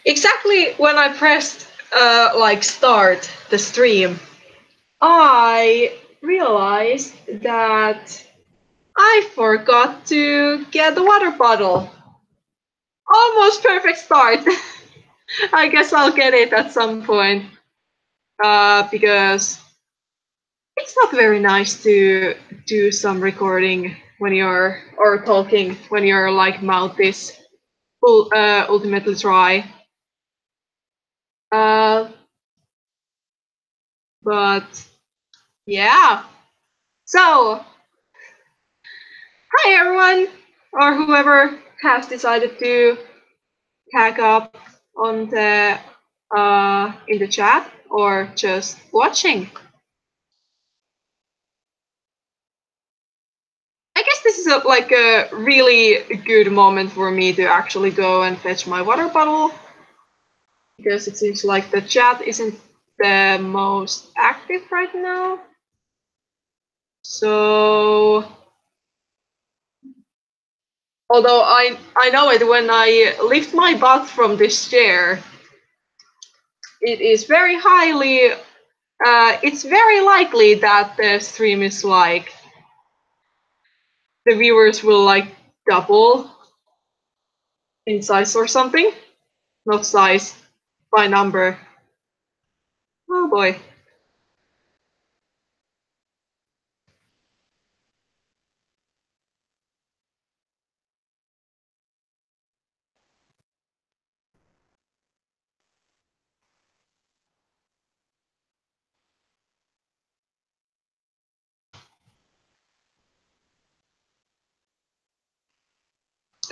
Exactly when I pressed like start the stream, I realized that I forgot to get the water bottle. Almost perfect start. I guess I'll get it at some point because it's not very nice to do some recording when you're or talking when your like mouth is ultimately dry. But yeah. So hi everyone, or whoever has decided to tag up on the in the chat or just watching. I guess this is like a really good moment for me to actually go and fetch my water bottle because it seems like the chat isn't the most active right now. So, although I know it when I lift my butt from this chair, it is very highly, it's very likely that the stream is like, the viewers will like double in size or something. Not size, by number. Oh boy.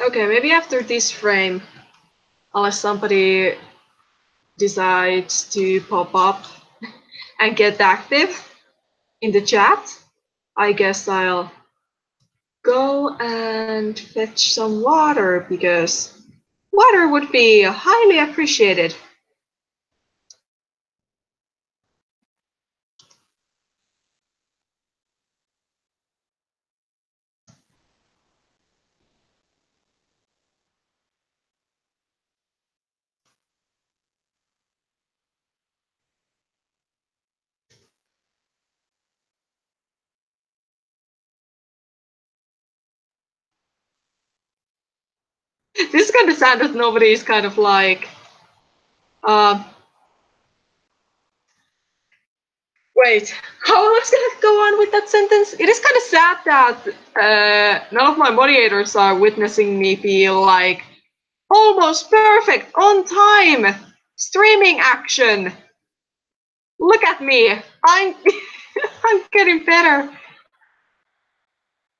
Okay, maybe after this frame, unless somebody decides to pop up and get active in the chat, I guess I'll go and fetch some water because water would be highly appreciated. This is kind of sad that nobody is kind of like, wait, how am I gonna go on with that sentence? It is kind of sad that none of my moderators are witnessing me feel like almost perfect, on time, streaming action. Look at me, I'm I'm getting better.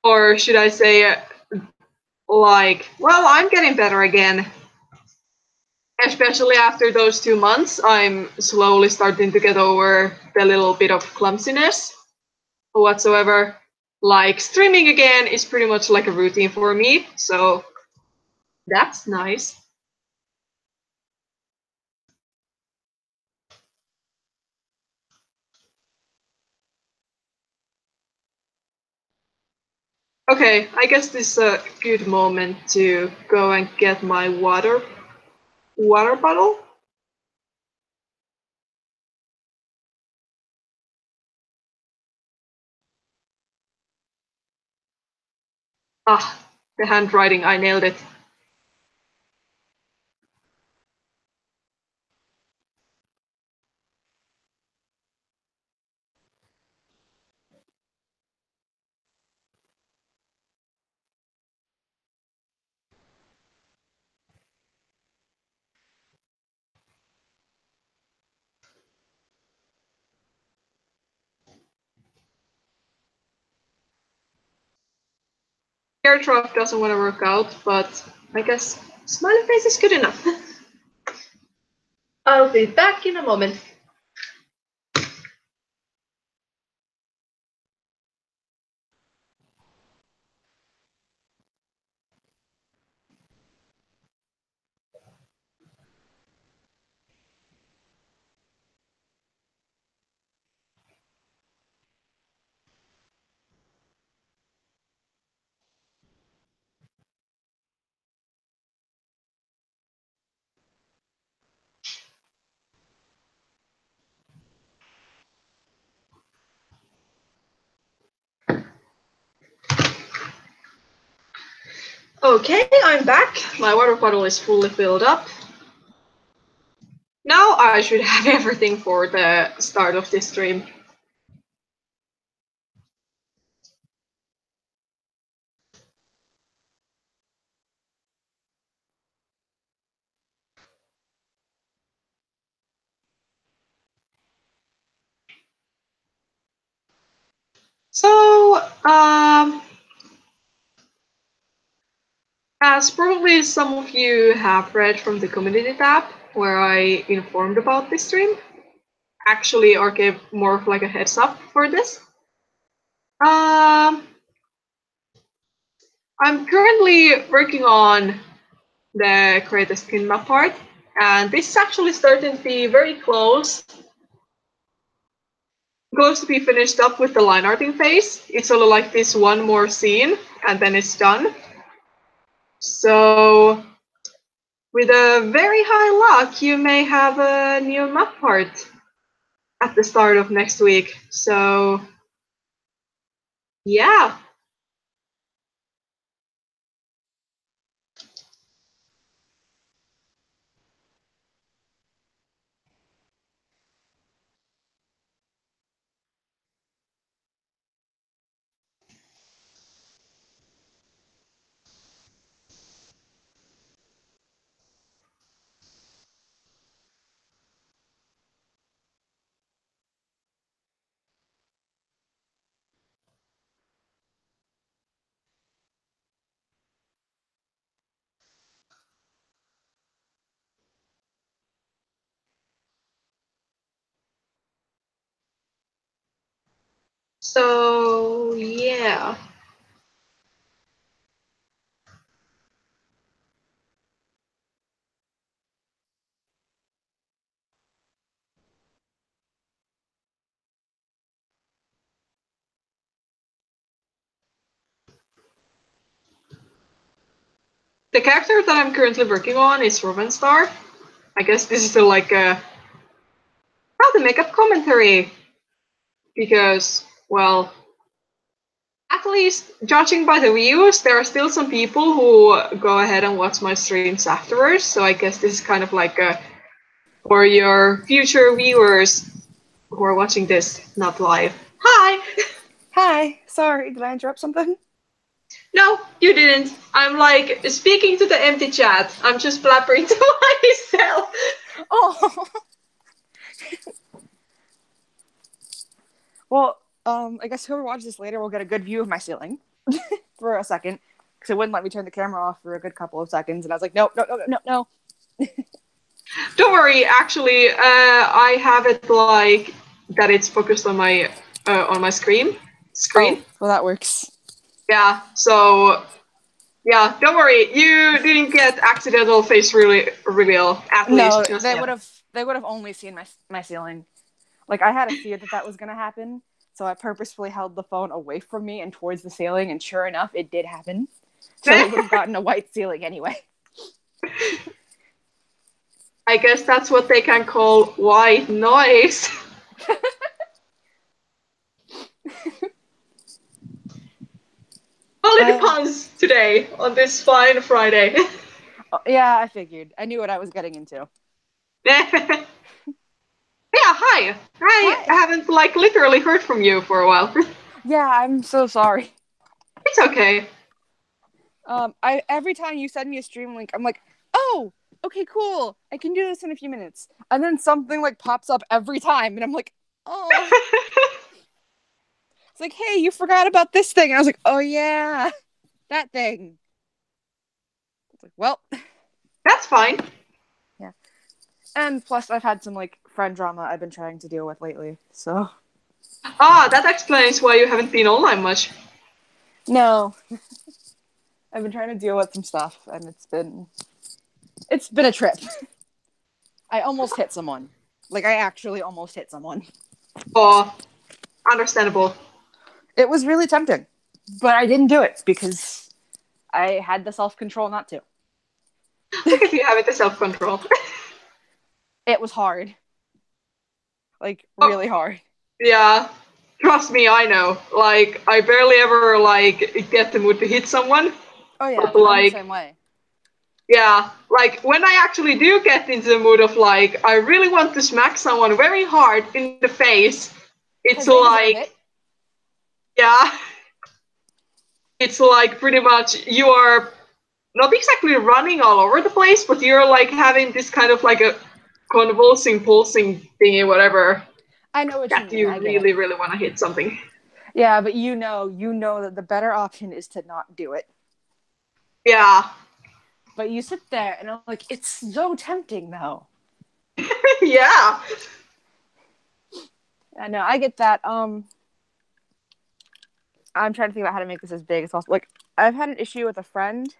Or should I say, like, well, I'm getting better again. Especially after those 2 months, I'm slowly starting to get over the little bit of clumsiness whatsoever. Like, streaming again is pretty much like a routine for me, so that's nice. Okay, I guess this is a good moment to go and get my water bottle. Ah, the handwriting, I nailed it. Hair drop doesn't want to work out, but I guess smiley face is good enough. I'll be back in a moment. Okay, I'm back. My water bottle is fully filled up. Now I should have everything for the start of this stream. So, as probably some of you have read from the community tab, where I informed about this stream, actually, or gave more of like a heads up for this. I'm currently working on the create a skin map part, and this is actually starting to be very close to be finished up with the line arting phase. It's only like this one more scene, and then it's done. So, with a very high luck, you may have a new map part at the start of next week. So, yeah. So, yeah. The character that I'm currently working on is Rowanstar. I guess this is still like a how to make up commentary because, well, at least judging by the views, there are still some people who go ahead and watch my streams afterwards. So I guess this is kind of like a for your future viewers who are watching this not live. Hi. Hi. Sorry, did I interrupt something? No, you didn't. I'm like speaking to the empty chat. I'm just blabbering to myself. Oh. Well, I guess whoever watches this later will get a good view of my ceiling for a second, because it wouldn't let me turn the camera off for a good couple of seconds, and I was like, no, no, no, no, no. Don't worry. Actually, I have it like that. It's focused on my screen. Oh, well, that works. Yeah. So yeah, don't worry. You didn't get accidental face reveal at No, least just they would yet. have only seen my ceiling. Like, I had a fear that was gonna happen, so I purposefully held the phone away from me and towards the ceiling, and sure enough, it did happen. So it would have gotten a white ceiling anyway. I guess that's what they can call white noise. Only the puns today on this fine Friday. Yeah, I figured. I knew what I was getting into. Yeah, hi. I Hi. haven't like literally heard from you for a while. Yeah, I'm so sorry. It's okay. I every time you send me a stream link, I'm like, oh, okay, cool. I can do this in a few minutes. And then something like pops up every time, and I'm like, oh. It's like, hey, you forgot about this thing. And I was like, oh yeah, that thing. It's like, well, That's fine. yeah. And plus, I've had some like friend drama I've been trying to deal with lately. So Ah, that explains why you haven't been online much. no, I've been trying to deal with some stuff, and it's been a trip. I almost hit someone. Like, I actually almost hit someone. Oh, understandable. It was really tempting, but I didn't do it because I had the self-control not to. Look at you having the self-control. It was hard. Like, Oh, really hard. yeah. Trust me, I know. Like, I barely ever like get the mood to hit someone. Oh yeah, But I'm the like, same way. yeah, like when I actually do get into the mood of like, I really want to smack someone very hard in the face, it's Because they deserve like, it. yeah, it's like pretty much you are not exactly running all over the place, but you're like having this kind of like a convulsing, pulsing thingy, whatever, I know what you that mean. you I get it. really, really want to hit something. Yeah, but you know that the better option is to not do it. Yeah. But you sit there and I'm like, it's so tempting though. Yeah. I know, I get that. I'm trying to think about how to make this as big as possible. Like, I've had an issue with a friend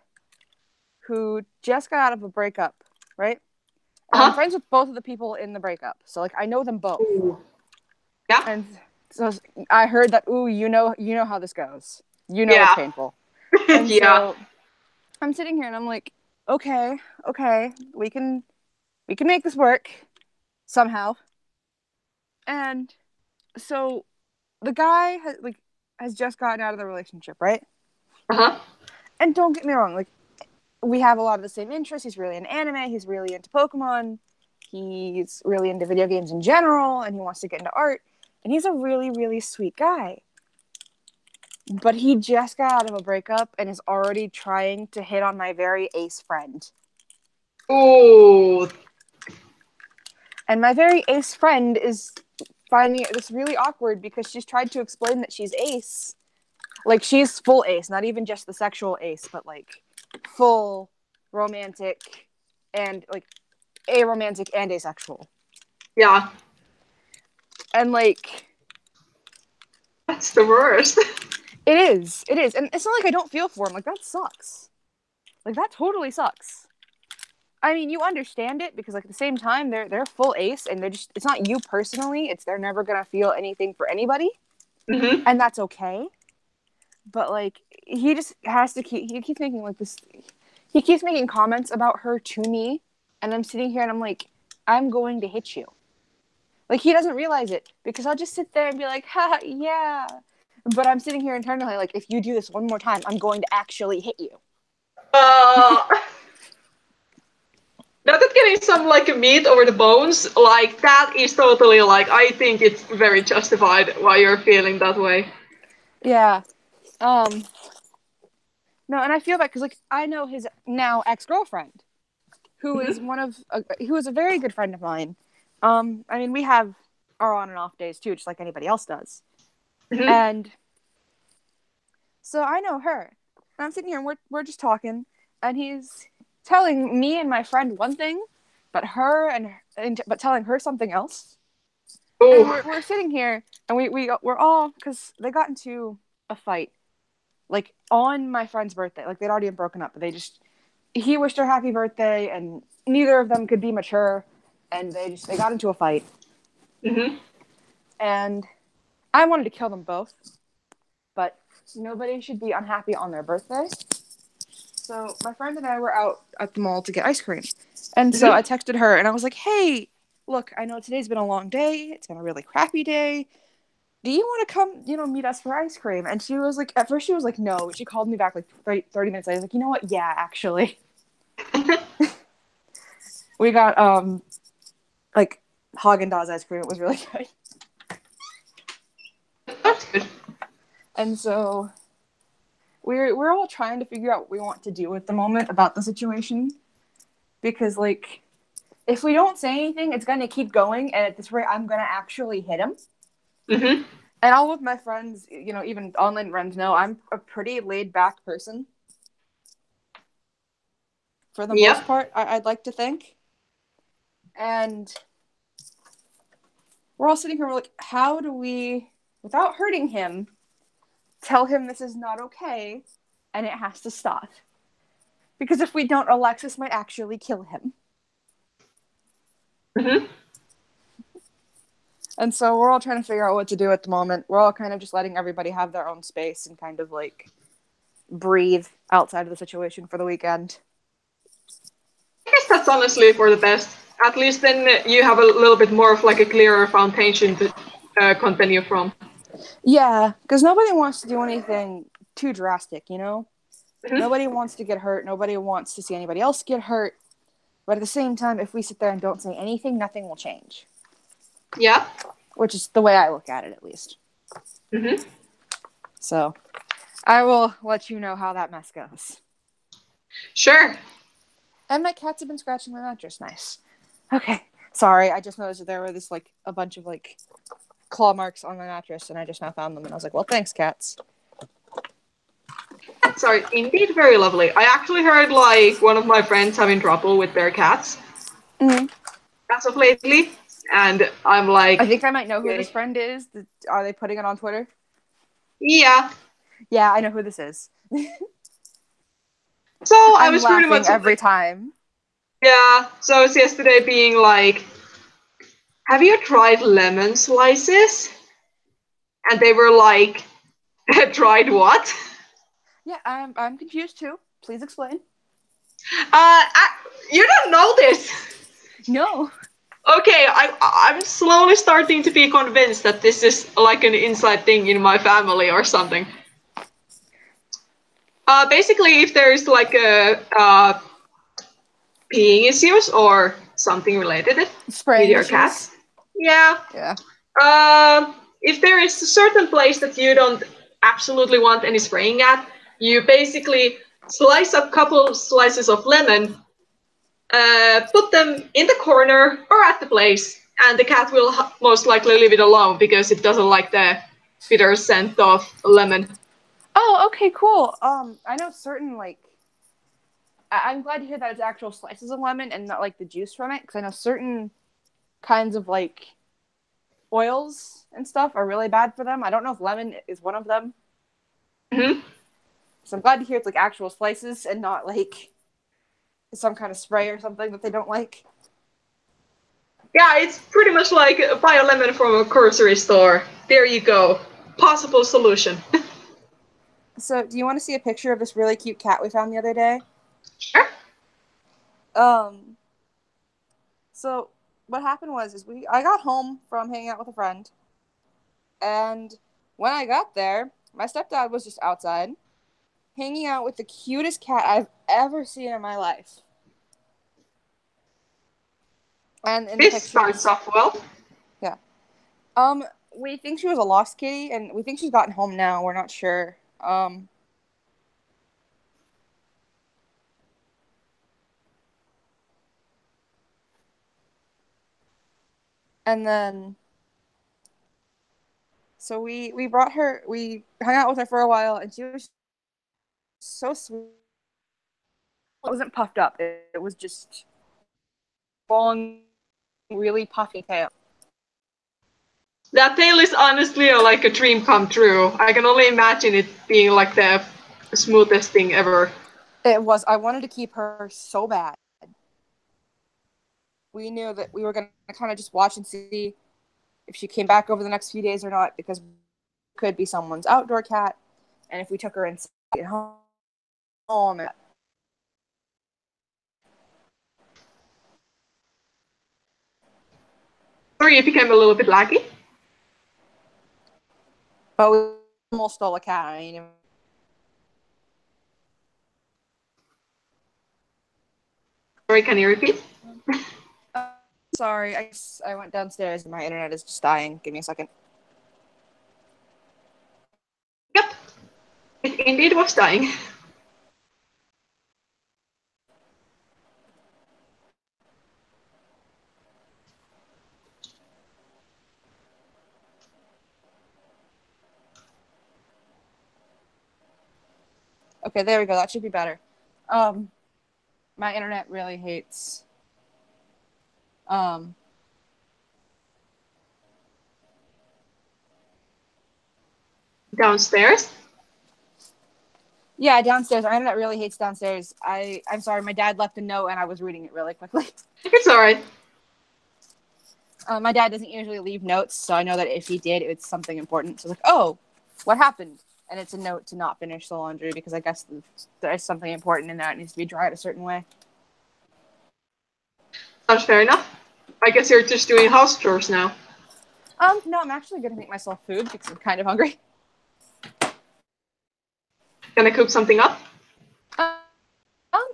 who just got out of a breakup, right? And I'm Uh-huh. friends with both of the people in the breakup. So like I know them both. Ooh. Yeah. And so I heard that, ooh, you know how this goes. You know it's Yeah. painful. And Yeah. so I'm sitting here and I'm like, okay, we can make this work somehow. And so the guy has just gotten out of the relationship, right? Uh-huh. And don't get me wrong, like we have a lot of the same interests. He's really into anime, he's really into Pokemon, he's really into video games in general, and he wants to get into art. And he's a really, really sweet guy. But he just got out of a breakup and is already trying to hit on my very ace friend. Ooh. And my very ace friend is finding this really awkward because she's tried to explain that she's ace. Like, she's full ace, not even just the sexual ace, but like full romantic and like aromantic and asexual. Yeah. And like, That's the worst. it is. And it's not like I don't feel for him. Like, that sucks. Like, that totally sucks. I mean, you understand it because, like, at the same time, they're full ace, and it's not you personally. It's they're never gonna feel anything for anybody, Mm-hmm. and that's okay. But like, he just has to he keeps making like this. He keeps making comments about her to me, and I'm sitting here and I'm like, I'm going to hit you. Like, he doesn't realize it because I'll just sit there and be like, ha, yeah. But I'm sitting here internally like, if you do this one more time, I'm going to actually hit you. Uh, Now that getting some like meat over the bones, like that is totally like I think it's very justified why you're feeling that way. Yeah. Um. No, and I feel bad because like I know his now ex-girlfriend, who is Mm-hmm. who is a very good friend of mine. I mean, we have our on and off days too, just like anybody else does. Mm-hmm. And so I know her. And I'm sitting here and we're just talking, and he's telling me and my friend one thing, but but telling her something else. And Ooh. we're sitting here and we're all because they got into a fight like on my friend's birthday. Like they'd already been broken up, but he wished her happy birthday, and neither of them could be mature, and they got into a fight. Mm-hmm. And I wanted to kill them both, but nobody should be unhappy on their birthday. So my friend and I were out at the mall to get ice cream, and so Mm-hmm. I texted her and I was like, "Hey, look, I know today's been a long day. It's been a really crappy day. Do you want to come, meet us for ice cream?" And she was like, at first she was like, no. She called me back like 30 minutes later. I was like, you know what? Yeah, actually. We got, like, Haagen-Dazs ice cream. It was really good. That's good. And so we're all trying to figure out what we want to do at the moment about the situation. Because, like, if we don't say anything, it's going to keep going. And at this rate, I'm going to actually hit him. Mm-hmm. And all of my friends, even online friends know I'm a pretty laid back person. For the most Yep. part, I'd like to think. And we're all sitting here, we're like, how do we, without hurting him, tell him this is not okay and it has to stop? Because if we don't, Alexis might actually kill him. Mm-hmm. And so we're all trying to figure out what to do at the moment. We're all kind of just letting everybody have their own space and kind of like breathe outside of the situation for the weekend. I guess that's honestly for the best. At least then you have a little bit more of like a clearer foundation to continue from. Yeah, because nobody wants to do anything too drastic, Mhm. Nobody wants to get hurt. Nobody wants to see anybody else get hurt. But at the same time, if we sit there and don't say anything, nothing will change. Yeah. Which is the way I look at it, at least. Mm-hmm. So, I will let you know how that mess goes. Sure. And my cats have been scratching my mattress. Nice. Okay. Sorry, I just noticed that there were a bunch of claw marks on my mattress, and I just now found them, and I was like, well, thanks, cats. Cats are indeed very lovely. I actually heard one of my friends having trouble with their cats Mm-hmm. as of lately, and I'm like, I think I might know who okay. this friend is. Are they putting it on Twitter? Yeah. Yeah, I know who this is. So I I'm was pretty much laughing every time. yeah. So I was yesterday being like, have you tried lemon slices? And they were like, tried what? Yeah, I'm confused too. Please explain. You don't know this. No. Okay, I'm slowly starting to be convinced that this is like an inside thing in my family or something. Basically, if there's like a peeing issues or something related with Spraying your issues. cats, yeah. Yeah. If there is a certain place that you don't absolutely want any spraying at, you basically slice a couple slices of lemon, put them in the corner or at the place, and the cat will most likely leave it alone because it doesn't like the bitter scent of lemon. Oh, okay, cool. I know certain I'm glad to hear that it's actual slices of lemon and not the juice from it, because I know certain kinds of oils and stuff are really bad for them. I don't know if lemon is one of them. Mm-hmm. So I'm glad to hear it's actual slices and not some kind of spray or something that they don't like. Yeah, it's pretty much like buy a lemon from a grocery store. There you go. Possible solution. So, do you want to see a picture of this really cute cat we found the other day? Sure. Um, so what happened was I got home from hanging out with a friend, and when I got there, my stepdad was just outside hanging out with the cutest cat I've ever seen in my life. And in the This starts pictures, off well. yeah. We think she was a lost kitty, and we think she's gotten home now. We're not sure. And then, so we brought her. We hung out with her for a while, and she was so sweet. It wasn't puffed up. It was just long, really puffy tail. That tail is honestly like a dream come true. I can only imagine it being like the smoothest thing ever. It was. I wanted to keep her so bad. We knew that we were going to kind of just watch and see if she came back over the next few days or not, because it could be someone's outdoor cat, and if we took her inside at home. Sorry, it became a little bit laggy. But we almost stole a cat. I mean, Sorry, can you repeat? sorry, I went downstairs and my internet is just dying. Give me a second. Yep. It indeed was dying. Okay, there we go. That should be better. My internet really hates. Downstairs? Yeah, downstairs. Our internet really hates downstairs. I'm sorry. My dad left a note and I was reading it really quickly. It's alright. My dad doesn't usually leave notes, so I know that if he did, it's something important. So like, oh, what happened? And it's a note to not finish the laundry because I guess there's something important in there. It needs to be dried a certain way. Sounds fair enough. I guess you're just doing house chores now. No, I'm actually gonna make myself food because I'm kind of hungry. Gonna cook something up?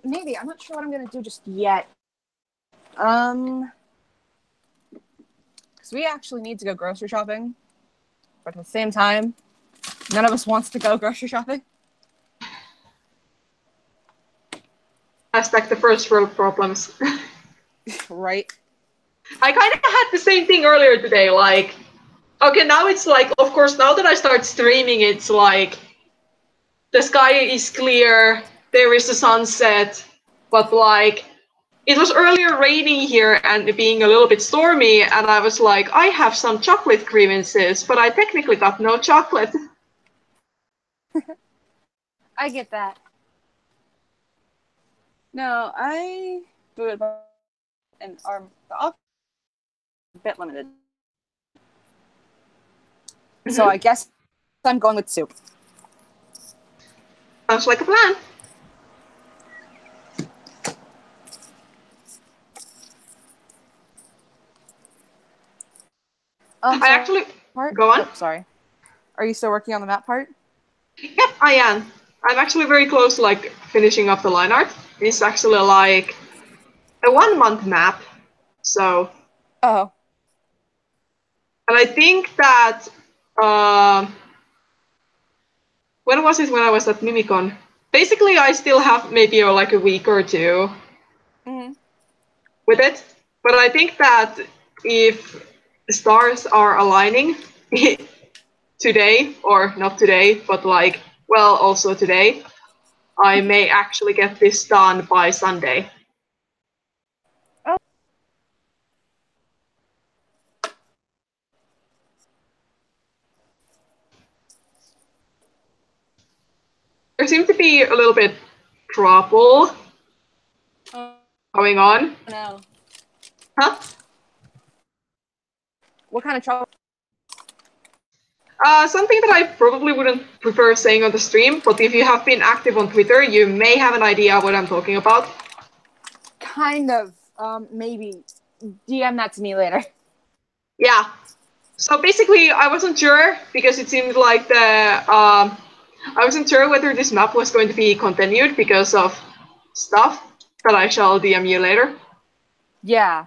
maybe. I'm not sure what I'm gonna do just yet. Because we actually need to go grocery shopping, but at the same time, none of us wants to go grocery shopping. Hashtag the first world problems. Right. I kind of had the same thing earlier today. Like, okay, now it's like, of course, now that I start streaming, it's like the sky is clear, there is a sunset, but like it was earlier raining here and being a little bit stormy, and I was like, I have some chocolate grievances, but I technically got no chocolate. I get that. No, I do it, and the option is a bit limited. Mm-hmm. So I guess I'm going with soup. Sounds like a plan. I actually go on. Oh, sorry. Are you still working on the map part? Yep, I am. I'm actually very close to like finishing up the line art. It's actually like a 1 month map. So. Oh. And I think that when was it when I was at Mimicon? Basically, I still have maybe like a week or two with it. But I think that if the stars are aligning today, or not today, but like, well, also today, I may actually get this done by Sunday. Oh. There seemed to be a little bit trouble going on. No. Huh? What kind of trouble? Something that I probably wouldn't prefer saying on the stream, but if you have been active on Twitter, you may have an idea what I'm talking about. Kind of. Maybe. DM that to me later. Yeah. So basically, I wasn't sure because it seemed like I wasn't sure whether this map was going to be continued because of stuff that I shall DM you later. Yeah.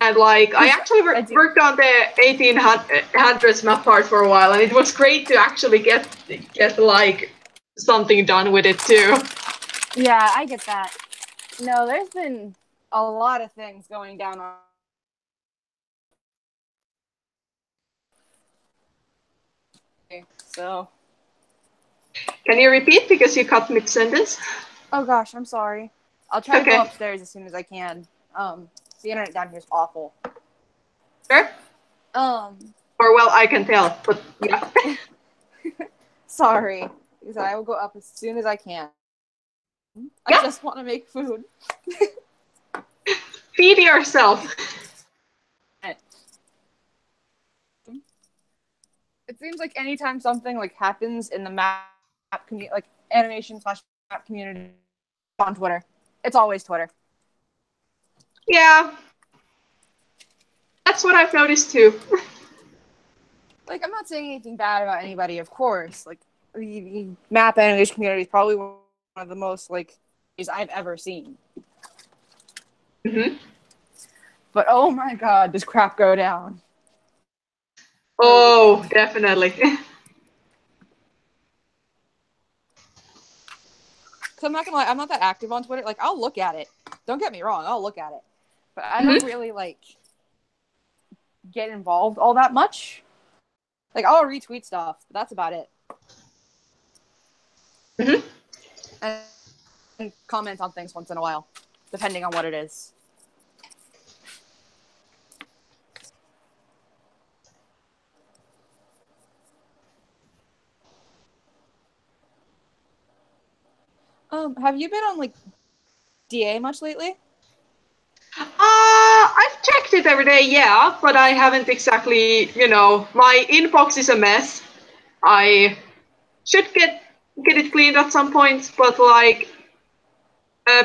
And like, I actually worked on the 1800s map part for a while, and it was great to actually get like something done with it too. Yeah, I get that. No, there's been a lot of things going down on. So. Can you repeat because you cut mid-sentence? Oh gosh, I'm sorry. I'll try to go upstairs as soon as I can. The internet down here is awful. Sure. Or well, I can tell, but yeah. Sorry, because I will go up as soon as I can. I just want to make food. Feed yourself. It seems like anytime something like happens in the map community, like animation/map community on Twitter, it's always Twitter. Yeah. That's what I've noticed too. Like, I'm not saying anything bad about anybody, of course. Like, the map animation community is probably one of the most, like, I've ever seen. Mm-hmm. But oh my god, does crap go down. Oh, definitely. So I'm not gonna lie, I'm not that active on Twitter. Like, I'll look at it. Don't get me wrong, I'll look at it. But I don't really, like, get involved all that much. Like, I'll retweet stuff, but that's about it. Mm-hmm. And comment on things once in a while, depending on what it is. Have you been on, like, DA much lately? I've checked it every day, yeah, but I haven't exactly, my inbox is a mess. I should get it cleaned at some point, but like,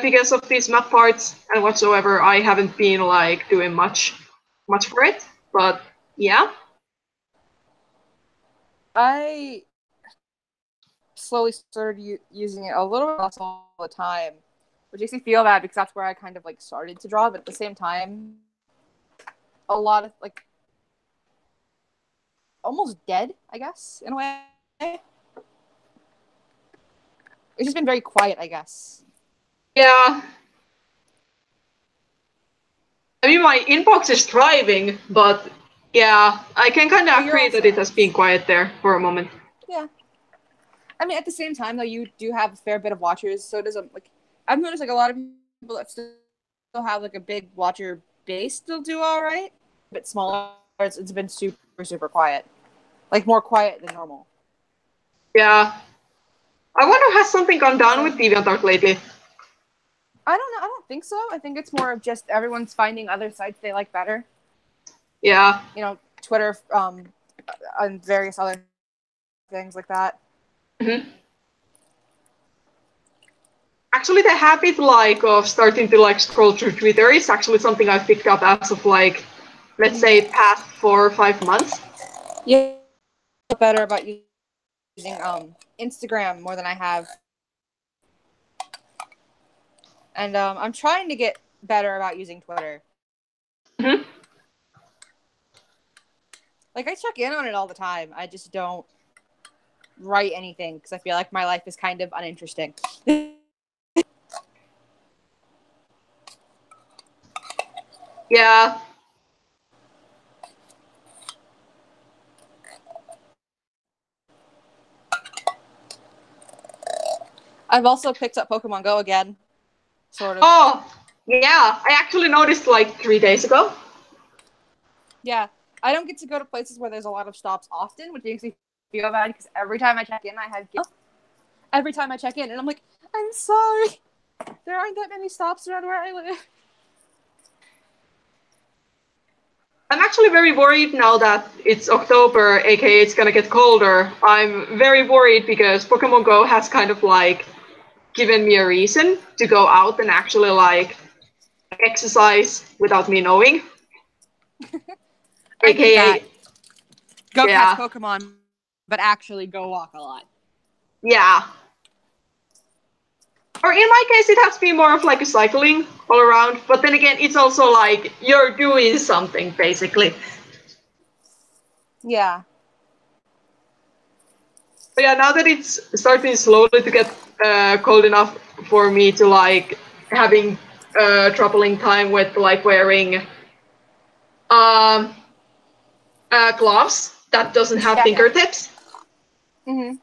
because of these map parts and whatsoever, I haven't been like doing much for it. But yeah. I slowly started using it a little less all the time, which makes me feel bad because that's where I kind of like started to draw. But at the same time, a lot of like almost dead, I guess, in a way. It's just been very quiet, I guess. Yeah. I mean, my inbox is thriving, but yeah, I can kind of agree that it has been quiet there for a moment. Yeah. I mean, at the same time, though, you do have a fair bit of watchers, so it doesn't like. I've noticed like a lot of people that still have like a big watcher base still do all right, but smaller. It's been super quiet, like more quiet than normal. Yeah. I wonder, has something gone down with DeviantArt lately? I don't know. I don't think so. I think it's more of just everyone's finding other sites they like better. Yeah. You know, Twitter, and various other things like that. Mm-hmm. Actually, the habit like of starting to like scroll through Twitter is actually something I've picked up as of like, let's say, past 4 or 5 months. Yeah, better about using Instagram more than I have, and I'm trying to get better about using Twitter. Mm-hmm. Like I check in on it all the time. I just don't write anything because I feel like my life is kind of uninteresting. Yeah. I've also picked up Pokemon Go again, sort of. Oh, yeah. I actually noticed like 3 days ago. Yeah, I don't get to go to places where there's a lot of stops often, which makes me feel bad because every time I check in, I have guilt. Every time I check in, and I'm like, I'm sorry. There aren't that many stops around where I live. I'm actually very worried now that it's October, aka it's gonna get colder. I'm very worried because Pokemon Go has kind of like given me a reason to go out and actually like exercise without me knowing. I get that. AKA, Go yeah, catch Pokemon, but actually go walk a lot. yeah. Or in my case, it has been more of like a cycling all around. But then again, it's also like you're doing something basically. Yeah. But yeah, now that it's starting slowly to get cold enough for me to like having troubling time with like wearing um, gloves that doesn't have fingertips. Mm-hmm.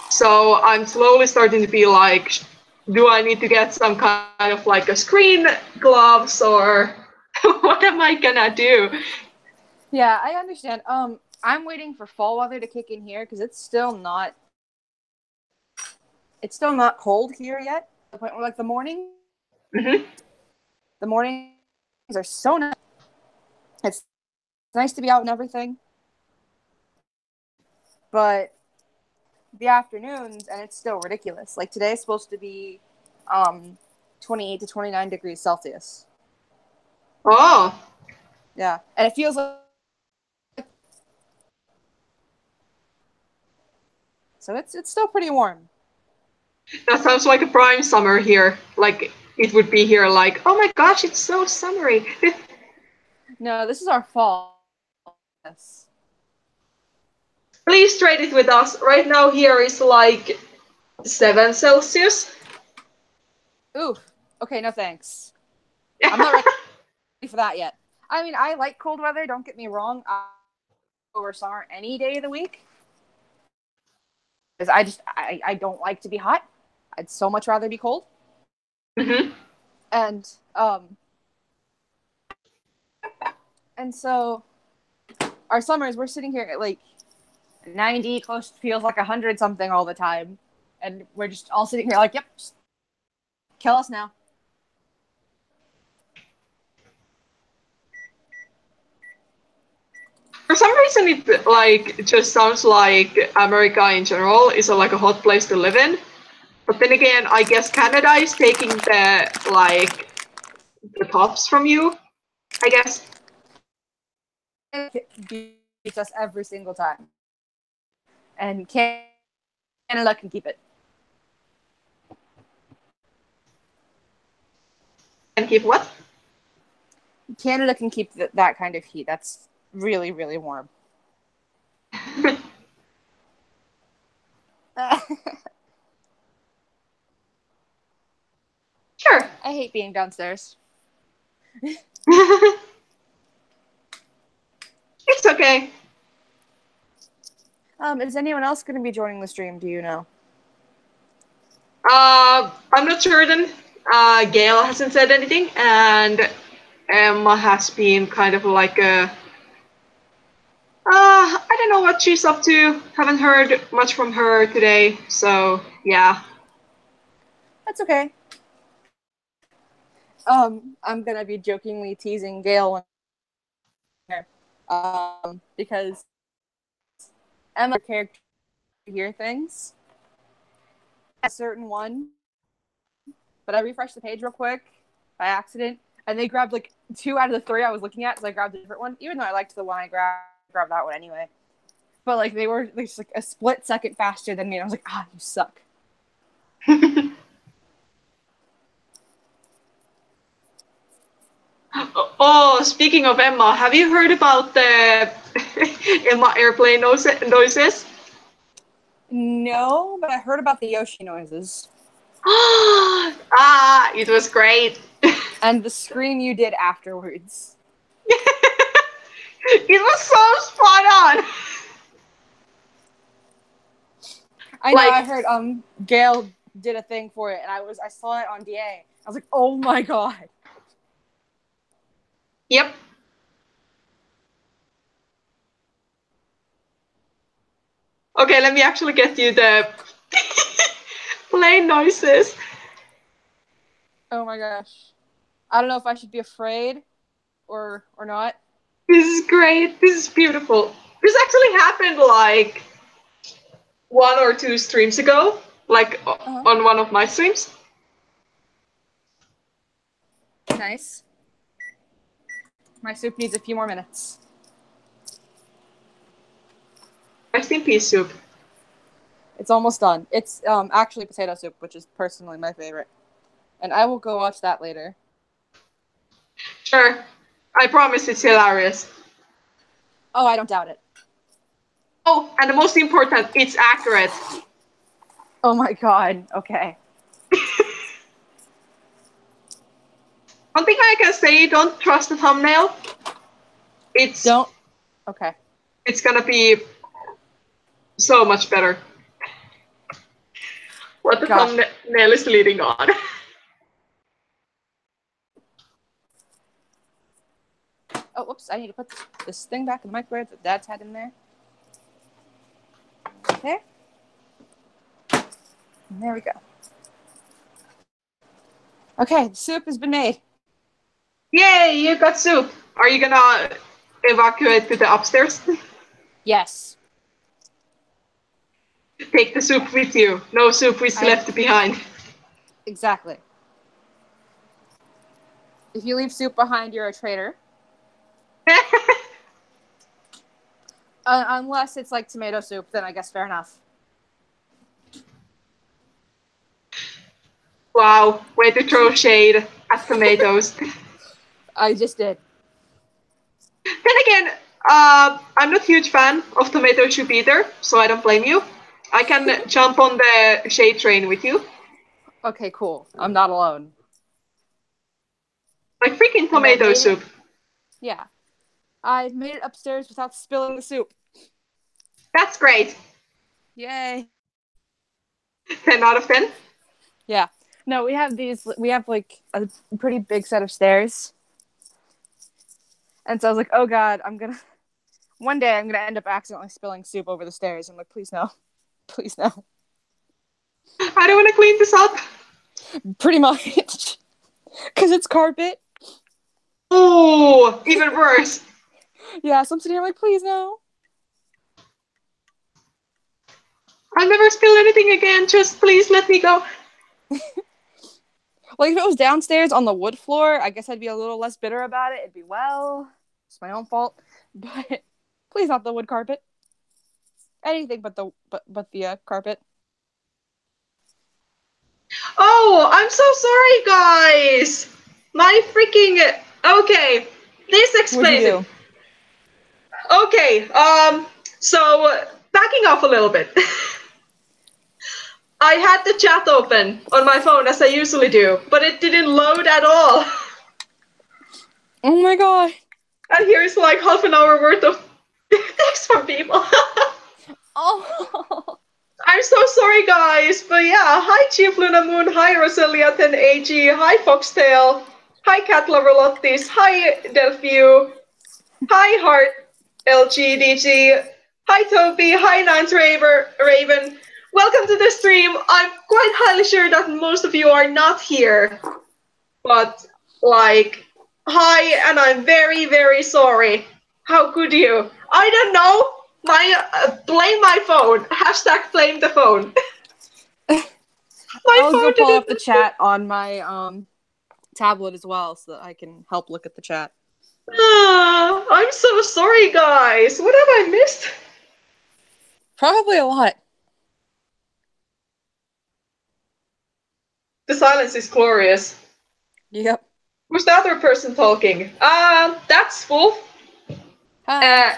So I'm slowly starting to be like, do I need to get some kind of like a screen gloves or what am I gonna do? Yeah, I understand. I'm waiting for fall weather to kick in here because it's still not cold here yet. The point where like Mm-hmm. the mornings are so nice. It's nice to be out and everything, but the afternoons and it's still ridiculous. Like today is supposed to be 28 to 29 degrees Celsius. Oh, Yeah, and it feels like so it's still pretty warm. that sounds like a prime summer here. Like it would be here. Like, oh my gosh, it's so summery. No, this is our fall. Yes. Please trade it with us. Right now here is like 7 Celsius. Oof. Okay, no thanks. I'm not ready for that yet. I mean, I like cold weather. Don't get me wrong. I over summer any day of the week because I don't like to be hot. I'd so much rather be cold. Mm-hmm. And and so our summers we're sitting here at like 90, close feels like 100 something all the time, and we're just all sitting here like, yep, just kill us now. For some reason, it like just sounds like America in general is like a hot place to live in. But then again, I guess Canada is taking the like the tops from you. I guess. It beats us every single time, and Canada can keep it. And keep what? Canada can keep that kind of heat. That's really, really warm. Sure. I hate being downstairs. It's okay. Is anyone else going to be joining the stream? Do you know? I'm not certain. Gail hasn't said anything, and Emma has been kind of like a. I don't know what she's up to. Haven't heard much from her today, so yeah. That's okay. I'm gonna be jokingly teasing Gail because Emma character hear things. A certain one, but I refreshed the page real quick by accident, and they grabbed like 2 out of the 3 I was looking at, so I grabbed a different one, even though I liked the one I grabbed that one anyway. But like they were just like a split second faster than me, and I was like, you suck. Oh, speaking of Emma, have you heard about the Emma airplane noises? No, but I heard about the Yoshi noises. It was great. And the scream you did afterwards. It was so spot on. I know, I heard Gail did a thing for it, and I saw it on DA. I was like, oh my god. Yep. Okay, let me actually get you the plane noises. Oh my gosh. I don't know if I should be afraid or not. This is great. This is beautiful. This actually happened like 1 or 2 streams ago, like on one of my streams. Nice. My soup needs a few more minutes. Rest in peace, soup. It's almost done. It's actually potato soup, which is personally my favorite. And I will go watch that later. Sure. I promise it's hilarious. Oh, I don't doubt it. Oh, and the most important, it's accurate. Oh my god. Okay. One thing I can say, don't trust the thumbnail. Okay. It's gonna be so much better. What the thumbnail is leading on. Oh, whoops. I need to put this thing back in the microwave that Dad's had in there. Okay. And there we go. Okay, the soup has been made. Yay, you got soup. Are you gonna evacuate to the upstairs? Yes. Take the soup with you. No soup is left behind. Exactly. If you leave soup behind, you're a traitor. Unless it's like tomato soup, then I guess fair enough. Wow, way to throw shade at tomatoes. I just did. Then again, I'm not a huge fan of tomato soup either, so I don't blame you. I can jump on the shade train with you. Okay, cool. I'm not alone. Like freaking tomato soup. Yeah. I made it upstairs without spilling the soup. That's great. Yay. 10 out of 10? Yeah. No, we have like a pretty big set of stairs. And so I was like, oh god, one day I'm gonna end up accidentally spilling soup over the stairs. I'm like, please no. Please no. I don't want to clean this up. Pretty much. Because it's carpet. Oh, even worse. Yeah, so I'm sitting here like, please no. I'll never spill anything again. Just please let me go. Like, if it was downstairs on the wood floor, I guess I'd be a little less bitter about it. It'd be, it's my own fault. But please not the wood carpet. Anything but the carpet. Oh, I'm so sorry, guys. My freaking... Okay, this What'd you explains it. do? Okay, so backing off a little bit. I had the chat open on my phone as I usually do, but it didn't load at all. Oh my god. And here's like half an hour worth of text from people. Oh. I'm so sorry, guys, but yeah. Hi, Chief Luna Moon. Hi, Roselia 10AG. Hi, Foxtail. Hi, Cat Lover Lottis. Hi, Delphiu. Hi, Heart LGDG. Hi, Toby. Hi, Nance Raven. Welcome to the stream. I'm quite highly sure that most of you are not here, but like, hi, and I'm very, very sorry. How could you? I don't know. Blame my phone. Hashtag blame the phone. My I'll go phone pull up didn't. the chat on my tablet as well so that I can help look at the chat. I'm so sorry, guys. What have I missed? Probably a lot. The silence is glorious. Yep. Who's the other person talking? That's Wolf. Hi.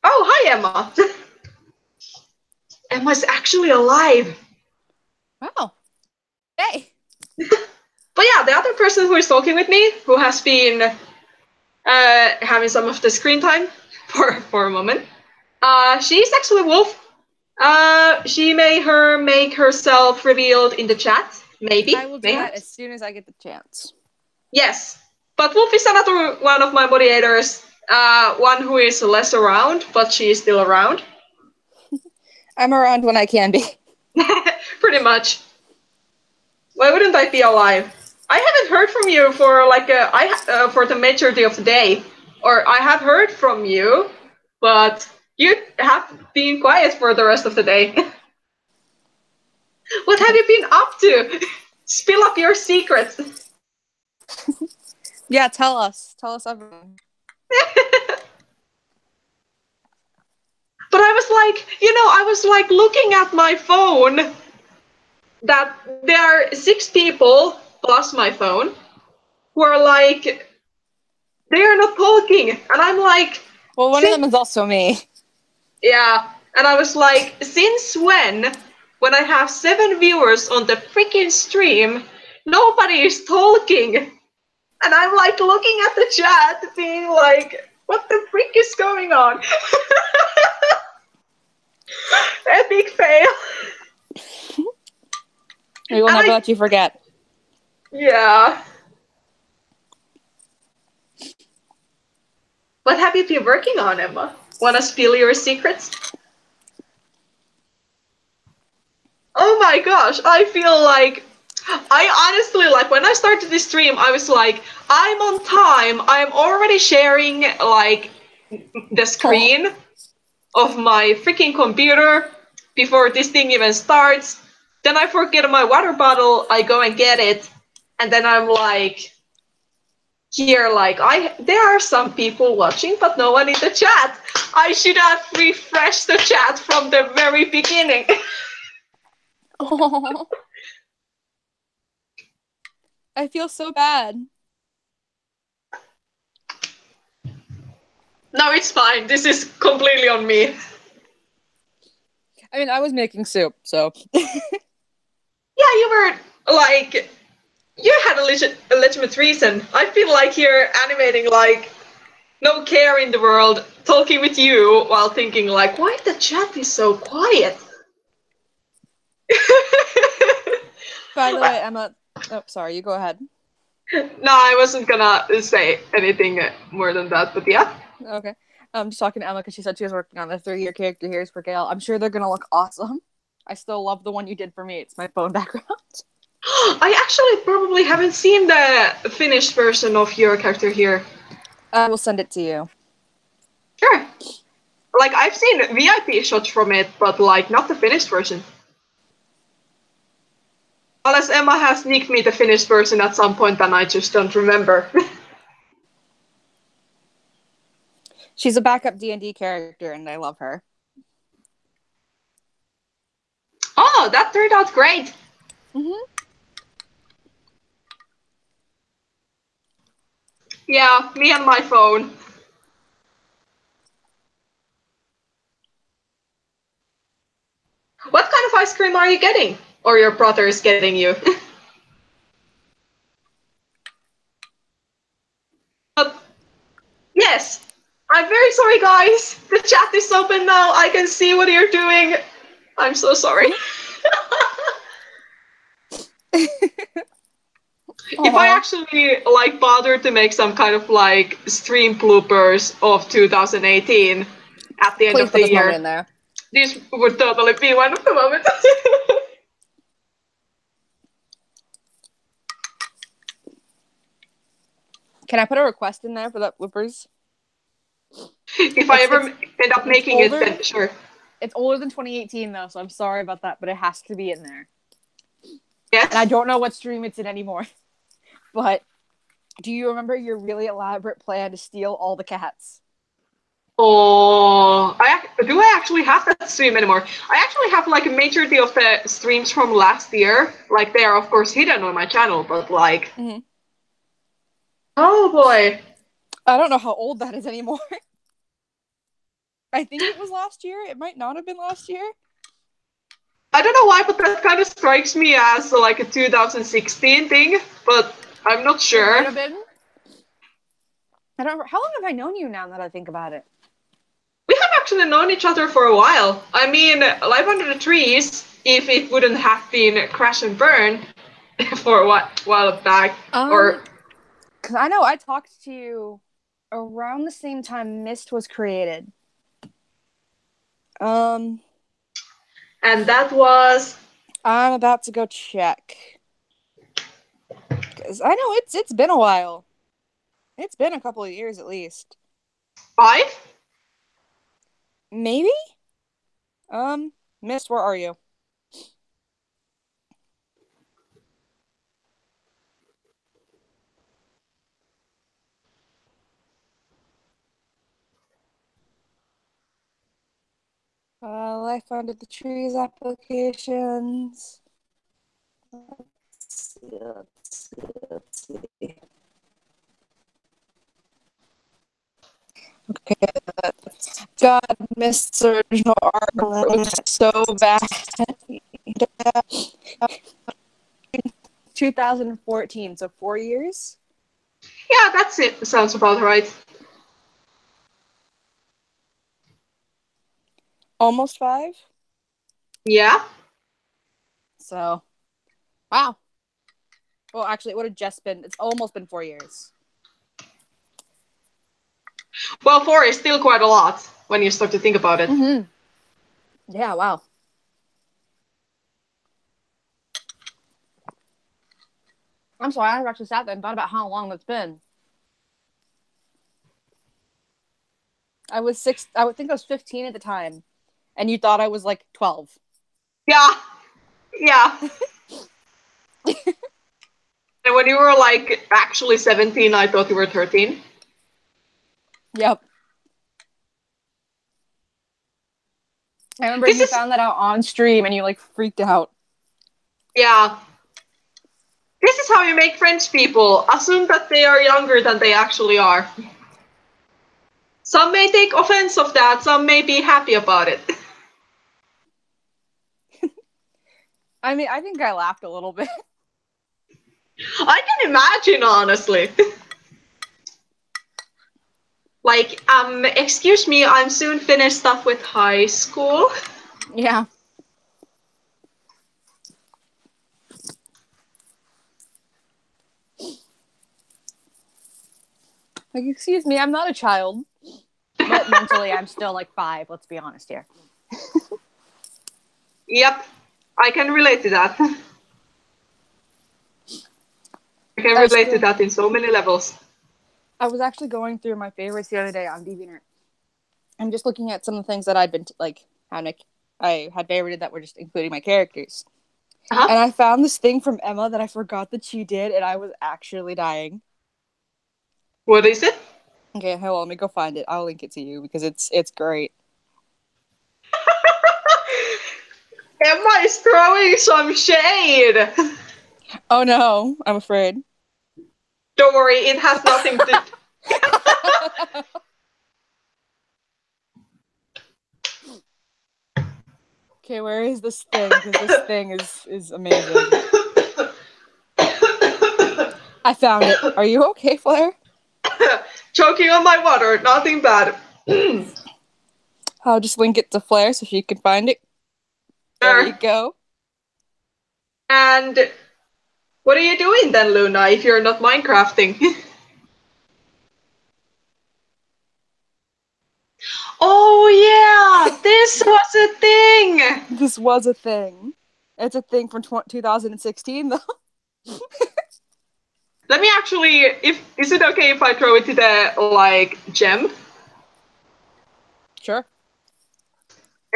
Oh, hi, Emma. Emma's actually alive. Wow. Hey. But yeah, the other person who is talking with me, who has been having some of the screen time for a moment, she's actually Wolf. She may make herself revealed in the chat. Maybe. I will do that as soon as I get the chance. Yes. But Wolf is another one of my moderators. One who is less around, but she is still around. I'm around when I can be. Pretty much. Why wouldn't I be alive? I haven't heard from you for like for the majority of the day, or I have heard from you, but you have been quiet for the rest of the day. What have you been up to? Spill up your secrets. Yeah, tell us. Tell us everything. But I was like, I was like looking at my phone that there are 6 people plus my phone who are like, they are not talking. And I'm like, Well, one of them is also me. yeah. And I was like, since when I have 7 viewers on the freaking stream, nobody is talking. And I'm like looking at the chat, being like, what the freak is going on? Epic fail. We will never let you forget. Yeah. What have you been working on, Emma? Wanna spill your secrets? Oh my gosh, I feel like I honestly, like, when I started this stream, I was like, I'm on time. I'm already sharing like the screen of my freaking computer before this thing even starts. Then I forget my water bottle, I go and get it, and then I'm like, here, like, there are some people watching, but no one in the chat. I should have refreshed the chat from the very beginning. Oh. I feel so bad. No, it's fine. This is completely on me. I mean, I was making soup, so. Yeah, you were like, you had a legitimate reason. I feel like you're animating like no care in the world, talking with you while thinking like, why the chat is so quiet? By the way, Emma. Oh, sorry. You go ahead. No, I wasn't gonna say anything more than that, but yeah. Okay. I'm just talking to Emma because she said she was working on the 3-year character here's for Gale. I'm sure they're gonna look awesome. I still love the one you did for me. It's my phone background. I actually probably haven't seen the finished version of your character here. I will send it to you. Sure. Like, I've seen VIP shots from it, but like not the finished version. Unless Emma has sneaked me the finished version at some point and I just don't remember. She's a backup D&D character, and I love her. Oh, that turned out great. Mm-hmm. Yeah, me and my phone. What kind of ice cream are you getting? Or your brother is getting you? But yes, I'm very sorry, guys. The chat is open now. I can see what you're doing. I'm so sorry. If I actually like bothered to make some kind of like stream bloopers of 2018 at the end Please of put the this moment year, in there. this would totally be one of the moments. Can I put a request in there for that bloopers? If I ever end up making it, then sure. It's older than 2018 though, so I'm sorry about that, but it has to be in there. Yes. And I don't know what stream it's in anymore. But do you remember your really elaborate plan to steal all the cats? Oh, do I actually have that stream anymore? I actually have like a majority of the streams from last year. Like they are of course hidden on my channel, but like, oh boy, I don't know how old that is anymore. I think it was last year. It might not have been last year. I don't know why, but that kind of strikes me as like a 2016 thing, but I'm not sure. It might have been. I don't. How long have I known you now that I think about it? We have actually known each other for a while. I mean, Live Under the Trees, if it wouldn't have been Crash and Burn for a while back, or... Because I know I talked to you around the same time Myst was created. And that was... I'm about to go check. Because I know it's been a while. It's been a couple of years at least. 5? Maybe? Myst, where are you? Life Under the Trees applications. Let's see. Okay. God, Myst's original art was so bad. 2014, so 4 years? Yeah, that's it. Sounds about right. Almost 5? Yeah. So, wow. Well, actually, it would have just been, it's almost been 4 years. Well, 4 is still quite a lot when you start to think about it. Mm-hmm. Yeah, wow. I'm sorry, I actually sat there and thought about how long that's been. I was 6, I would think I was 15 at the time. And you thought I was like 12. Yeah. Yeah. And when you were like actually 17, I thought you were 13. Yep. I remember you found that out on stream and you like freaked out. Yeah. This is how you make friends, people. Assume that they are younger than they actually are. Some may take offense of that, some may be happy about it. I mean, I think I laughed a little bit. I can imagine, honestly. Like, excuse me, I'm soon finished up with high school. Yeah. Like, excuse me, I'm not a child. But mentally, I'm still like 5, let's be honest here. Yep, I can relate to that. I can relate to that in so many levels. I was actually going through my favorites the other day on DeviantArt. I'm just looking at some of the things that I'd been, I had favorited that were just including my characters. Uh-huh. And I found this thing from Emma that I forgot that she did, and I was actually dying. What is it? Okay, hold on, let me go find it. I'll link it to you because it's great. Emma is throwing some shade. Oh no, I'm afraid. Don't worry, it has nothing to Okay, where is this thing? Because this thing is amazing. I found it. Are you okay, Flare? Choking on my water, nothing bad. I'll just link it to Flare so she can find it. There you go. And what are you doing then, Luna, if you're not Minecrafting? Oh yeah, this was a thing! This was a thing. It's a thing from 2016, though. Let me actually, is it okay if I throw it to the, like, gem? Sure.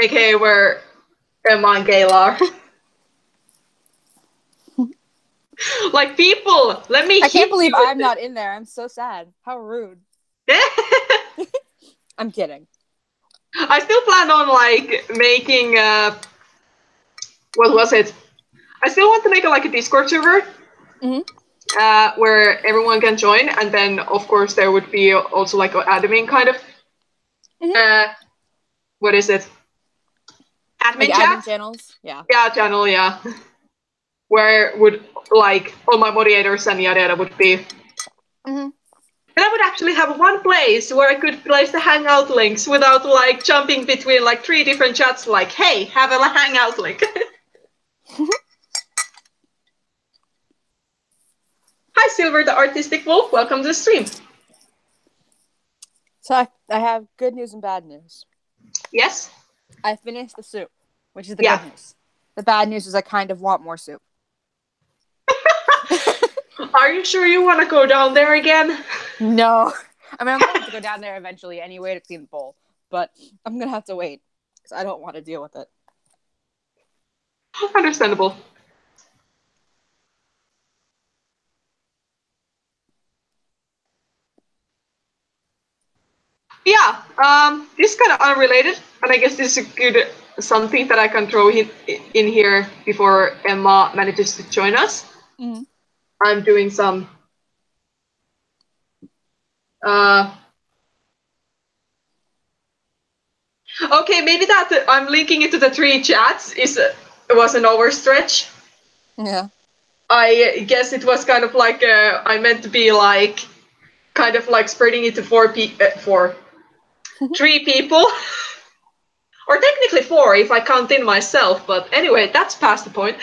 AKA where Emma and Gail are. Like, people, let me I can't hit believe you with I'm not in there. I'm so sad. How rude. I'm kidding. I still plan on, like, making, what was it? I still want to make a Discord server. Where everyone can join, and then of course there would be also like an admin kind of what is it? Admin like chat? Admin channels? Yeah. Yeah, channel, yeah. Where would like all my moderators and yada yada would be. And I would actually have one place where I could place the hangout links without like jumping between like 3 different chats like, hey, have a hangout link. Hi Silver the Artistic Wolf, welcome to the stream. So I have good news and bad news. Yes? I finished the soup, which is the good news. The bad news is I kind of want more soup. Are you sure you want to go down there again? No. I mean, I'm going to have to go down there eventually anyway to clean the bowl, but I'm going to have to wait because I don't want to deal with it. Understandable. Yeah, this is kind of unrelated, and I guess this is a good something that I can throw in here before Emma manages to join us. I'm doing some okay, maybe that I'm linking it to the 3 chats was an overstretch. Yeah. I guess it was kind of like I meant to be like kind of like spreading it to 3 people. Or technically 4 if I count in myself, but anyway, that's past the point.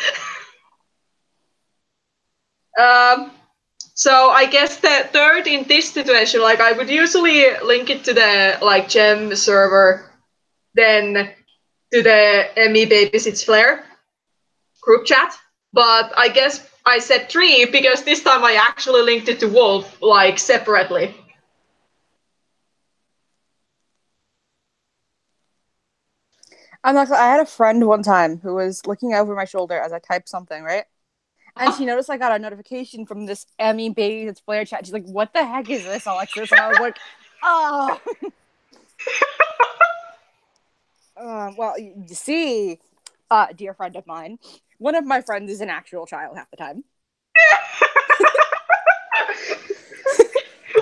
So I guess the third in this situation, like I would usually link it to the like gem server, then to the Emmy Babysits Flare group chat. But I guess I said 3 because this time I actually linked it to Wolf like separately. I had a friend one time who was looking over my shoulder as I typed something, right? And she noticed I got a notification from this Emmy Babysits Flare chat. She's like, what the heck is this, Alexis? And I was like, oh. Well, you see, dear friend of mine, one of my friends is an actual child half the time.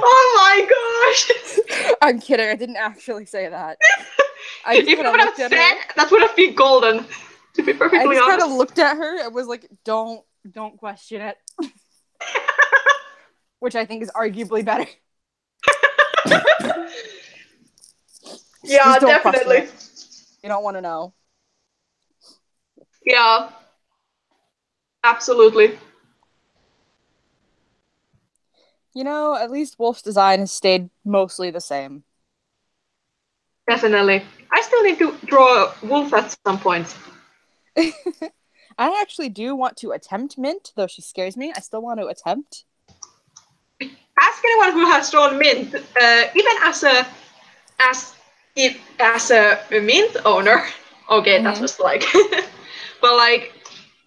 Oh my gosh! I'm kidding. I didn't actually say that. I just if you would have said, that would have been golden. To be perfectly honest, I just kind of looked at her and was like, "Don't question it," which I think is arguably better. Yeah, definitely. You don't want to know. Yeah, absolutely. You know, at least Wolf's design has stayed mostly the same. Definitely. I still need to draw a wolf at some point. I actually do want to attempt Mint, though she scares me. I still want to attempt. Ask anyone who has drawn Mint, even as a Mint owner. Okay, that was like, but like,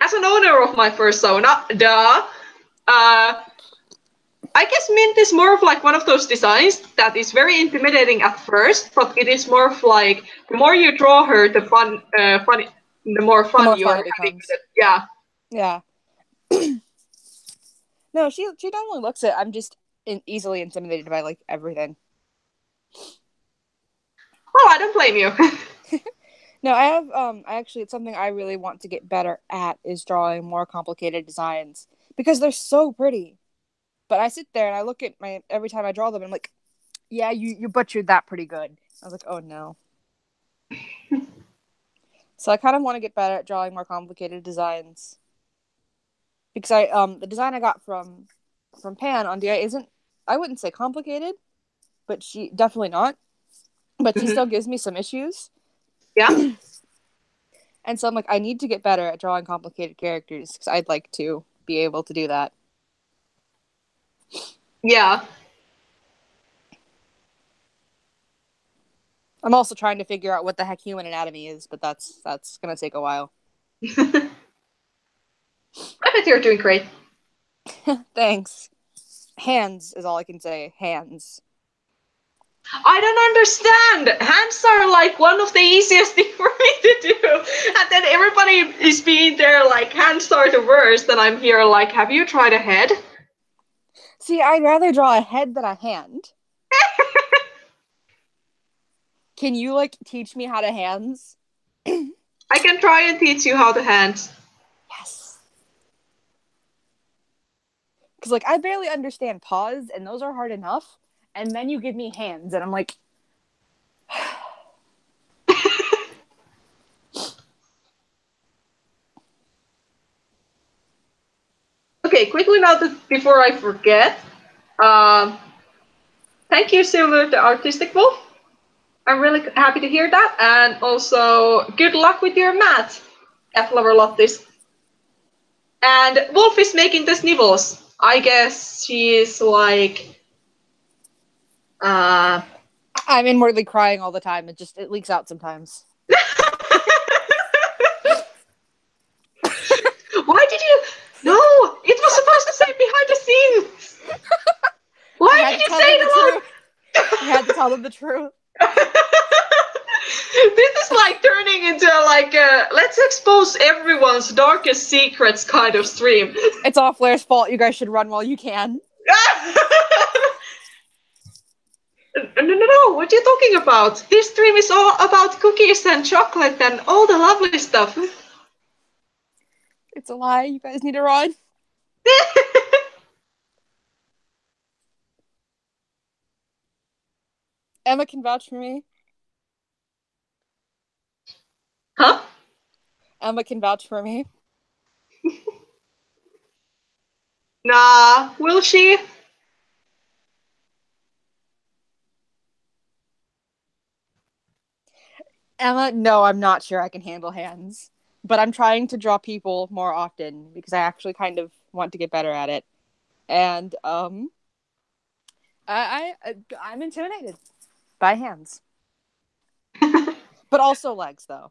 as an owner of my persona, I guess Mint is more of like one of those designs that is very intimidating at first, but it is more of like the more you draw her, the more fun you are having with it. Yeah. Yeah. No, she definitely looks it. I'm just easily intimidated by like everything. Well, I don't blame you. No, I have I actually, it's something I really want to get better at is drawing more complicated designs because they're so pretty. But I sit there and I look at my every time I draw them and I'm like, yeah, you butchered that pretty good. I was like, oh no. So I kind of want to get better at drawing more complicated designs because I the design I got from Pan on DI isn't, I wouldn't say complicated, but she definitely not. But she still gives me some issues. Yeah. And so I'm like, I need to get better at drawing complicated characters because I'd like to be able to do that. Yeah. I'm also trying to figure out what the heck human anatomy is, but that's gonna take a while. I bet you're doing great. Thanks. Hands is all I can say. Hands. I don't understand. Hands are like one of the easiest things for me to do. And then everybody is being there like hands are the worst. And I'm here like, have you tried a head? See, I'd rather draw a head than a hand. Can you like teach me how to hands? I can try and teach you how to hand. Yes. Because like I barely understand paws, and those are hard enough. And then you give me hands, and I'm like, Okay, quickly now before I forget. Um, Thank you, Silver the Artistic Wolf. I'm really happy to hear that. And also, good luck with your math, Cat Lover Lottis. And Wolf is making the snivels. I guess she is like. I'm inwardly crying all the time. It leaks out sometimes. Why did you? No, it was supposed to say behind the scenes. Why did you say it out? I had to tell them the truth. This is like turning into like a let's expose everyone's darkest secrets kind of stream. It's all Flare's fault. You guys should run while you can. No, what are you talking about? This stream is all about cookies and chocolate and all the lovely stuff. It's a lie. You guys need to run. Emma can vouch for me. Huh? Emma can vouch for me. Nah, will she? Emma, no, I'm not sure I can handle hands. But I'm trying to draw people more often because I actually kind of want to get better at it. And I'm intimidated by hands. But also legs though.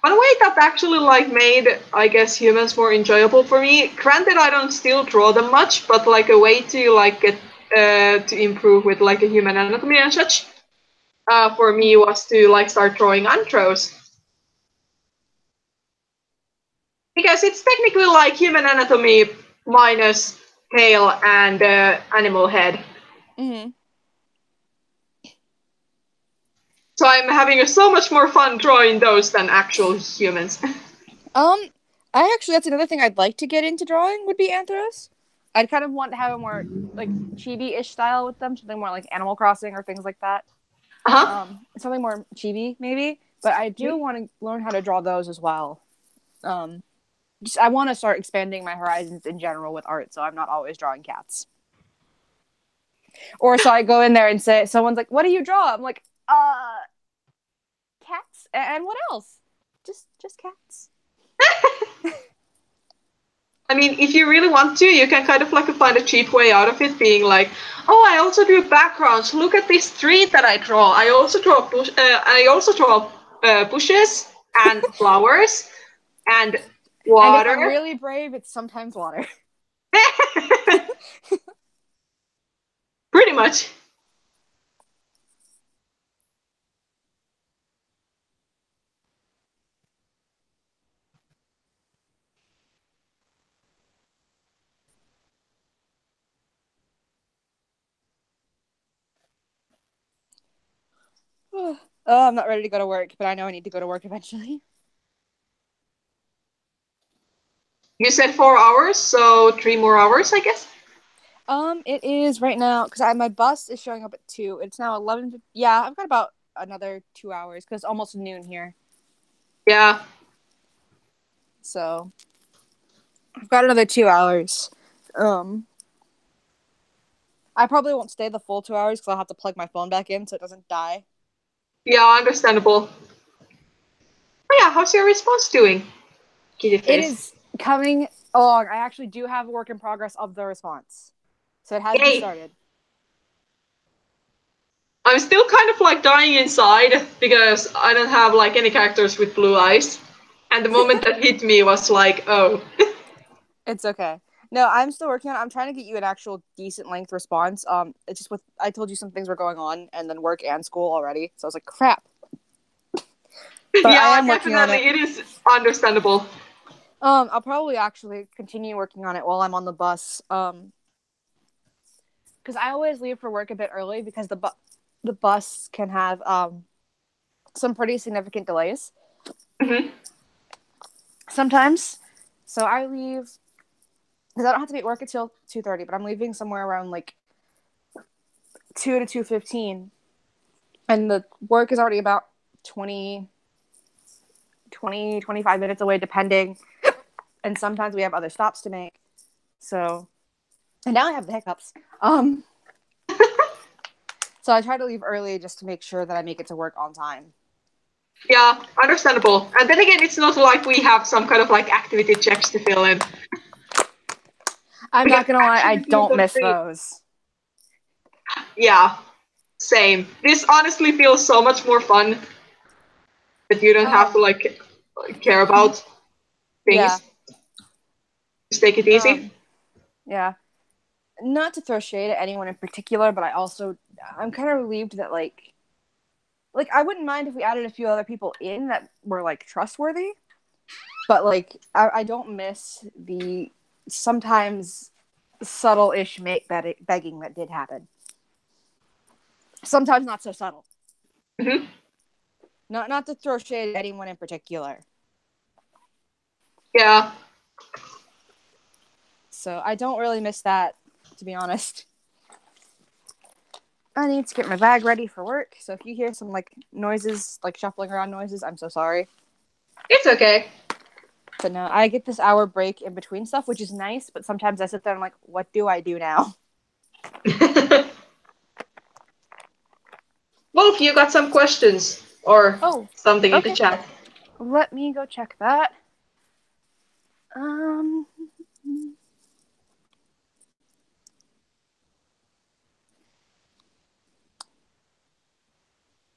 One way that actually like made, I guess, humans more enjoyable for me. Granted, I don't still draw them much, but like a way to like get to improve with like a human anatomy and such. For me was to like start drawing intros. Because it's technically like human anatomy minus tail and animal head. Mm-hmm. So I'm having so much more fun drawing those than actual humans. I actually, that's another thing I'd like to get into drawing would be anthros. I'd kind of want to have a more like chibi-ish style with them, something more like Animal Crossing or things like that. Uh-huh. Something more chibi maybe, but I do want to learn how to draw those as well. I want to start expanding my horizons in general with art, so I'm not always drawing cats. Or so I go in there and say, someone's like, "What do you draw?" I'm like, cats, and what else? Just cats." I mean, if you really want to, you can kind of like find a cheap way out of it, being like, "Oh, I also do backgrounds. Look at this tree that I draw. I also draw bushes and flowers and water." And if I'm really brave, it's sometimes water. Pretty much. Oh, I'm not ready to go to work, but I know I need to go to work eventually. You said 4 hours, so 3 more hours, I guess. It is right now because my bus is showing up at 2. It's now 11. Yeah, I've got about another 2 hours because it's almost noon here. Yeah. So I've got another 2 hours. I probably won't stay the full 2 hours because I'll have to plug my phone back in so it doesn't die. Yeah, understandable. Oh yeah, how's your response doing, Kitty It Face? is coming along. I actually do have a work in progress of the response, so it has been Yay! started. I'm still kind of like dying inside because I don't have like any characters with blue eyes. And the moment that hit me was like, oh. It's okay. No, I'm still working on it. I'm trying to get you an actual decent length response. It's just I told you some things were going on and then work and school already. So I was like, crap. But I Yeah, am working on definitely. it. It is understandable. I'll probably actually continue working on it while I'm on the bus. Because I always leave for work a bit early because the bus can have some pretty significant delays. Mm-hmm. Sometimes. So I leave because I don't have to be at work until 2:30, but I'm leaving somewhere around like 2 to 2:15, and the work is already about 25 minutes away, depending. And sometimes we have other stops to make. So, and now I have the hiccups. So I try to leave early just to make sure that I make it to work on time. Yeah, understandable. And then again, it's not like we have some kind of like activity checks to fill in. I'm We not can gonna lie, I actually do don't the miss free. those. Yeah, same. This honestly feels so much more fun that you don't have to like care about Yeah. things. Just take it easy. Yeah. Not to throw shade at anyone in particular, but I'm kind of relieved that like I wouldn't mind if we added a few other people in that were like trustworthy, but like I don't miss the sometimes subtle-ish begging that did happen. Sometimes not so subtle. Mm-hmm. Not to throw shade at anyone in particular. Yeah. So I don't really miss that, to be honest. I need to get my bag ready for work. So if you hear some like noises, like shuffling around noises, I'm so sorry. It's okay. But no, I get this hour break in between stuff, which is nice. But sometimes I sit there and I'm like, what do I do now? Wolf, you got some questions or Oh, something in the okay. chat. Let me go check that. Um,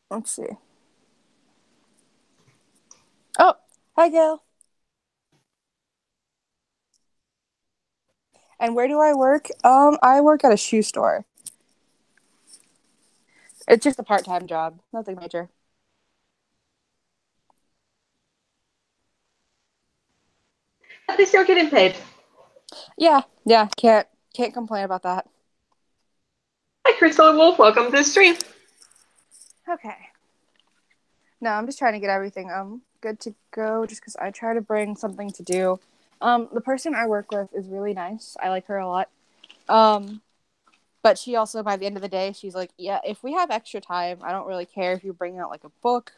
let's see. Oh, hi, Gail. And where do I work? I work at a shoe store. It's just a part-time job, nothing major. At least you're getting paid. Yeah, can't complain about that. Hi, Crystal and Wolf. Welcome to the stream. Okay. No, I'm just trying to get everything good to go just because I try to bring something to do. The person I work with is really nice. I like her a lot. But she also, by the end of the day, she's like, yeah, if we have extra time, I don't really care if you bring out like a book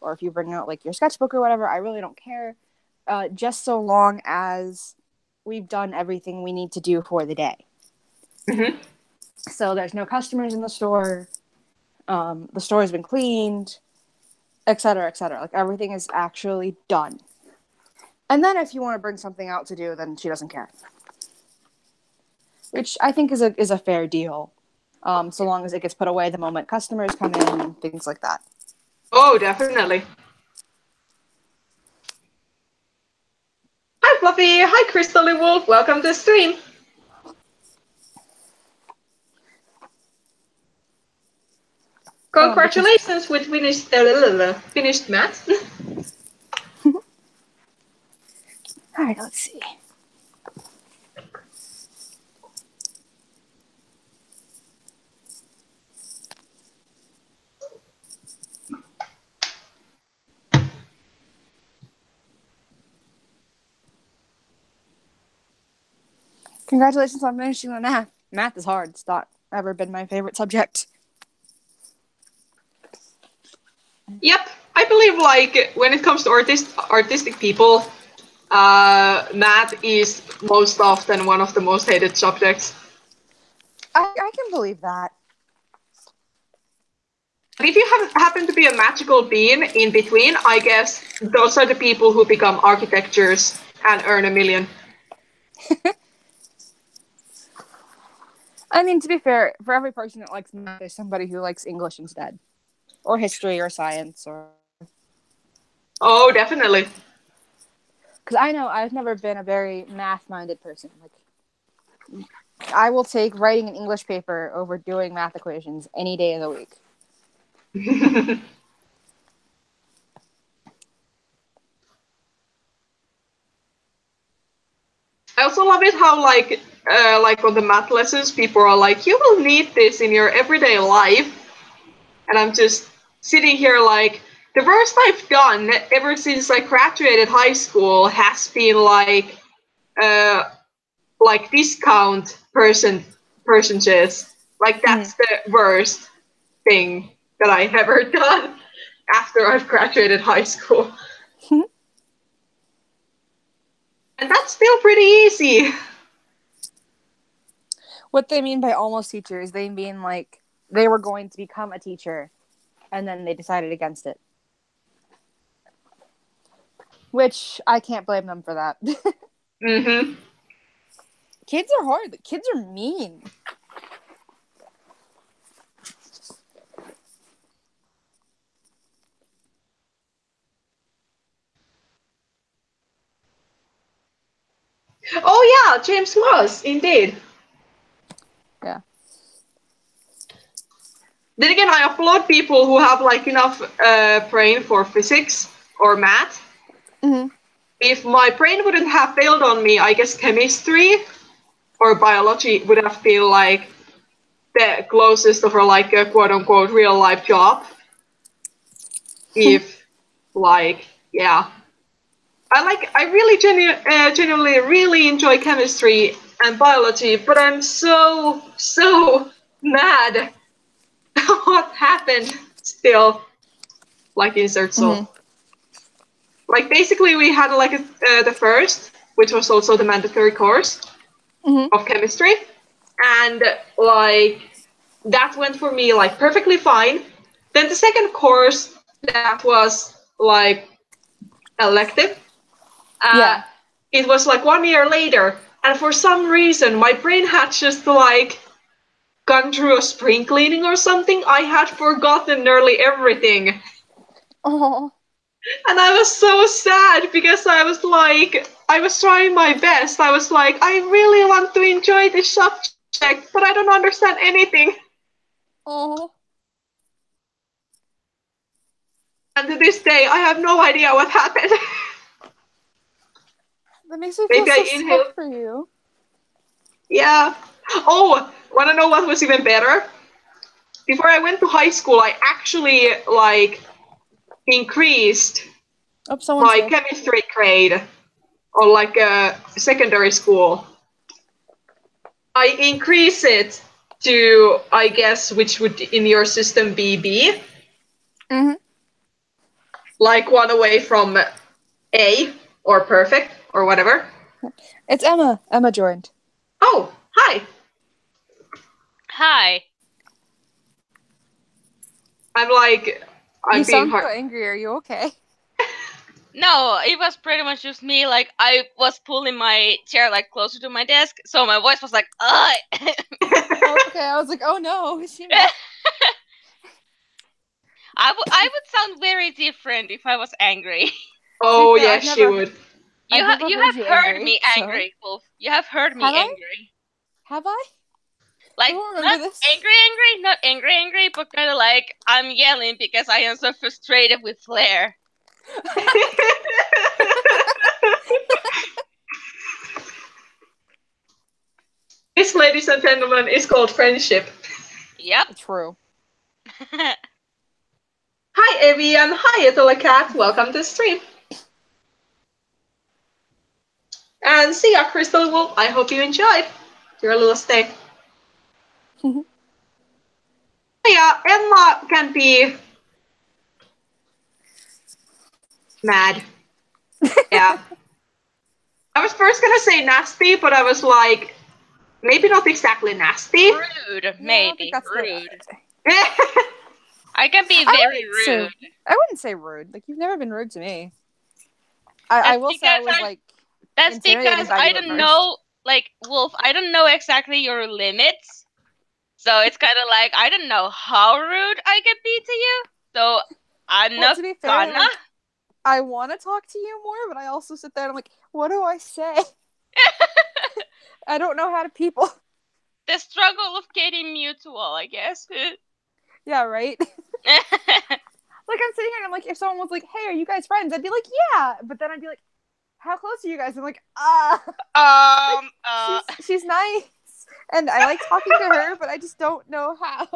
or if you bring out like your sketchbook or whatever. I really don't care. Just so long as we've done everything we need to do for the day. Mm-hmm. So there's no customers in the store. The store has been cleaned, etc., etc. Like everything is actually done. And then if you want to bring something out to do, then she doesn't care. Which I think is a fair deal. So long as it gets put away the moment customers come in and things like that. Oh, definitely. Hi, Fluffy. Hi, Crystal and Wolf. Welcome to the stream. Congratulations with finished math. All right, let's see. Congratulations on finishing the math. Math is hard. It's not ever been my favorite subject. Yep, I believe like when it comes to artistic people, math is most often one of the most hated subjects. I can believe that. If you happen to be a magical being in between, I guess those are the people who become architectures and earn $1 million. I mean, to be fair, for every person that likes math, there's somebody who likes English instead. Or history or science or... Oh, definitely. Because I know I've never been a very math-minded person. Like, I will take writing an English paper over doing math equations any day of the week. I also love it how like on the math lessons, people are like, you will need this in your everyday life. And I'm just sitting here like, the worst I've done ever since I graduated high school has been like discount percentages. Like that's the worst thing that I've ever done after I've graduated high school. And that's still pretty easy. What they mean by almost teachers, they mean like they were going to become a teacher and then they decided against it. Which I can't blame them for that. Mm-hmm. Kids are hard. Kids are mean. Oh yeah, James was, indeed. Yeah. Then again, I applaud people who have like enough brain for physics or math. Mm-hmm. If my brain wouldn't have failed on me, I guess chemistry or biology would have been like the closest of like a quote unquote real life job. If like, yeah. I really genuinely really enjoy chemistry and biology, but I'm so mad what happened still. Like insert so. Like basically we had like the first, which was also the mandatory course of chemistry, and like that went for me like perfectly fine. Then the second course that was like elective, Yeah. it was like 1 year later, and for some reason my brain had just like gone through a spring cleaning or something. I had forgotten nearly everything. Oh. And I was so sad because I was like, I was trying my best. I was like, I really want to enjoy this subject, but I don't understand anything. Oh. And to this day, I have no idea what happened. That makes me feel Maybe so I inhaled. sad for you. Yeah. Oh, want to know what was even better? Before I went to high school, I actually like increased my Here. chemistry grade on like a secondary school. I increase it to, I guess, which would in your system be B. Mm-hmm. Like one away from A or perfect or whatever. It's Emma. Emma joined. Oh, hi. Hi. I'm like, I'm You being sound hard. so angry. Are you okay? No, it was pretty much just me. Like, I was pulling my chair, like, closer to my desk, so my voice was like, ugh! Oh, okay, I was like, oh no, is she mad? I would sound very different if I was angry. Oh, fair, yes, she would. You I've never you heard have you heard angry, me so- angry, Wolf. You have heard me Have I? angry. Have I? Like, don't remember not this. angry, not angry, but kind of like, I'm yelling because I am so frustrated with Flare. This, ladies and gentlemen, is called friendship. Yep. True. Hi, Evie, and hi, Etola Cat. Welcome to the stream. And see ya, Crystal Wolf. I hope you enjoyed your little stay. Yeah, Emma can be mad. Yeah. I was first gonna say nasty, but I was like, maybe not exactly nasty. Rude, maybe. Rude. I can be very rude. I wouldn't say rude. Like, you've never been rude to me. I will say I was like. That's because I don't know, like, Wolf, I don't know exactly your limits. So it's kind of like, I don't know how rude I can be to you. So I'm not to be fair, gonna. like, I want to talk to you more, but I also sit there and I'm like, what do I say? I don't know how to people. The struggle of getting mutual, I guess. Yeah, right? Like, I'm sitting here and I'm like, if someone was like, hey, are you guys friends? I'd be like, yeah. But then I'd be like, how close are you guys? I'm like, she's nice. And I like talking to her, but I just don't know how.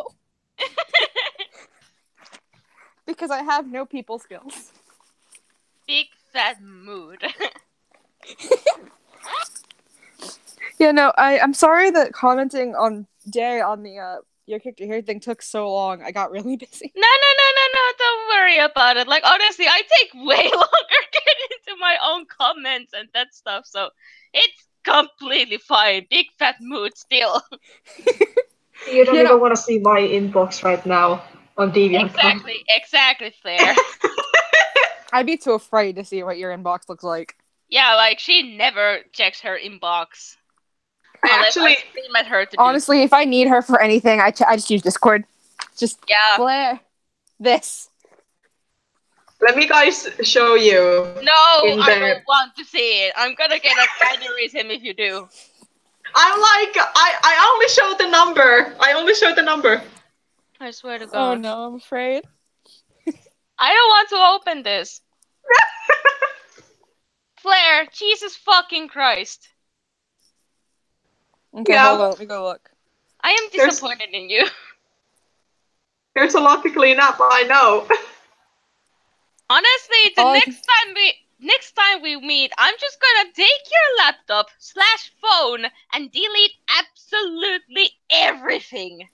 Because I have no people skills. Big fat mood. Yeah, no, I'm sorry that commenting on Jay on the your character here thing took so long. I got really busy. No, don't worry about it. Like, honestly, I take way longer getting into my own comments and that stuff, so it's completely fine. Big fat mood still. You don't even want to see my inbox right now on DeviantArt. Exactly, Flare. I'd be too afraid to see what your inbox looks like. Yeah, like, she never checks her inbox. I scream at her to honestly, if I need her for anything, I just use Discord. Just Flare this. Let me guys show you. No, I don't want to see it. I'm gonna get an aneurysm if you do. I'm like, I only showed the number. I swear to God. Oh no, I'm afraid. I don't want to open this. Flare, Jesus fucking Christ. Okay, hold on, let me go look. I am disappointed in you. There's a lot to clean up, I know. Honestly, next time we meet, I'm just gonna take your laptop/phone and delete absolutely everything.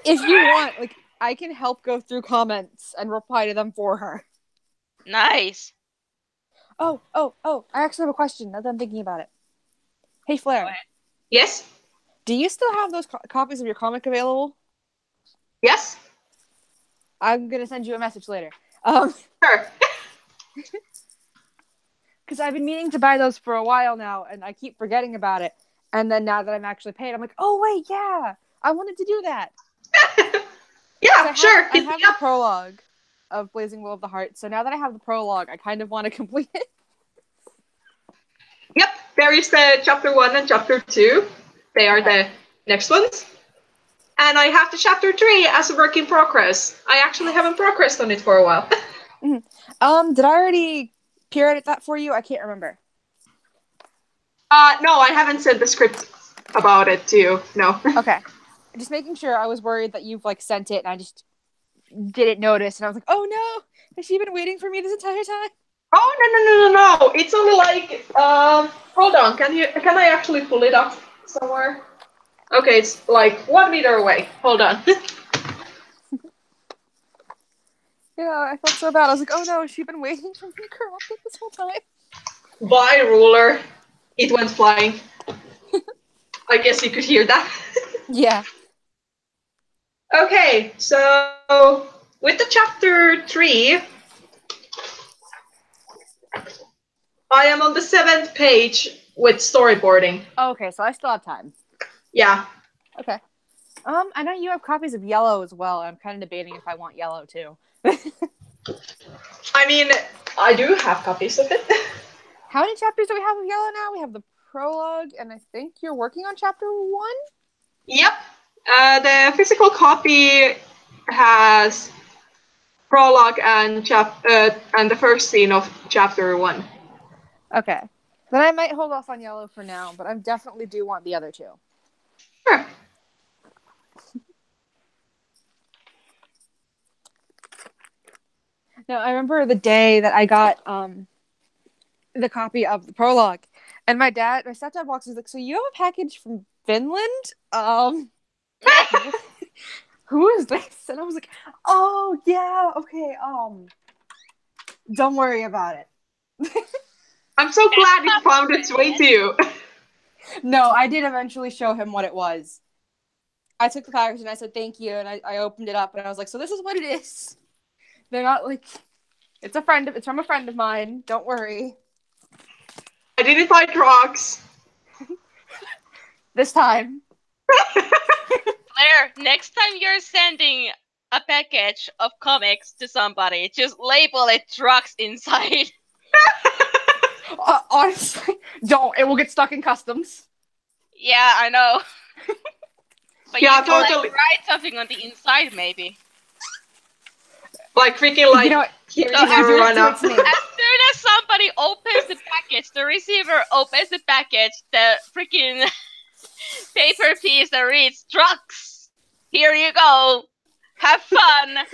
If you want, like, I can help go through comments and reply to them for her. Nice. Oh, I actually have a question now that I'm thinking about it. Hey, Flare. Yes? Do you still have those copies of your comic available? Yes. I'm gonna send you a message later. Sure. Because I've been meaning to buy those for a while now, and I keep forgetting about it. And then now that I'm actually paid, I'm like, oh wait, yeah, I wanted to do that. Yeah, sure. I have the prologue of Blazing Will of the Heart, so now that I have the prologue, I kind of want to complete it. Yep, there is the chapter 1 and chapter 2. They are the next ones. And I have the chapter 3 as a work in progress. I actually haven't progressed on it for a while. Did I already peer edit that for you? I can't remember. No, I haven't sent the script about it to you. No. Okay. Just making sure. I was worried that you've like sent it and I just didn't notice, and I was like, oh no, has she been waiting for me this entire time? Oh no. It's only like hold on, can I actually pull it up somewhere? Okay, it's like 1 meter away. Hold on. Yeah, I felt so bad. I was like, oh no, has she been waiting for me to correct it this whole time? Bye, ruler. It went flying. I guess you could hear that. Yeah. Okay, so with the chapter 3, I am on the 7th page with storyboarding. Oh, okay, so I still have time. Yeah. Okay. I know you have copies of Yellow as well. I'm kind of debating if I want Yellow too. I mean, I do have copies of it. How many chapters do we have of Yellow now? We have the prologue, and I think you're working on chapter 1? Yep. The physical copy has prologue and the first scene of chapter 1. Okay. Then I might hold off on Yellow for now, but I definitely do want the other two. Sure. No, I remember the day that I got the copy of the prologue. And my stepdad walks in, he's like, so you have a package from Finland? Who is this? And I was like, oh yeah, okay, don't worry about it. I'm so glad it found its way to you. No, I did eventually show him what it was. I took the package and I said thank you, and I opened it up and I was like, so this is what it is. They're not like, it's from a friend of mine. Don't worry. I didn't find rocks. This time. Claire, next time you're sending a package of comics to somebody, just label it drugs inside. Honestly, don't. It will get stuck in customs. Yeah, I know. But yeah, you can totally. write something on the inside, maybe. Like freaking like. You know what? So as soon as somebody opens the package, the receiver opens the package, the freaking paper piece that reads drugs. Here you go. Have fun. And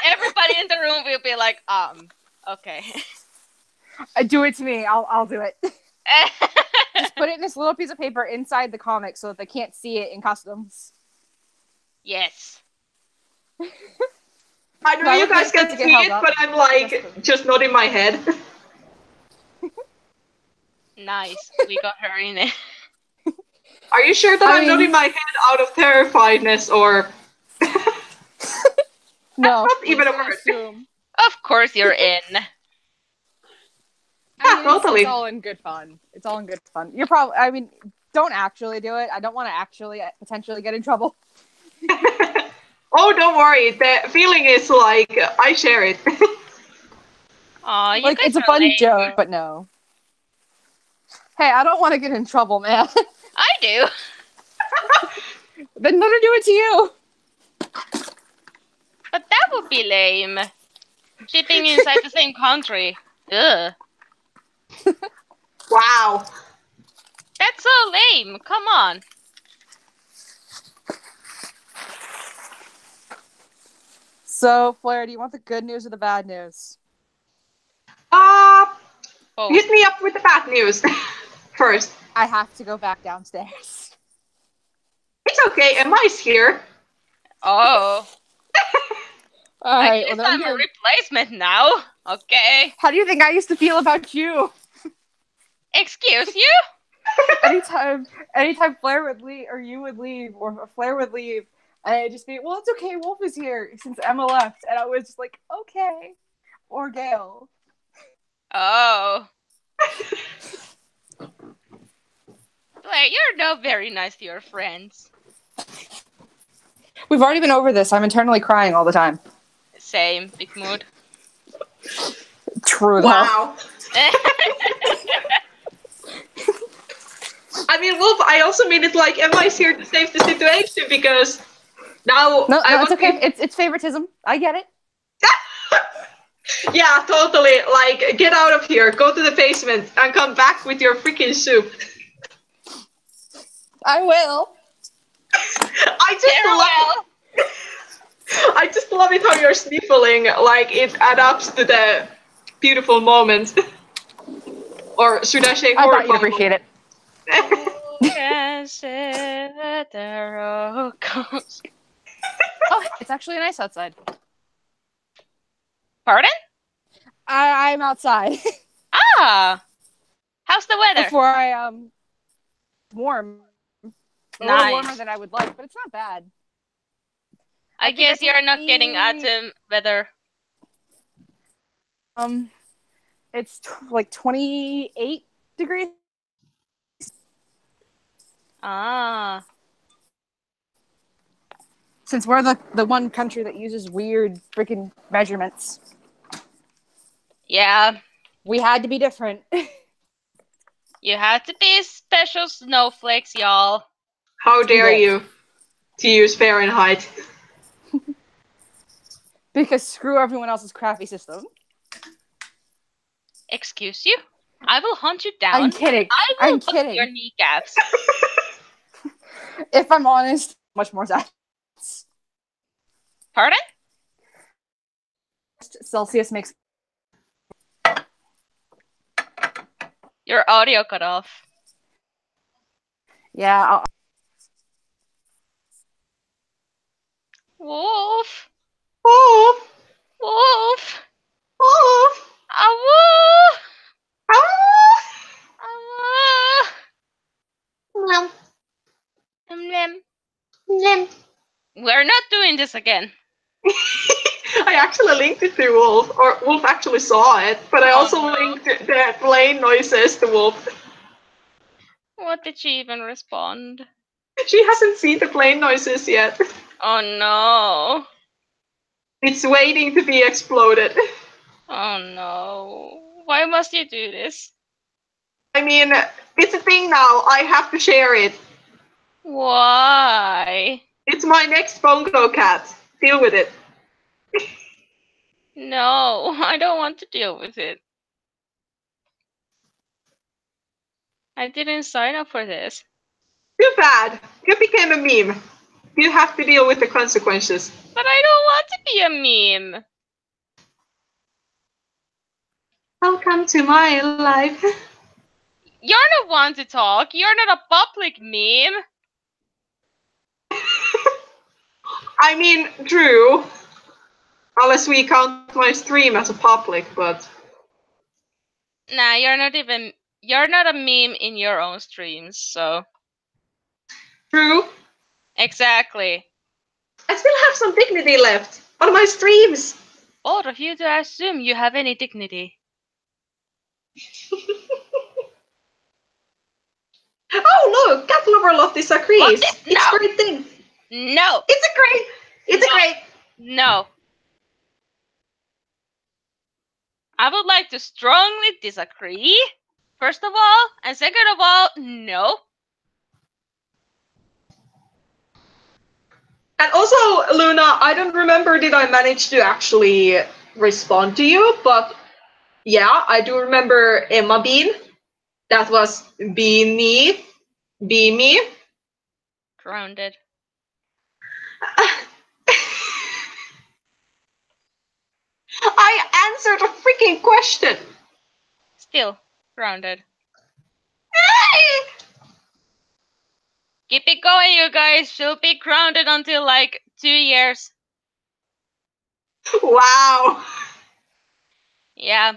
everybody in the room will be like, okay. Do it to me. I'll do it. Just put it in this little piece of paper inside the comic so that they can't see it in customs. Yes. I know you guys can see it, but I'm like just nodding my head. Nice. We got her in it. Are you sure that I'm nodding my head out of terrifiedness or? No. That's not even a word. Assume. Of course you're in. Totally. It's all in good fun. It's all in good fun. You're probably. I mean, don't actually do it. I don't want to actually potentially get in trouble. Oh, don't worry. The feeling is like I share it. Aw, you like guys it's a are fun lame. joke, but no. Hey, I don't want to get in trouble, man. I do. Then let her do it to you. But that would be lame. Shipping inside the same country. Ugh. Wow. That's so lame. Come on. So, Flare, do you want the good news or the bad news? Hit me up with the bad news first. I have to go back downstairs. It's okay. Emma's here. Oh. Alright, I guess I'm a replacement now. Okay. How do you think I used to feel about you? Excuse you? anytime Flare would leave, or you would leave, or Flare would leave, and I'd just be, well, it's okay, Wolf is here, since Emma left. And I was just like, okay. Or Gail. Oh. Flare, you're not very nice to your friends. We've already been over this. I'm internally crying all the time. Same. Big mood. True, wow. I mean, Wolf, I also mean it like Emma's here to save the situation because now... No, it's okay. It's favoritism. I get it. Yeah, totally. Like, get out of here, go to the basement, and come back with your freaking soup. I will. I just love it how you're sniffling, like it adapts to the beautiful moment. Or should I say horrifying? I thought you'd appreciate it. Oh, it's actually nice outside. Pardon? I'm outside. Ah! How's the weather? Before I, warm. A Nice. little warmer than I would like, but it's not bad. I guess you're not getting autumn weather. It's like 28 degrees. Ah. Since we're the one country that uses weird freaking measurements. Yeah. We had to be different. You had to be special snowflakes, y'all. How dare you to use Fahrenheit? Because screw everyone else's crappy system. Excuse you? I will hunt you down. I'm kidding. I will bust your kneecaps. If I'm honest, much more sad. Pardon? Celsius makes... Your audio cut off. Yeah. Wolf. Wolf! Wolf. Wolf! Awoo. Ah! Awoo. Nom, Lem. nom. We're not doing this again. I actually linked it to Wolf, or Wolf actually saw it, but I Oh, also no. linked the plane noises to Wolf. What did she even respond? She hasn't seen the plane noises yet. Oh no. It's waiting to be exploded. Oh no. Why must you do this? I mean, it's a thing now. I have to share it. Why? It's my next Bongo cat. Deal with it. No, I don't want to deal with it. I didn't sign up for this. Too bad. You became a meme. You have to deal with the consequences. But I don't want to be a meme. Welcome to my life. You're not one to talk. You're not a public meme. I mean, true. Unless we count my stream as a public, but... Nah, you're not a meme in your own streams, so... True. Exactly. I still have some dignity left on my streams. Bold of you to assume you have any dignity. Oh look, Cat Lover Love disagrees. What? It's No. a great thing. No. It's a great. No. I would like to strongly disagree. First of all, and second of all, no. And also, Luna, I don't remember did I manage to actually respond to you, but yeah, I do remember Emma Bean. That was Beanie. Be me. Grounded. I answered a freaking question. Still grounded. Keep it going, you guys. She'll be grounded until like 2 years. Wow. Yeah.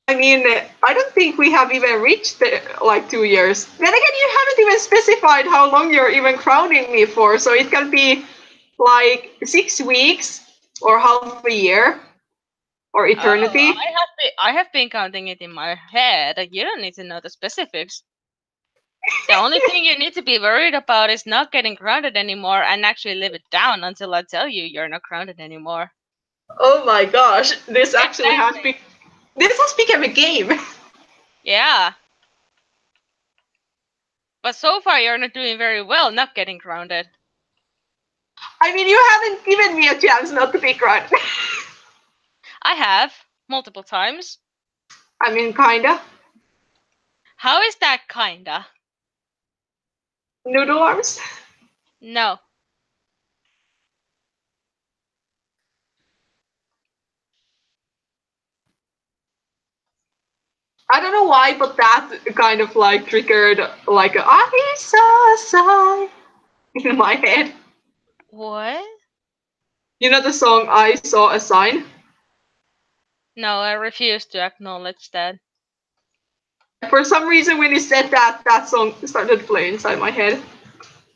I mean, I don't think we have even reached like 2 years. Then again, you haven't even specified how long you're even crowning me for, so it can be like 6 weeks or half a year or eternity. Oh, I have been counting it in my head. You don't need to know the specifics. The only thing you need to be worried about is not getting grounded anymore and actually live it down until I tell you you're not grounded anymore. Oh my gosh, this actually has become a game. Yeah. But so far you're not doing very well not getting grounded. I mean, you haven't given me a chance not to be grounded. I have, multiple times. I mean, kinda. How is that kinda? Noodle arms? No. I don't know why, but that kind of like triggered like a I saw a sign in my head. What? You know the song I Saw a Sign? No, I refuse to acknowledge that. For some reason when you said that, that song started playing inside my head.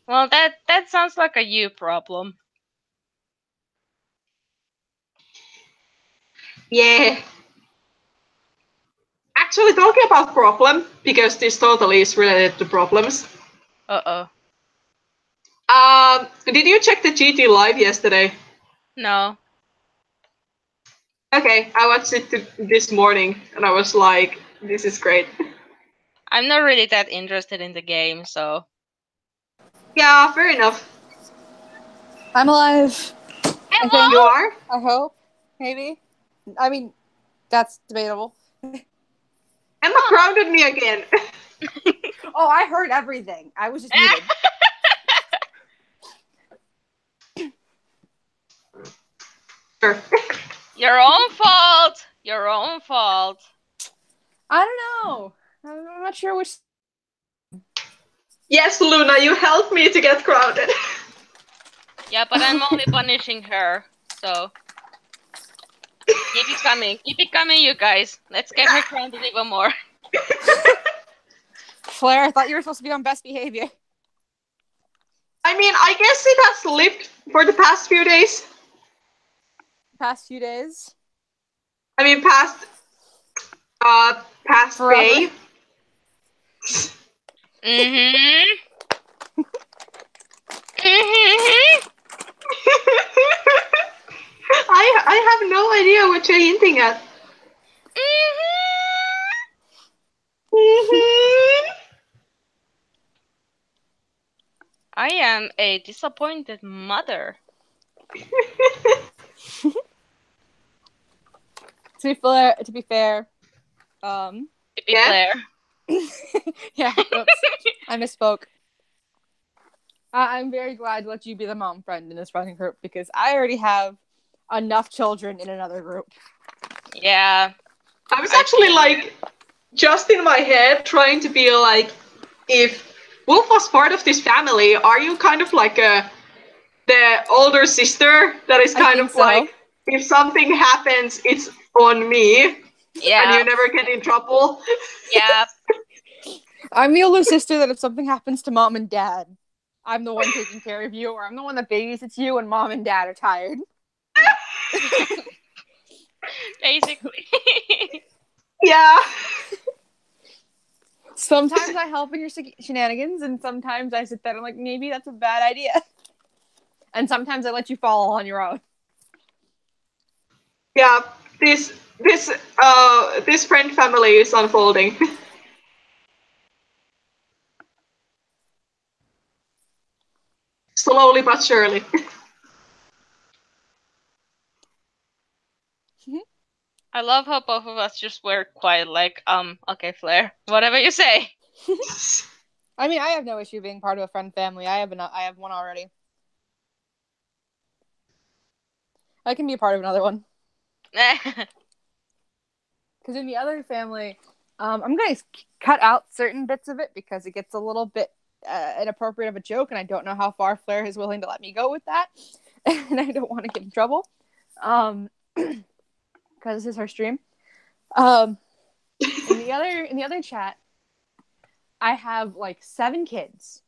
Well, that sounds like a you problem. Yeah. Actually, talking about problem, because this totally is related to problems. Uh-oh. Did you check the GT Live yesterday? No. Okay, I watched it this morning, and I was like, this is great. I'm not really that interested in the game, so... Yeah, fair enough. I'm alive. Hello? I think You are? I hope. Maybe. I mean, that's debatable. Emma grounded me again. Oh, I heard everything. I was just muted. Sure. Your own fault! Your own fault. I don't know. not sure which. Yes, Luna, you helped me to get grounded. Yeah, but I'm only punishing her, so keep it coming, you guys. Let's get her grounded even more. Flare, I thought you were supposed to be on best behavior. I mean, I guess it has lived for the past few days. Past few days. I mean, past Forever. day. Mm-hmm. Mm-hmm. I have no idea what you're hinting at. Mm-hmm. I am a disappointed mother. To be fair, To be Yeah? fair. yeah, oops, I misspoke. I'm very glad to let you be the mom friend in this running group because I already have enough children in another group. Yeah. I was actually feel like, just in my head, trying to be like, if Wolf was part of this family, are you kind of like the older sister that is I kind think of so. like, if something happens, it's on me, Yeah. and you never get in trouble? Yeah. I'm the older sister that if something happens to mom and dad, I'm the one taking care of you, or I'm the one that babysits you when mom and dad are tired. Basically. Yeah. Sometimes I help in your shenanigans, and sometimes I sit there and I'm like, maybe that's a bad idea. And sometimes I let you fall on your own. Yeah, this friend family is unfolding. Slowly but surely. I love how both of us just were quiet, like, okay, Flare, whatever you say. I mean, I have no issue being part of a friend family. I have one already. I can be a part of another one. Because in the other family, I'm going to cut out certain bits of it because it gets a little bit inappropriate of a joke, and I don't know how far Flare is willing to let me go with that, and I don't want to get in trouble. Because this is her stream. In the other chat, I have like 7 kids.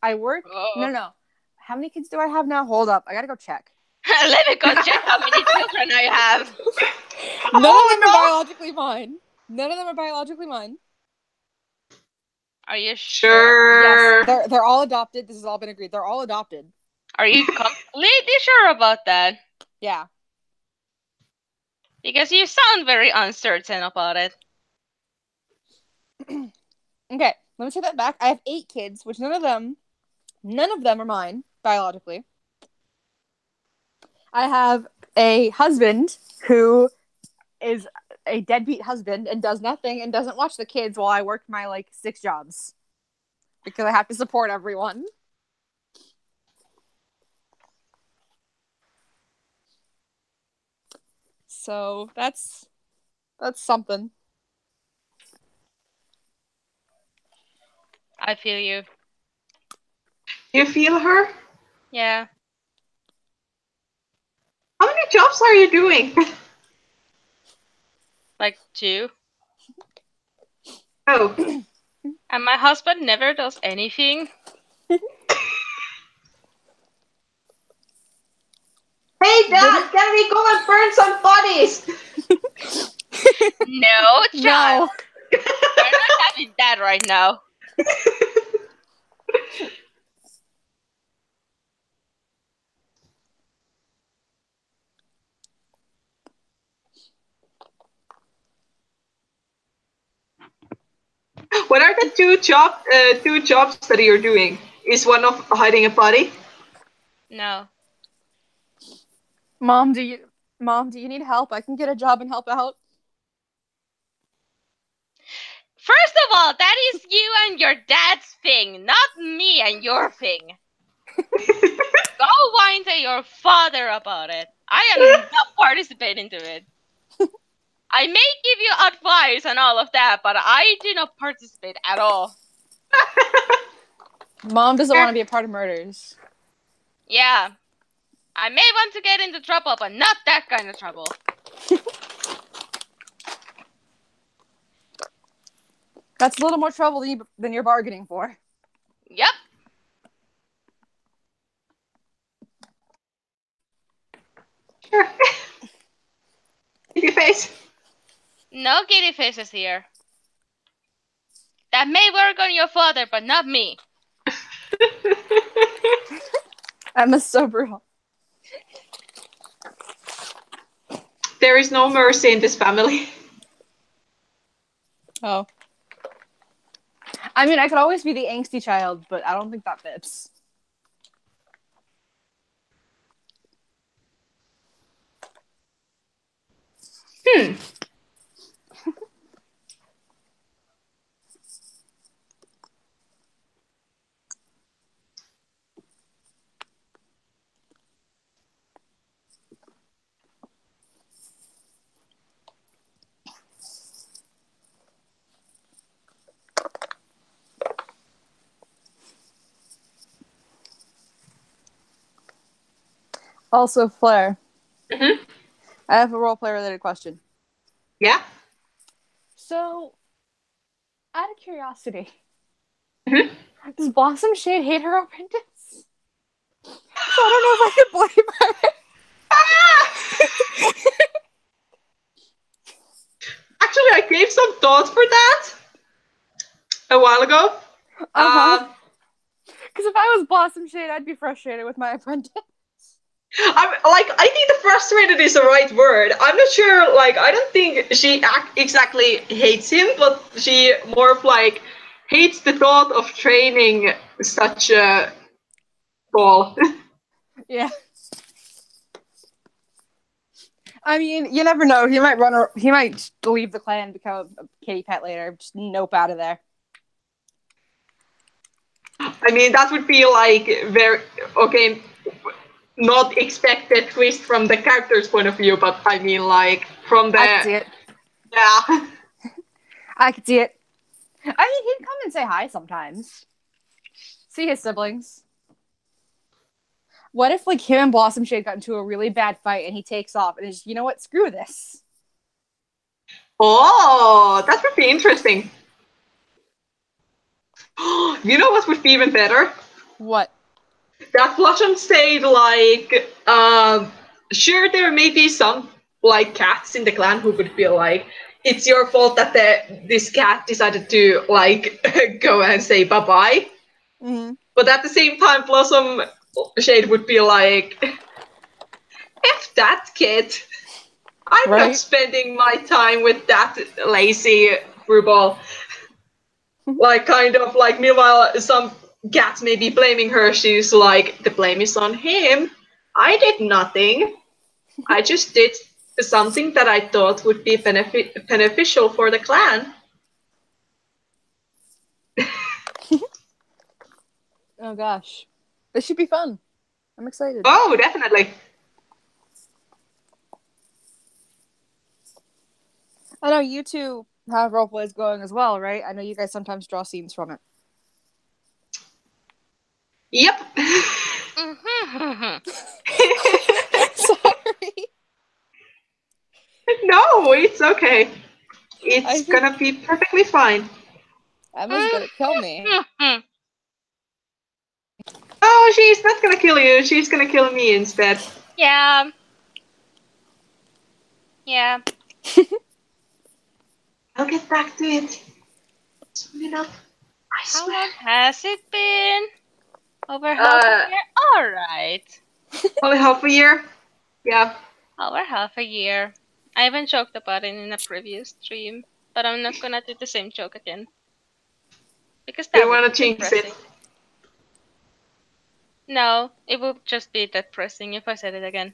I work. Oh. No. How many kids do I have now? Hold up, I gotta go check. Let me go check how many children I have. None of them are biologically mine. Are you sure? Sure. Yes, they're all adopted. This has all been agreed. They're all adopted. Are you completely sure about that? Yeah. Because you sound very uncertain about it. Okay, let me take that back. I have 8 kids, which none of them are mine biologically. I have a husband who is a deadbeat husband and does nothing and doesn't watch the kids while I work my like 6 jobs because I have to support everyone. So that's something. I feel you. You feel her? Yeah. How many jobs are you doing? Like 2. Oh. And my husband never does anything. Hey Dad, can we go and burn some bodies? No, child. No. We're not having that right now. What are the two jobs that you're doing? Is one of hiding a body? No. Mom, do you need help? I can get a job and help out. First of all, that is you and your dad's thing, not me and your thing. Go whine to your father about it. I am not participating to it. I may give you advice and all of that, but I do not participate at all. Mom doesn't want to be a part of murders. Yeah. I may want to get into trouble, but not that kind of trouble. That's a little more trouble than you're bargaining for. Yep. Sure. Kitty face. No kitty faces here. That may work on your father, but not me. Emma's so brutal. There is no mercy in this family. Oh. I mean, I could always be the angsty child, but I don't think that fits. Also, Flare. Mm-hmm. I have a roleplay related question. Yeah. So, out of curiosity, Mm-hmm. does Blossom Shade hate her apprentice? So I don't know if I could blame her. Actually, I gave some thought for that a while ago. Because if I was Blossom Shade, I'd be frustrated with my apprentice. I think the frustrated is the right word. I'm not sure, like, I don't think she exactly hates him, but she more of like hates the thought of training such a ball. Yeah. I mean, you never know. He might he might leave the clan and become a kitty pet later. Just nope out of there. I mean, that would be like very okay, not expected twist from the character's point of view, but I mean, like from the I can see it. Yeah. I can see it. I mean, he'd come and say hi sometimes. See his siblings. What if, like, him and Blossom Shade got into a really bad fight and he takes off and is, you know what, screw this. Oh, that would be interesting. You know what would be even better? What? That Blossom stayed like, sure, there may be some like cats in the clan who would feel like it's your fault that this cat decided to like go and say bye bye. Mm-hmm. But at the same time, Blossom Shade would be like, F that kid. I'm not spending my time with that lazy screwball. Like, kind of like, meanwhile, some cats may be blaming her. She's like, the blame is on him. I did nothing. I just did something that I thought would be beneficial for the clan. Oh gosh. This should be fun. I'm excited. Oh, definitely. I know you two have roleplays going as well, right? I know you guys sometimes draw scenes from it. Yep. Sorry. No, it's okay. It's gonna be perfectly fine. Emma's gonna kill me. Oh, she's not gonna kill you. She's gonna kill me instead. Yeah. Yeah. I'll get back to it soon enough. I How swear. long has it been? Over half a year? Alright. Only half a year? Yeah. Over half a year. I haven't joked about it in a previous stream, but I'm not gonna do the same joke again. Because that You would wanna be jinx depressing. it? No, it would just be depressing if I said it again.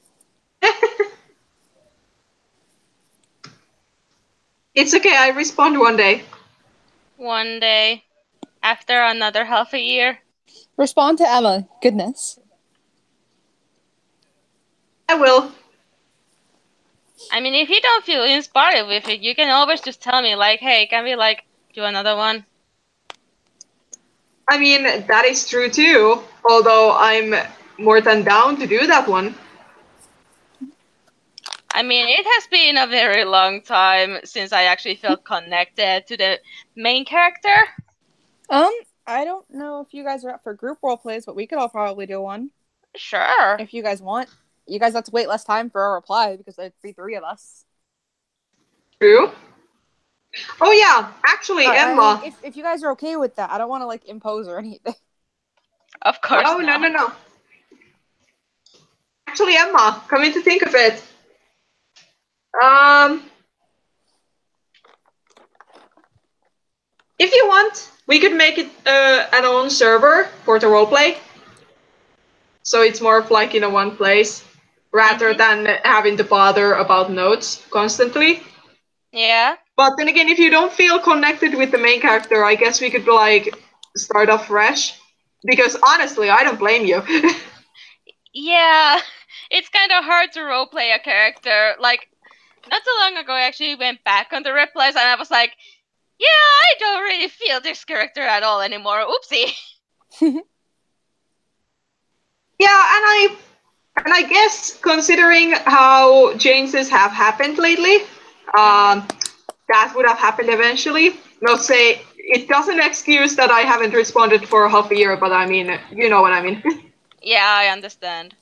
It's okay, I respond one day. One day. After another half a year. Respond to Emma. Goodness. I will. I mean, if you don't feel inspired with it, you can always just tell me, like, hey, can we, like, do another one? I mean, that is true too, although I'm more than down to do that one. I mean, it has been a very long time since I actually felt connected to the main character. I don't know if you guys are up for group role plays, but we could all probably do one. Sure. If you guys want. You guys have to wait less time for a reply because there'd be 3 of us. True. Oh yeah, actually, Emma. I mean, if you guys are okay with that, I don't want to like impose or anything. Of course Oh not. no. Actually, Emma, coming to think of it, if you want, we could make it an own server for the roleplay. So it's more of like in a one place, rather than having to bother about notes constantly. Yeah. But then again, if you don't feel connected with the main character, I guess we could like start off fresh. Because honestly, I don't blame you. Yeah, it's kind of hard to roleplay a character. Like, not so long ago, I actually went back on the replies and I was like, yeah, I don't really feel this character at all anymore. Oopsie. Yeah, and I guess considering how changes have happened lately, that would have happened eventually. Not say it doesn't excuse that I haven't responded for half a year, but I mean, you know what I mean. Yeah, I understand.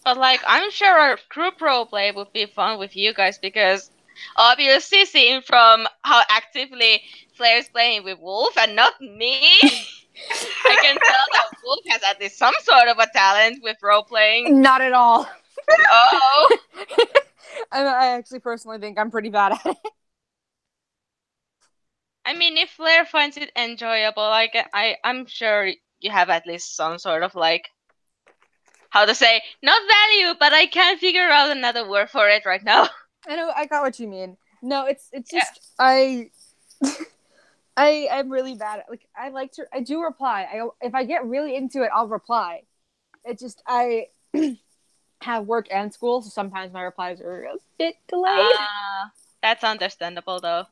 But like, I'm sure a group roleplay would be fun with you guys because obviously, seeing from how actively Flare's playing with Wolf and not me, I can tell that Wolf has at least some sort of a talent with role playing. Not at all. Oh. I actually personally think I'm pretty bad at it. I mean, if Flare finds it enjoyable, like I'm sure you have at least some sort of like, how to say, not value, but I can't figure out another word for it right now. I know, I got what you mean. No, it's just I'm really bad at, like, I do reply. If I get really into it, I'll reply. It just I have work and school, so sometimes my replies are a bit delayed. That's understandable though.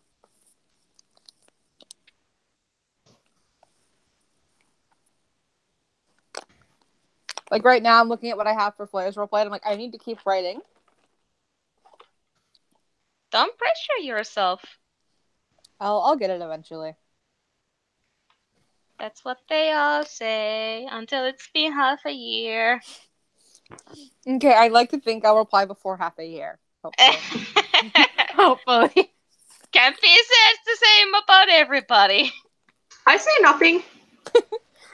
Like right now, I'm looking at what I have for Flare's roleplay, and I'm like, I need to keep writing. Don't pressure yourself. I'll get it eventually. That's what they all say until it's been half a year. Okay, I'd like to think I'll reply before half a year. Hopefully. Hopefully. Can't be said the same about everybody. I say nothing.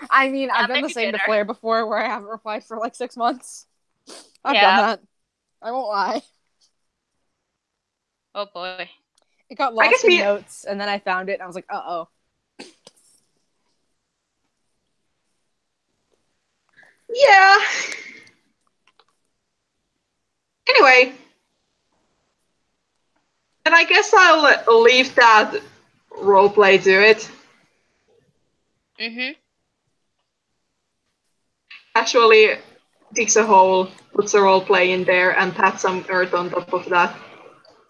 I mean, I've done the same to Flare before, where I haven't replied for like 6 months. I've done that. I won't lie. Oh boy. It got lost in notes, and then I found it, and I was like, uh-oh. Yeah. Anyway. And I guess I'll leave that roleplay to it. Actually digs a hole, puts a roleplay in there, and pat some earth on top of that.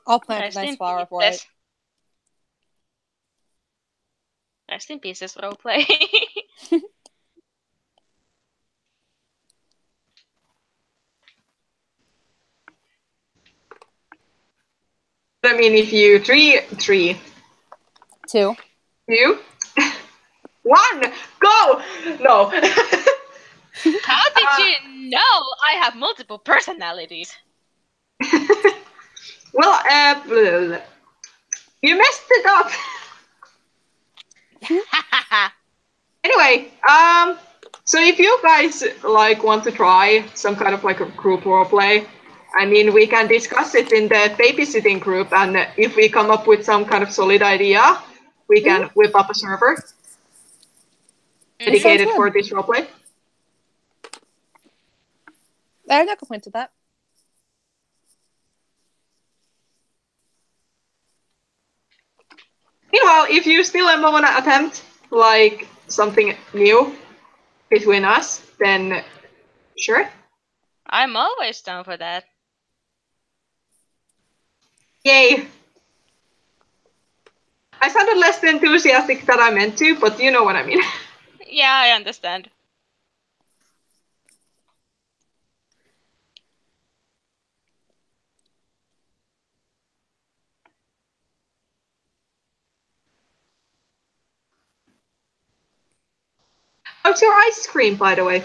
I'll plant a nice flower for it. Rest in pieces roleplay. I mean, if you two, 1, go! No. How did you know I have multiple personalities? Well, you messed it up. Anyway, so if you guys like want to try some kind of like a group roleplay, I mean, we can discuss it in the babysitting group, and if we come up with some kind of solid idea, we can whip up a server dedicated for this roleplay. I have no complaints with that. Meanwhile, if you still ever want to attempt like something new between us, then sure. I'm always down for that. Yay! I sounded less enthusiastic than I meant to, but you know what I mean. Yeah, I understand. How's your ice cream, by the way?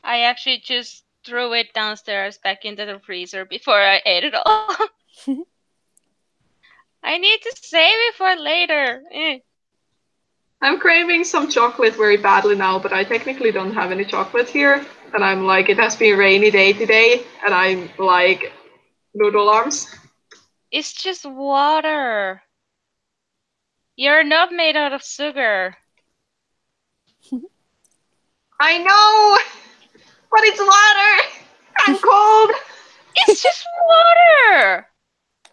I actually just threw it downstairs back into the freezer before I ate it all. I need to save it for later. I'm craving some chocolate very badly now, but I technically don't have any chocolate here. And I'm like, it has been a rainy day today, and I'm like, noodle arms. It's just water. You're not made out of sugar. I know! But it's water! I'm cold! It's just water!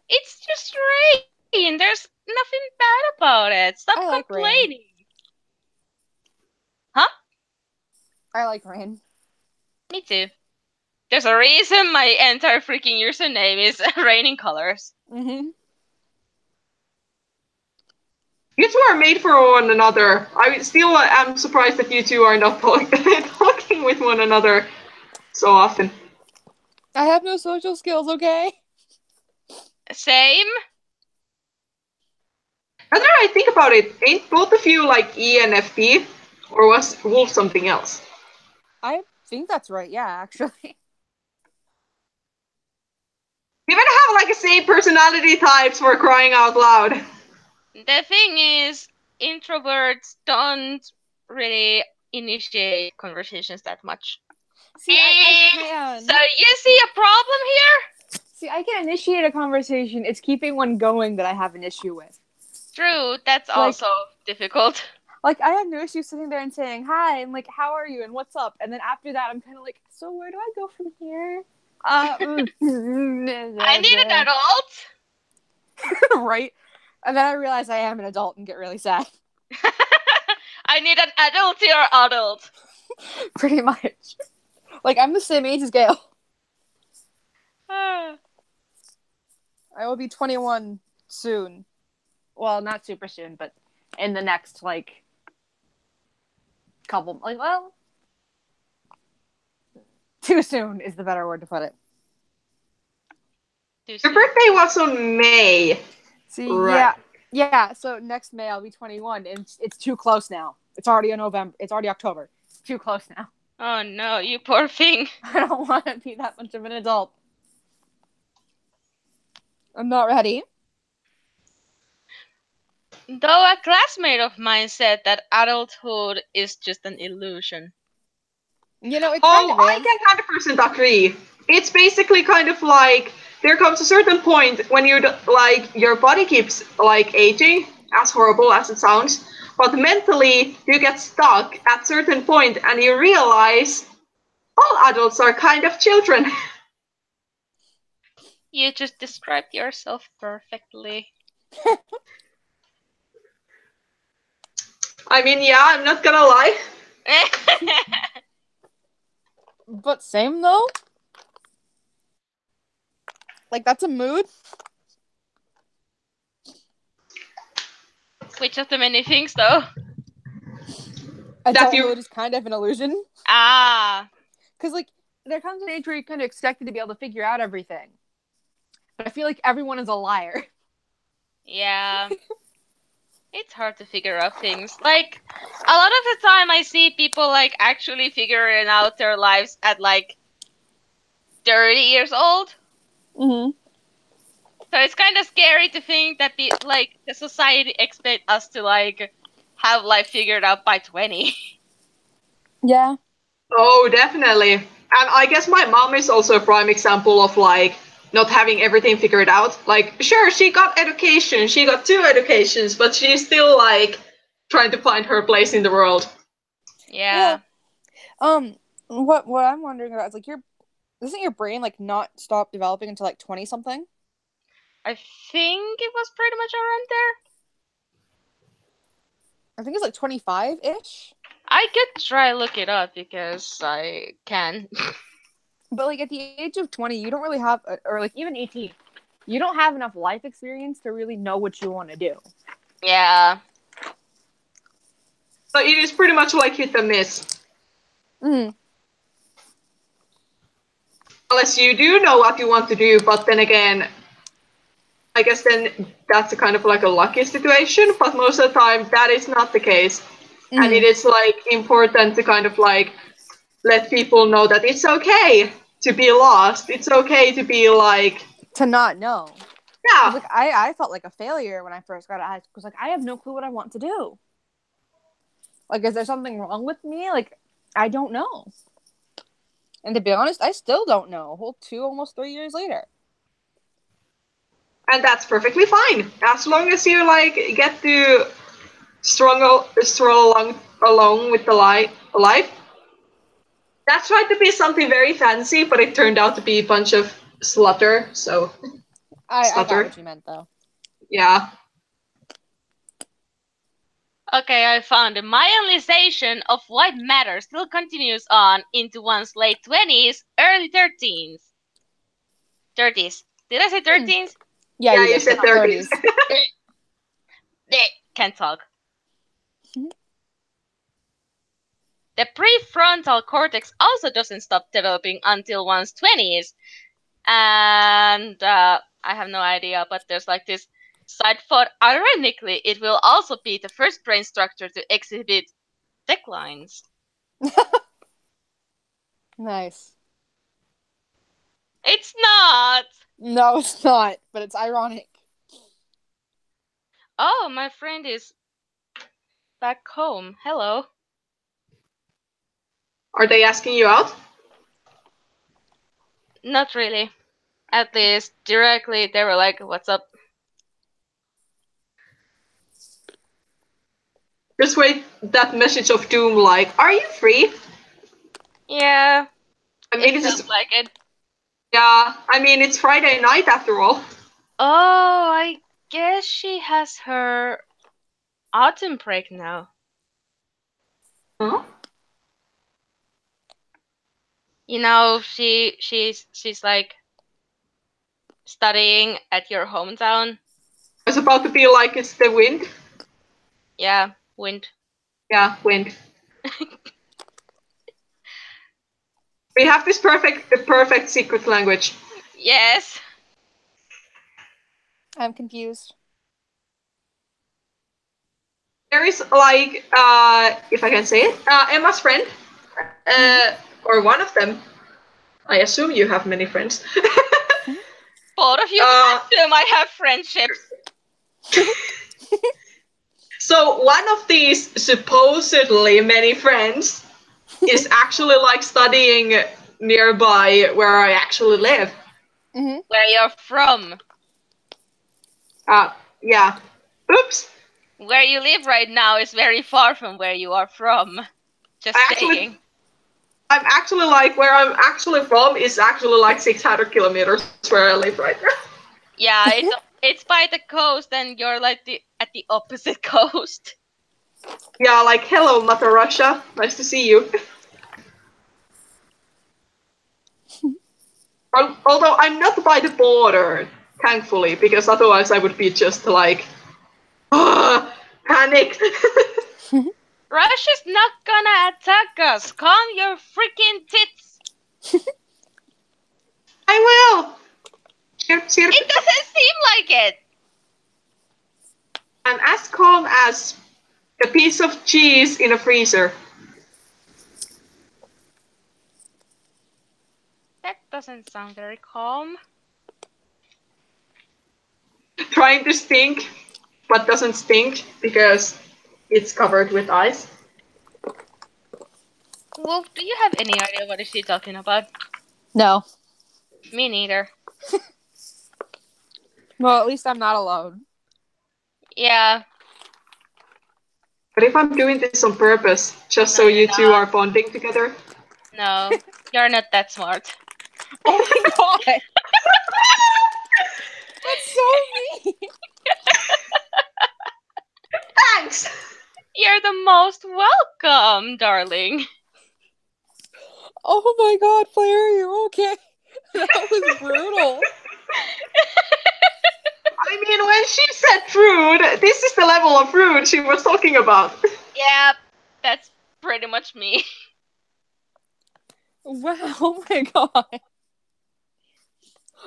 It's just rain. There's nothing bad about it. Stop I like complaining. rain. Huh? I like rain. Me too. There's a reason my entire freaking username is Raining Colors. Mm-hmm. You two are made for one another. I still am surprised that you two are not talking with one another so often. I have no social skills, okay? Same. Now that I think about it, ain't both of you like ENFP? Or was Wolf something else? I think that's right, yeah, actually. You even have like the same personality types for crying out loud. The thing is, introverts don't really initiate conversations that much. See, I can. So you see a problem here? See, I can initiate a conversation. It's keeping one going that I have an issue with. True, that's also difficult. Like, I have no issue sitting there and saying, hi, and like, how are you, and what's up? And then after that, I'm kind of like, so where do I go from here? I need an adult. Right? And then I realize I am an adult and get really sad. I need an adultier adult. Pretty much. Like, I'm the same age as Gail. I will be 21 soon. Well, not super soon, but in the next, like, couple, like, well, too soon is the better word to put it. Your birthday was on May. See, right. yeah, so next May I'll be 21, and it's too close now. It's already November. It's already October. It's too close now. Oh no, you poor thing. I don't want to be that much of an adult. I'm not ready. Though a classmate of mine said that adulthood is just an illusion. You know, it kind of is. I can 100% agree. It's basically kind of like there comes a certain point when you like your body keeps like aging, as horrible as it sounds, but mentally you get stuck at a certain point and you realize all adults are kind of children. You just described yourself perfectly. I mean, yeah, I'm not gonna lie. But same though? Like, that's a mood? Which of the many things, though? Adulthood is kind of an illusion. Ah. Because, like, there comes an age where you're kind of expected to be able to figure out everything. But I feel like everyone is a liar. Yeah. It's hard to figure out things. Like, a lot of the time I see people, like, actually figuring out their lives at, like, 30 years old. Mm-hmm. So it's kind of scary to think that, the society expect us to, like, have life figured out by 20. Yeah. Oh, definitely. And I guess my mom is also a prime example of, like, not having everything figured out. Like, sure, she got education, she got 2 educations, but she's still, like, trying to find her place in the world. Yeah. What I'm wondering about is, like, doesn't your brain, like, not stop developing until, like, 20-something? I think it was pretty much around there. I think it's like 25-ish. I could try look it up because I can. But like at the age of 20, you don't really have, or like even 18, you don't have enough life experience to really know what you want to do. Yeah. So it is pretty much like hit and miss. Mm. Unless you do know what you want to do, but then again, I guess then that's a kind of like a lucky situation, but most of the time that is not the case. Mm. And it is like important to kind of like let people know that it's okay to be lost. It's okay to be like... To not know. Yeah. Like, I felt like a failure when I first got out. Because like, I have no clue what I want to do. Like, is there something wrong with me? Like, I don't know. And to be honest, I still don't know. A whole almost 3 years later. And that's perfectly fine. As long as you like get to stroll along with the life. That tried to be something very fancy, but it turned out to be a bunch of slaughter, so... I got what you meant, though. Yeah. Okay, I found it. Myelinization of white matter still continues on into one's late 20s, early 30s. 30s. Did I say 30s? Yeah, you said 30s. Can't talk. The prefrontal cortex also doesn't stop developing until one's 20s. And I have no idea, but there's like this side thought. Ironically, it will also be the first brain structure to exhibit declines. Nice. It's not! No, it's not, but it's ironic. Oh, my friend is back home. Hello. Are they asking you out? Not really. At least directly, they were like, what's up? Just wait that message of doom like, are you free? Yeah. I mean, It feels like it. Yeah, I mean, it's Friday night after all. Oh, I guess she has her autumn break now. Huh? You know, she's like studying at your hometown. It's about to be like it's the wind. Yeah, wind. Yeah, wind. We have this perfect secret language. Yes. I'm confused. There is like, if I can say it, Emma's friend, or one of them. I assume you have many friends. Both of you assume I have friendships. So one of these supposedly many friends is actually like studying nearby where I actually live. Mm-hmm. Where you're from. Yeah. Oops. Where you live right now is very far from where you are from. Just saying. I'm actually like, where I'm actually from is actually like 600 kilometers where I live right now. Yeah, it's by the coast and you're like at the opposite coast. Yeah, like, hello, Mother Russia. Nice to see you. Although I'm not by the border, thankfully, because otherwise I would be just like, panicked. Russia's not gonna attack us. Calm your freaking tits. I will. Chirp, chirp. It doesn't seem like it. I'm as calm as a piece of cheese in a freezer. That doesn't sound very calm. Trying to stink, but doesn't stink because it's covered with ice. Well, do you have any idea what is she talking about? No. Me neither. Well, at least I'm not alone. Yeah. But if I'm doing this on purpose, just so you two are bonding together? No, you're not that smart. Oh my god! That's so mean! Thanks! You're the most welcome, darling. Oh my god, Flare, you're okay. That was brutal. I mean, when she said rude, this is the level of rude she was talking about. Yeah, that's pretty much me. Wow, oh my god.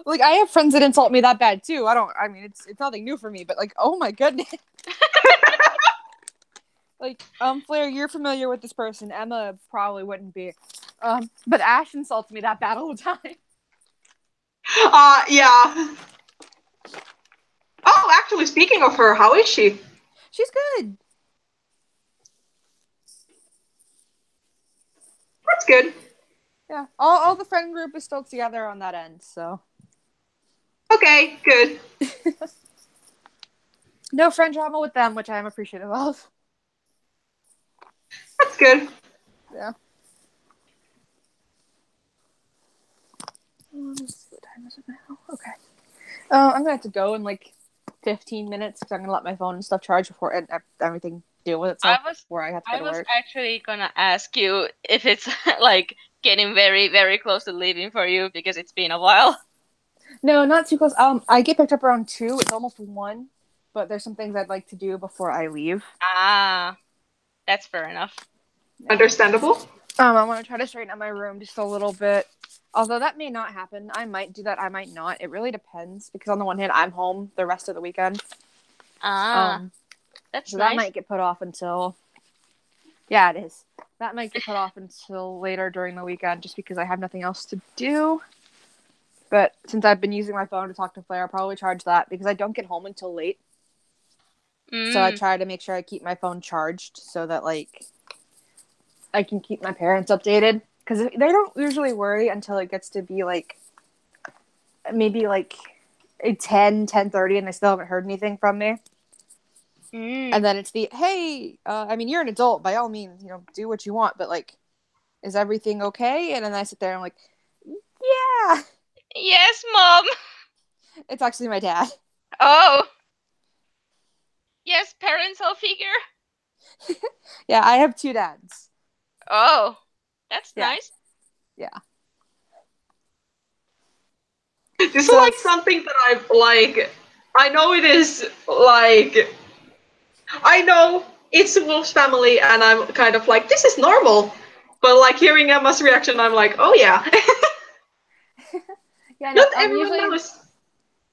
Like, I have friends that insult me that bad too. I mean, it's nothing new for me, but like, oh my goodness. Like, Flare, you're familiar with this person. Emma probably wouldn't be. But Ash insults me that bad all the time. Yeah. Oh, actually, speaking of her, how is she? She's good. That's good. Yeah, all the friend group is still together on that end, so. Okay, good. No friend drama with them, which I am appreciative of. That's good. Yeah. What time is it now? Okay. I'm gonna have to go in like 15 minutes because I'm gonna let my phone and stuff charge before everything deal with itself before I have to go to I was work. actually gonna ask you if it's like getting very, very close to leaving for you because it's been a while. No, not too close. I get picked up around 2. It's almost 1, but there's some things I'd like to do before I leave. Ah, that's fair enough. Understandable. I want to try to straighten up my room just a little bit. Although that may not happen. I might do that. I might not. It really depends because on the one hand, I'm home the rest of the weekend. That's so nice. that might get put off until. Yeah, it is. That might get put off until later during the weekend just because I have nothing else to do. But since I've been using my phone to talk to Flare, I'll probably charge that because I don't get home until late. So I try to make sure I keep my phone charged so that, like, I can keep my parents updated. Because they don't usually worry until it gets to be, like, maybe, like, 10:30 and they still haven't heard anything from me. And then it's the, hey, I mean, you're an adult. By all means, do what you want. But, like, is everything okay? And then I sit there and I'm like, yeah. Yes, Mom. It's actually my dad. Oh. Yes, parental figure. Yeah, I have 2 dads. Oh, that's Yeah. nice. Yeah. This is like something that I've like. I know it is like. I know it's a Wolf's family, and I'm kind of like, this is normal. But like hearing Emma's reaction, I'm like, oh yeah. Yeah, Not everyone knows.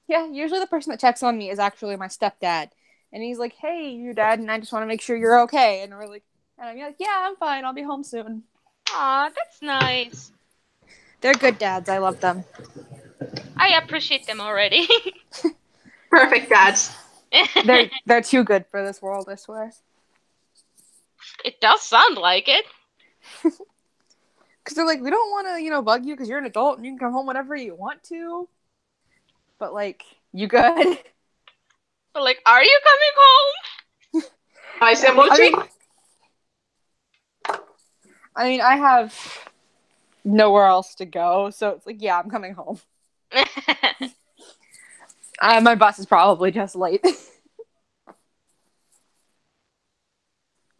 Yeah, usually the person that checks on me is actually my stepdad. And he's like, hey, you dad, and I just want to make sure you're okay. And I'm like, yeah, I'm fine. I'll be home soon. Aw, that's nice. They're good dads. I love them. I appreciate them already. Perfect dads. They're too good for this world, I swear. It does sound like it. Because they're like, we don't want to, bug you because you're an adult and you can come home whenever you want to. But, like, you good? But like, are you coming home? Nice emoji. I mean, I have nowhere else to go, so it's like, yeah, I'm coming home. My bus is probably just late.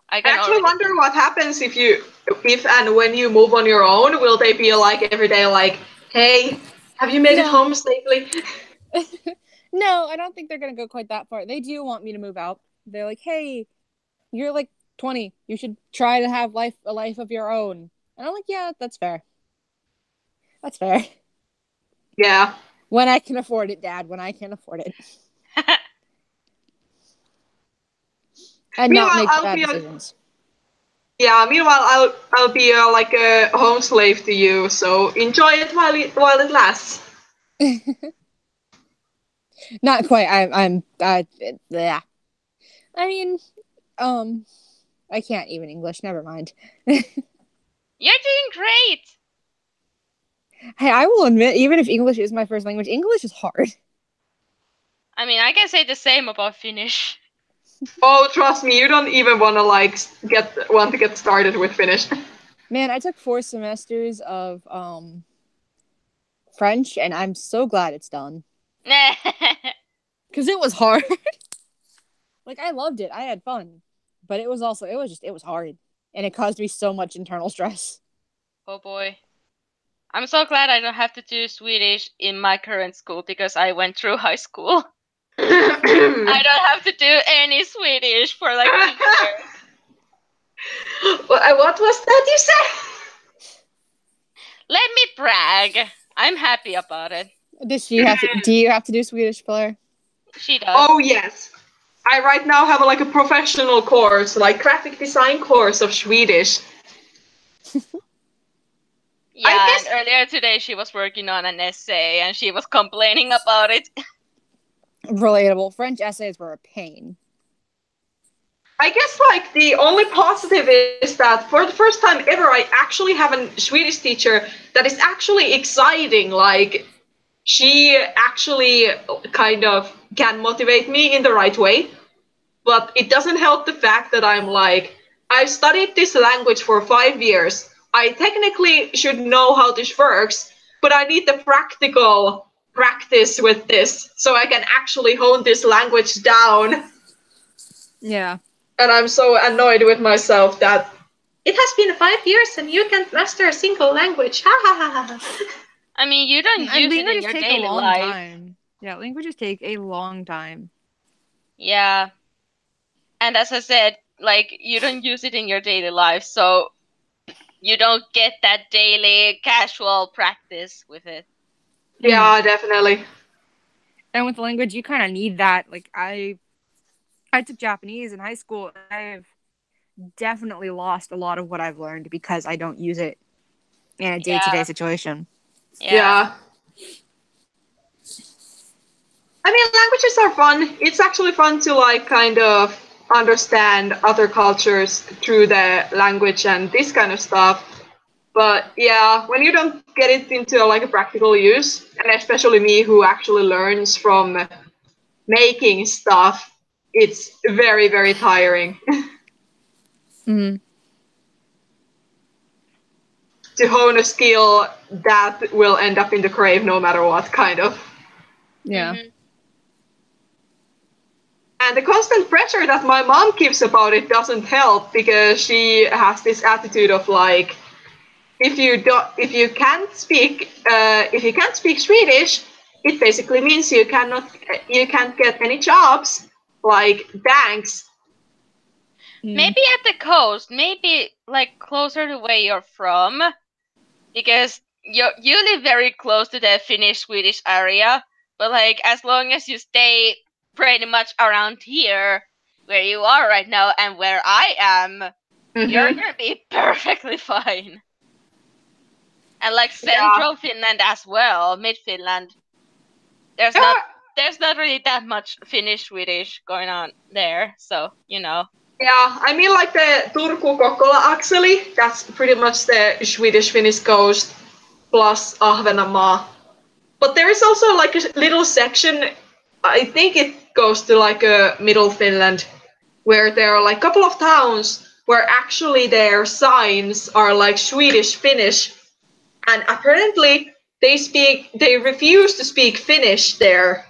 I actually wonder what happens if and when you move on your own. Will they be like every day, like, hey, have you made it home safely? No, I don't think they're gonna go quite that far. They do want me to move out. They're like, hey, you're like 20. You should try to have a life of your own. And I'm like, yeah, that's fair. That's fair. Yeah. When I can afford it, Dad. When I can afford it. And not make bad decisions. Yeah. Meanwhile, I'll be like a home slave to you. So enjoy it while it lasts. Not quite. Yeah. I mean, I can't even English. Never mind. You're doing great. Hey, I will admit, even if English is my first language, English is hard. I mean, I can say the same about Finnish. Oh, trust me, you don't even want to get started with Finnish. Man, I took 4 semesters of French, and I'm so glad it's done. Because it was hard. Like, I loved it. I had fun. But it was hard. And it caused me so much internal stress. Oh boy. I'm so glad I don't have to do Swedish in my current school because I went through high school. I don't have to do any Swedish for like 2 years. What was that you said? Let me brag. I'm happy about it. Do you have to do Swedish, Flare? She does. Oh yes. I right now have like a professional course, like graphic design course of Swedish. Yeah, and earlier today she was working on an essay and she was complaining about it. Relatable. French essays were a pain. I guess like the only positive is that for the first time ever I actually have a Swedish teacher that is actually exciting. Like she actually kind of can motivate me in the right way. But it doesn't help the fact that I'm like, I've studied this language for 5 years. I technically should know how this works, but I need the practical practice with this so I can actually hone this language down. Yeah. And I'm so annoyed with myself that it has been 5 years and you can't master a single language. Ha ha ha ha. I mean, you don't use it in your daily life. Time. Yeah, languages take a long time. Yeah. And as I said, like, you don't use it in your daily life, so you don't get that daily casual practice with it. Yeah, definitely. And with language, you kind of need that. Like, I took Japanese in high school. I've definitely lost a lot of what I've learned because I don't use it in a day-to-day situation. Yeah. I mean, languages are fun. It's actually fun to like kind of understand other cultures through the language and this kind of stuff. But yeah, when you don't get it into like a practical use, and especially me who actually learns from making stuff, it's very, very tiring. Mm-hmm. To hone a skill that will end up in the grave no matter what, kind of. Yeah. Mm-hmm. And the constant pressure that my mom gives about it doesn't help because she has this attitude of like, if you can't speak Swedish, it basically means you can't get any jobs. Like, thanks. Maybe at the coast, maybe like closer to where you're from, because you live very close to the Finnish-Swedish area. But like, as long as you stay pretty much around here, where you are right now, and where I am, you're gonna be perfectly fine. And like central Finland as well, mid Finland. There's not really that much Finnish-Swedish going on there, so you know. Yeah, I mean like the Turku-Kokkola axeli, that's pretty much the Swedish-Finnish coast plus Ahvenanmaa. But there is also like a little section, I think it goes to like a middle Finland, where there are like a couple of towns where actually their signs are like Swedish-Finnish. And apparently they refuse to speak Finnish there.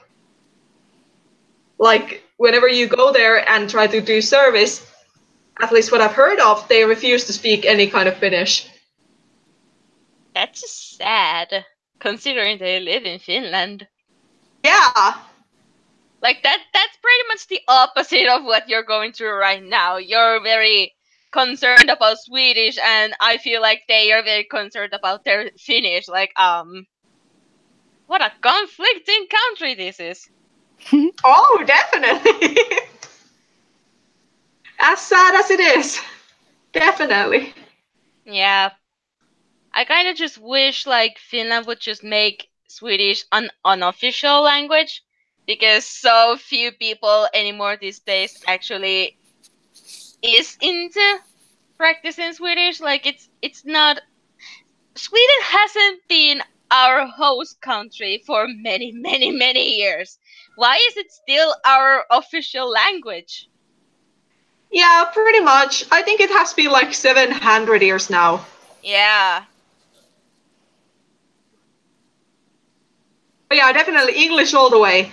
Like, whenever you go there and try to do service, at least what I've heard of, they refuse to speak any kind of Finnish. That's sad, considering they live in Finland. Yeah. Like, that's pretty much the opposite of what you're going through right now. You're very concerned about Swedish, and I feel like they are very concerned about their Finnish. Like, what a conflicting country this is. Oh, definitely. As sad as it is. Definitely. Yeah. I kind of just wish, like, Finland would just make Swedish an unofficial language, because so few people anymore these days actually is into practicing Swedish. Like, it's not... Sweden hasn't been our host country for many, many, many years. Why is it still our official language? Yeah, pretty much. I think it has been like 700 years now. Yeah. But yeah, definitely English all the way.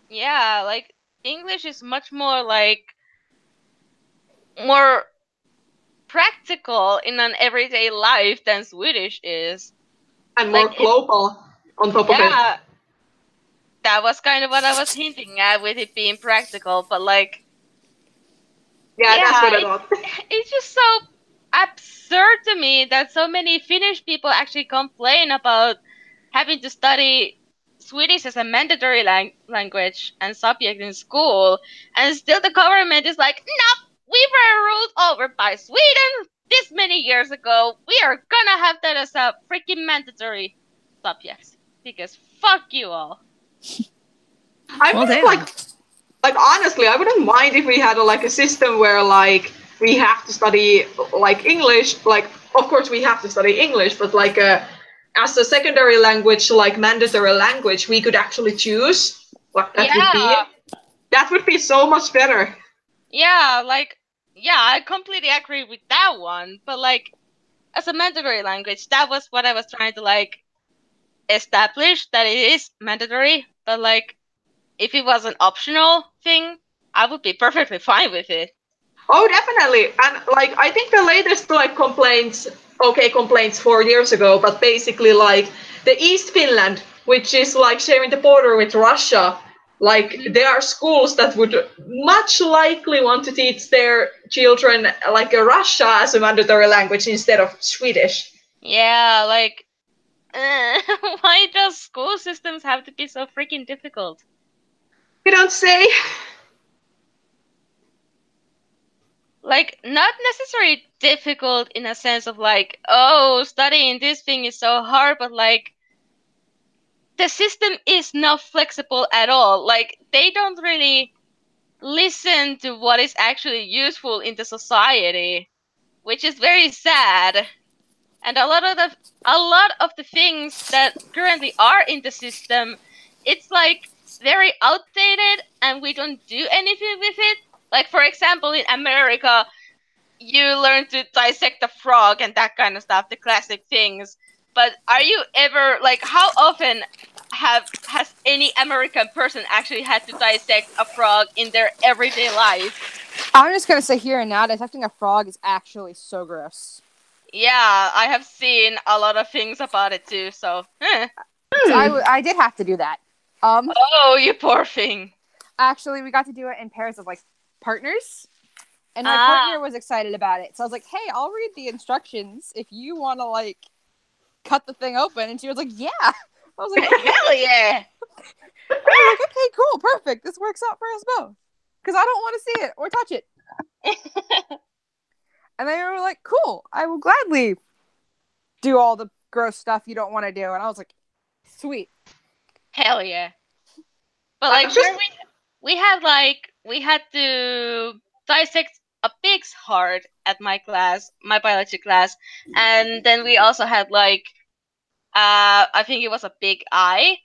Yeah, like, English is much more like more practical in an everyday life than Swedish is. And more global on top of it. Yeah, that was kind of what I was hinting at with it being practical, but like, yeah, that's what I thought. It's just so absurd to me that so many Finnish people actually complain about having to study Swedish as a mandatory language and subject in school, and still the government is like, nope, we were ruled over by Sweden this many years ago. We are gonna have that as a freaking mandatory subject because fuck you all. I mean, like honestly, I wouldn't mind if we had a system where like we have to study like English. Like, of course we have to study English, but like as a secondary language, like mandatory language, we could actually choose what that would be. That would be so much better. Yeah, like, yeah, I completely agree with that one. But like, as a mandatory language, that was what I was trying to like establish, that it is mandatory. But like, if it was an optional thing, I would be perfectly fine with it. Oh, definitely. And like, I think the latest like complaints 4 years ago, but basically like the East Finland, which is like sharing the border with Russia, like there are schools that would much likely want to teach their children like a Russia as a mandatory language instead of Swedish. Yeah, like, why does school systems have to be so freaking difficult? You don't say. Like, not necessarily difficult in a sense of like, oh, studying this thing is so hard, but like, the system is not flexible at all. Like, they don't really listen to what is actually useful in the society, which is very sad. And a lot of the things that currently are in the system, it's like very outdated and we don't do anything with it. Like, for example, in America, you learn to dissect a frog and that kind of stuff, the classic things. But are you ever, like, how often has any American person actually had to dissect a frog in their everyday life? I'm just gonna say here and now, dissecting a frog is actually so gross. Yeah, I have seen a lot of things about it too, so. So I did have to do that. Oh, you poor thing. Actually, we got to do it in pairs of like partners. And my partner was excited about it. So I was like, hey, I'll read the instructions if you want to, like, cut the thing open. And she was like, yeah. I was like, hell yeah. I was like, okay, cool, perfect. This works out for us both. Because I don't want to see it or touch it. And they were like, cool, I will gladly do all the gross stuff you don't want to do. And I was like, sweet. Hell yeah. But, like, we had to dissect a pig's heart at my biology class, and then we also had like I think it was a pig eye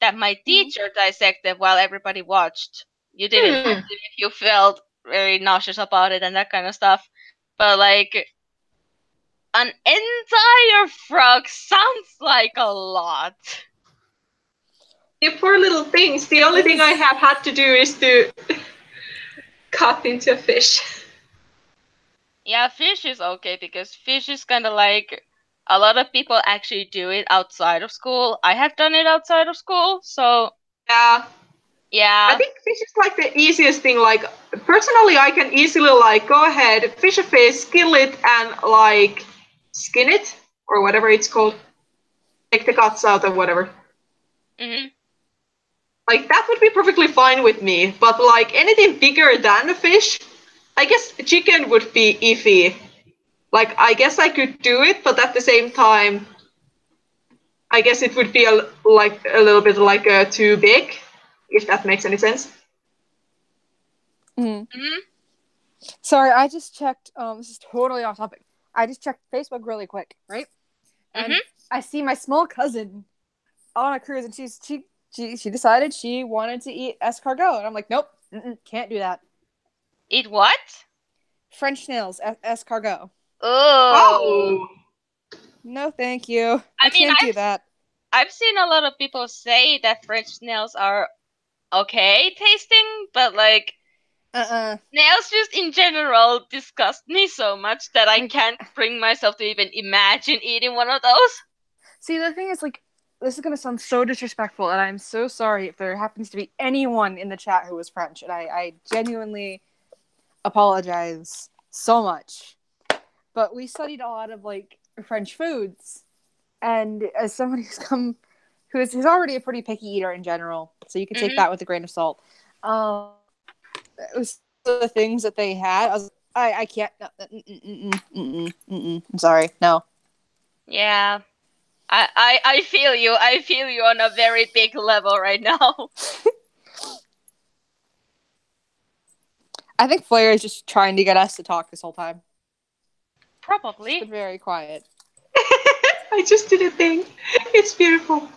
that my teacher dissected while everybody watched. You didn't have to if you felt very nauseous about it and that kind of stuff. But like, an entire frog sounds like a lot. You poor little things. The only thing I have had to do is to cut into a fish. Yeah, fish is okay because fish is kind of like, a lot of people actually do it outside of school. I have done it outside of school, so yeah. I think fish is like the easiest thing. Like, personally, I can easily like go ahead, fish a fish, kill it, and like skin it or whatever it's called. Take the guts out or whatever. Like, that would be perfectly fine with me. But like anything bigger than a fish, I guess chicken would be iffy. Like, I guess I could do it, but at the same time, I guess it would be a little bit like too big, if that makes any sense. Sorry, I just checked. This is totally off topic. I just checked Facebook really quick, right? And I see my small cousin on a cruise, and she decided she wanted to eat escargot, and I'm like, nope, can't do that. Eat what? French snails, escargot. Oh. No, thank you. I can't do that. I've seen a lot of people say that French snails are okay tasting, but like, Nails just in general disgust me so much that I can't bring myself to even imagine eating one of those. See, the thing is, like, this is gonna sound so disrespectful, and I'm so sorry if there happens to be anyone in the chat who is French, and I genuinely apologize so much. But we studied a lot of, like, French foods, and as somebody who's already a pretty picky eater in general, so you can take that with a grain of salt. It was the things that they had. I can't. I'm sorry. No. Yeah. I feel you. I feel you on a very big level right now. I think Flare is just trying to get us to talk this whole time. Probably. She's been very quiet. I just did a thing. It's beautiful.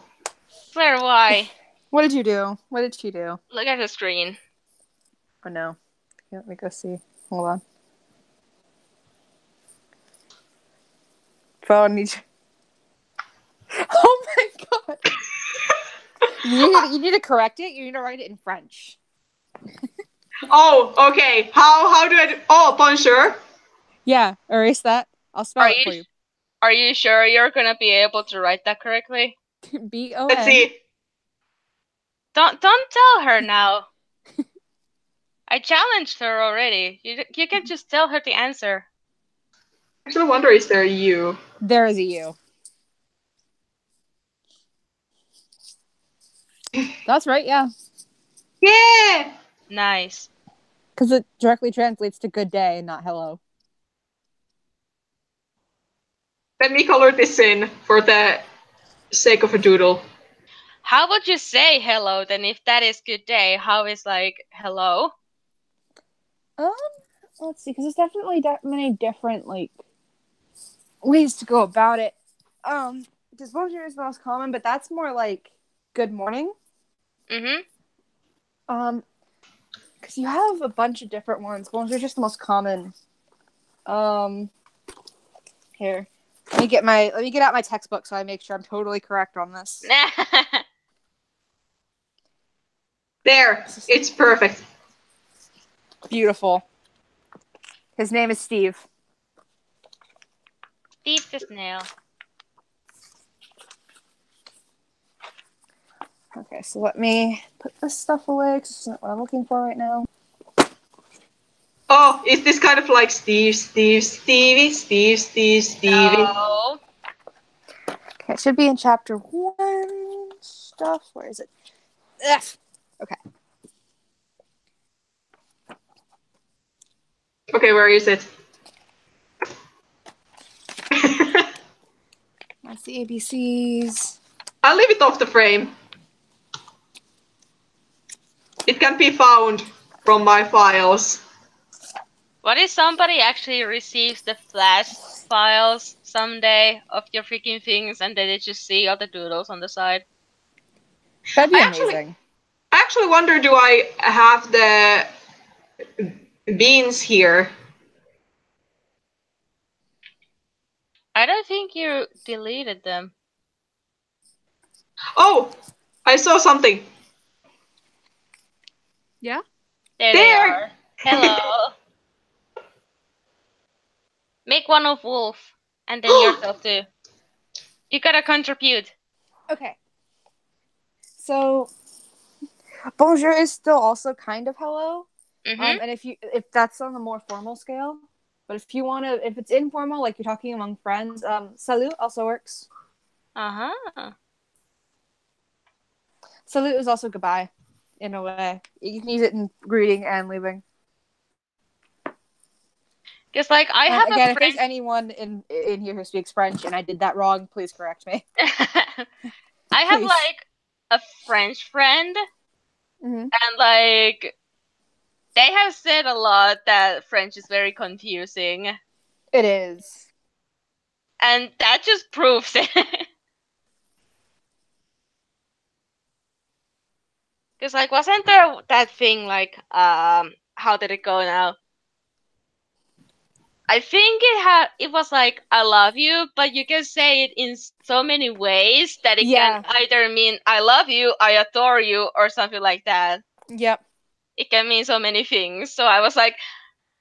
Flare, why? What did you do? What did she do? Look at the screen. Oh no. Okay, let me go see. Hold on. Phone needs. Oh my god. You need to correct it. You need to write it in French. Oh, okay. How do I do? Oh, bonjour. Yeah, erase that. I'll spell it for you. Are you sure you're gonna be able to write that correctly? B-O-N. Let's see. Don't tell her now. I challenged her already. You can just tell her the answer. I actually wonder, is there a U? There is a U. That's right, yeah. Yeah! Nice. Because it directly translates to good day and not hello. Let me color this in for the sake of a doodle. How would you say hello then if that is good day? How is like hello? Let's see, because there's definitely many different like ways to go about it. Because bonjour is the most common, but that's more like good morning. Because you have a bunch of different ones. Bonjour is just the most common. Here, let me get out my textbook so I make sure I'm totally correct on this. There, it's perfect. Beautiful. His name is Steve. Steve the snail. Okay, so let me put this stuff away because it's not what I'm looking for right now. Oh, is this kind of like Stevie? No. Okay, it should be in chapter 1 stuff. Where is it? Ugh. Okay. Okay, where is it? That's the ABCs. I'll leave it off the frame. It can be found from my files. What if somebody actually receives the flash files someday of your freaking things and then they just see all the doodles on the side? That'd be amazing. I actually wonder, do I have the beans here? I don't think you deleted them. Oh, I saw something. Yeah? There they are. Hello. Make one of Wolf and then yourself too. You gotta contribute. Okay. So, bonjour is still also kind of hello. And if that's on a more formal scale, but if it's informal, like you're talking among friends, salut also works. Salut is also goodbye, in a way. You can use it in greeting and leaving. Because like I have again, a if friend. there's anyone in here who speaks French and I did that wrong, please correct me. I have like a French friend, and like they have said a lot that French is very confusing. It is, and that just proves it. Because like, wasn't there that thing like, how did it go now? I think it was like, I love you, but you can say it in so many ways that it can either mean I love you, I adore you, or something like that. Yep. it can mean so many things. So I was like,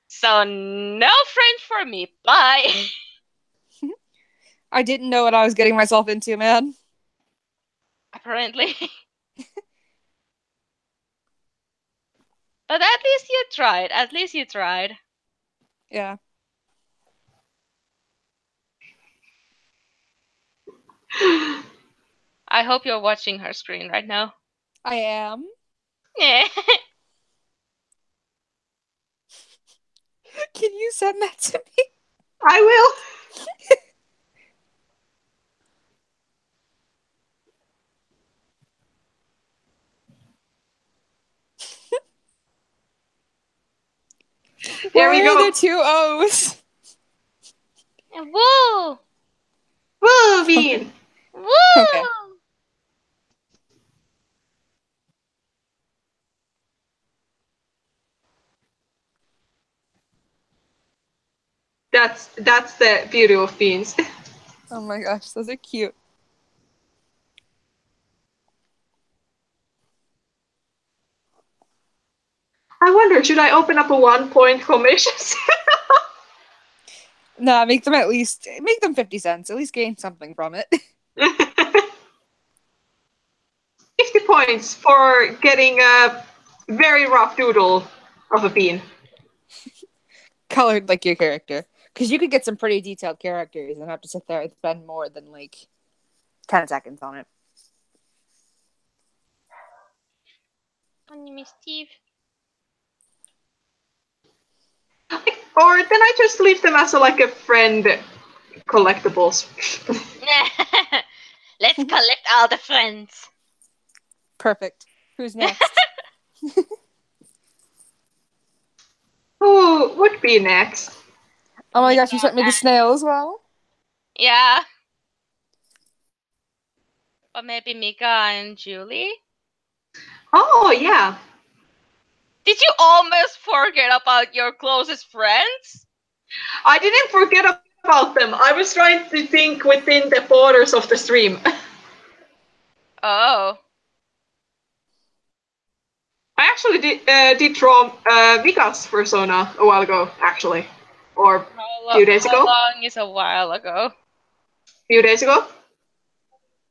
so no friend for me. Bye. I didn't know what I was getting myself into, man. Apparently. But at least you tried. At least you tried. Yeah. I hope you're watching her screen right now. I am. Yeah. Can you send that to me? I will. There we Why are go. there 2 O's? Woo! Woo, Bean. Woo! Okay. That's the beauty of beans. Oh my gosh, those are cute. I wonder, should I open up a 1-point commissions? Nah, make them 50 cents. At least gain something from it. 50 points for getting a very rough doodle of a bean. Colored like your character. Because you could get some pretty detailed characters and have to sit there and spend more than like 10 seconds on it. My name is Steve. Or then I just leave them as a friend collectibles. Let's collect all the friends. Perfect. Who's next? Who would be next? Oh my gosh, you sent me the snail as well? Yeah. Or maybe Mika and Julie. Oh, yeah. Did you almost forget about your closest friends? I didn't forget about them. I was trying to think within the borders of the stream. Oh. I actually did draw Mika's persona a while ago, actually. Or a few days ago. How long is a while ago? Few days ago.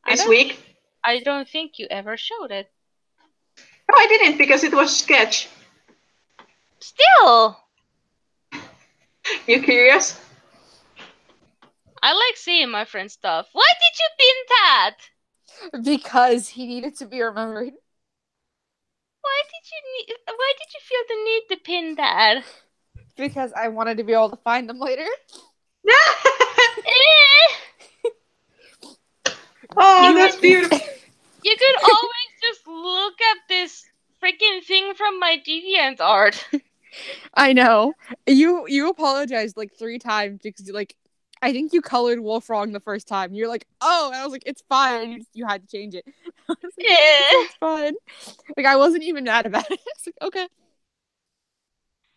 This week. I don't think you ever showed it. No, I didn't because it was sketch. Still! You curious? I like seeing my friend's stuff. Why did you pin that? Because he needed to be remembered. Why did you feel the need to pin that? Because I wanted to be able to find them later. Oh, that's beautiful. You could always just look at this freaking thing from my DeviantArt. I know. You apologized like 3 times because like I think you colored Wolf wrong the first time. You're like, oh, and I was like, it's fine. You had to change it. I was like, it's fine. Like I wasn't even mad about it. I was like, okay.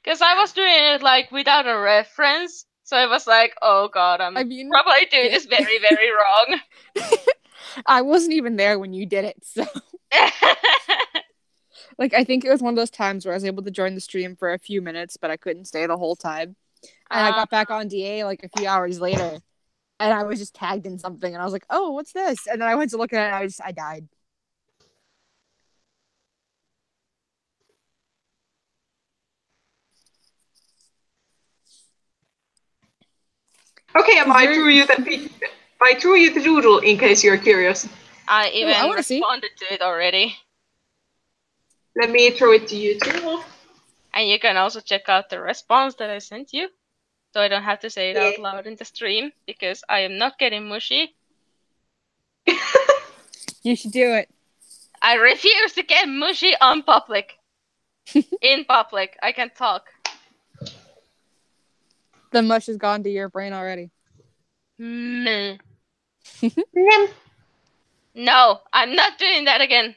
Because I was doing it like without a reference, so I was like, oh god, I'm probably doing this very, very wrong. I wasn't even there when you did it, so like I think it was one of those times where I was able to join the stream for a few minutes, but I couldn't stay the whole time. And I got back on DA like a few hours later, and I was just tagged in something, and I was like, "Oh, what's this?" And then I went to look at it, and I died. Okay, I drew you the doodle in case you're curious. I even responded to it already. Let me throw it to you too. And you can also check out the response that I sent you. So I don't have to say it out loud in the stream, because I am not getting mushy. You should do it. I refuse to get mushy on public. In public, I can talk. The mush has gone to your brain already. No, I'm not doing that again.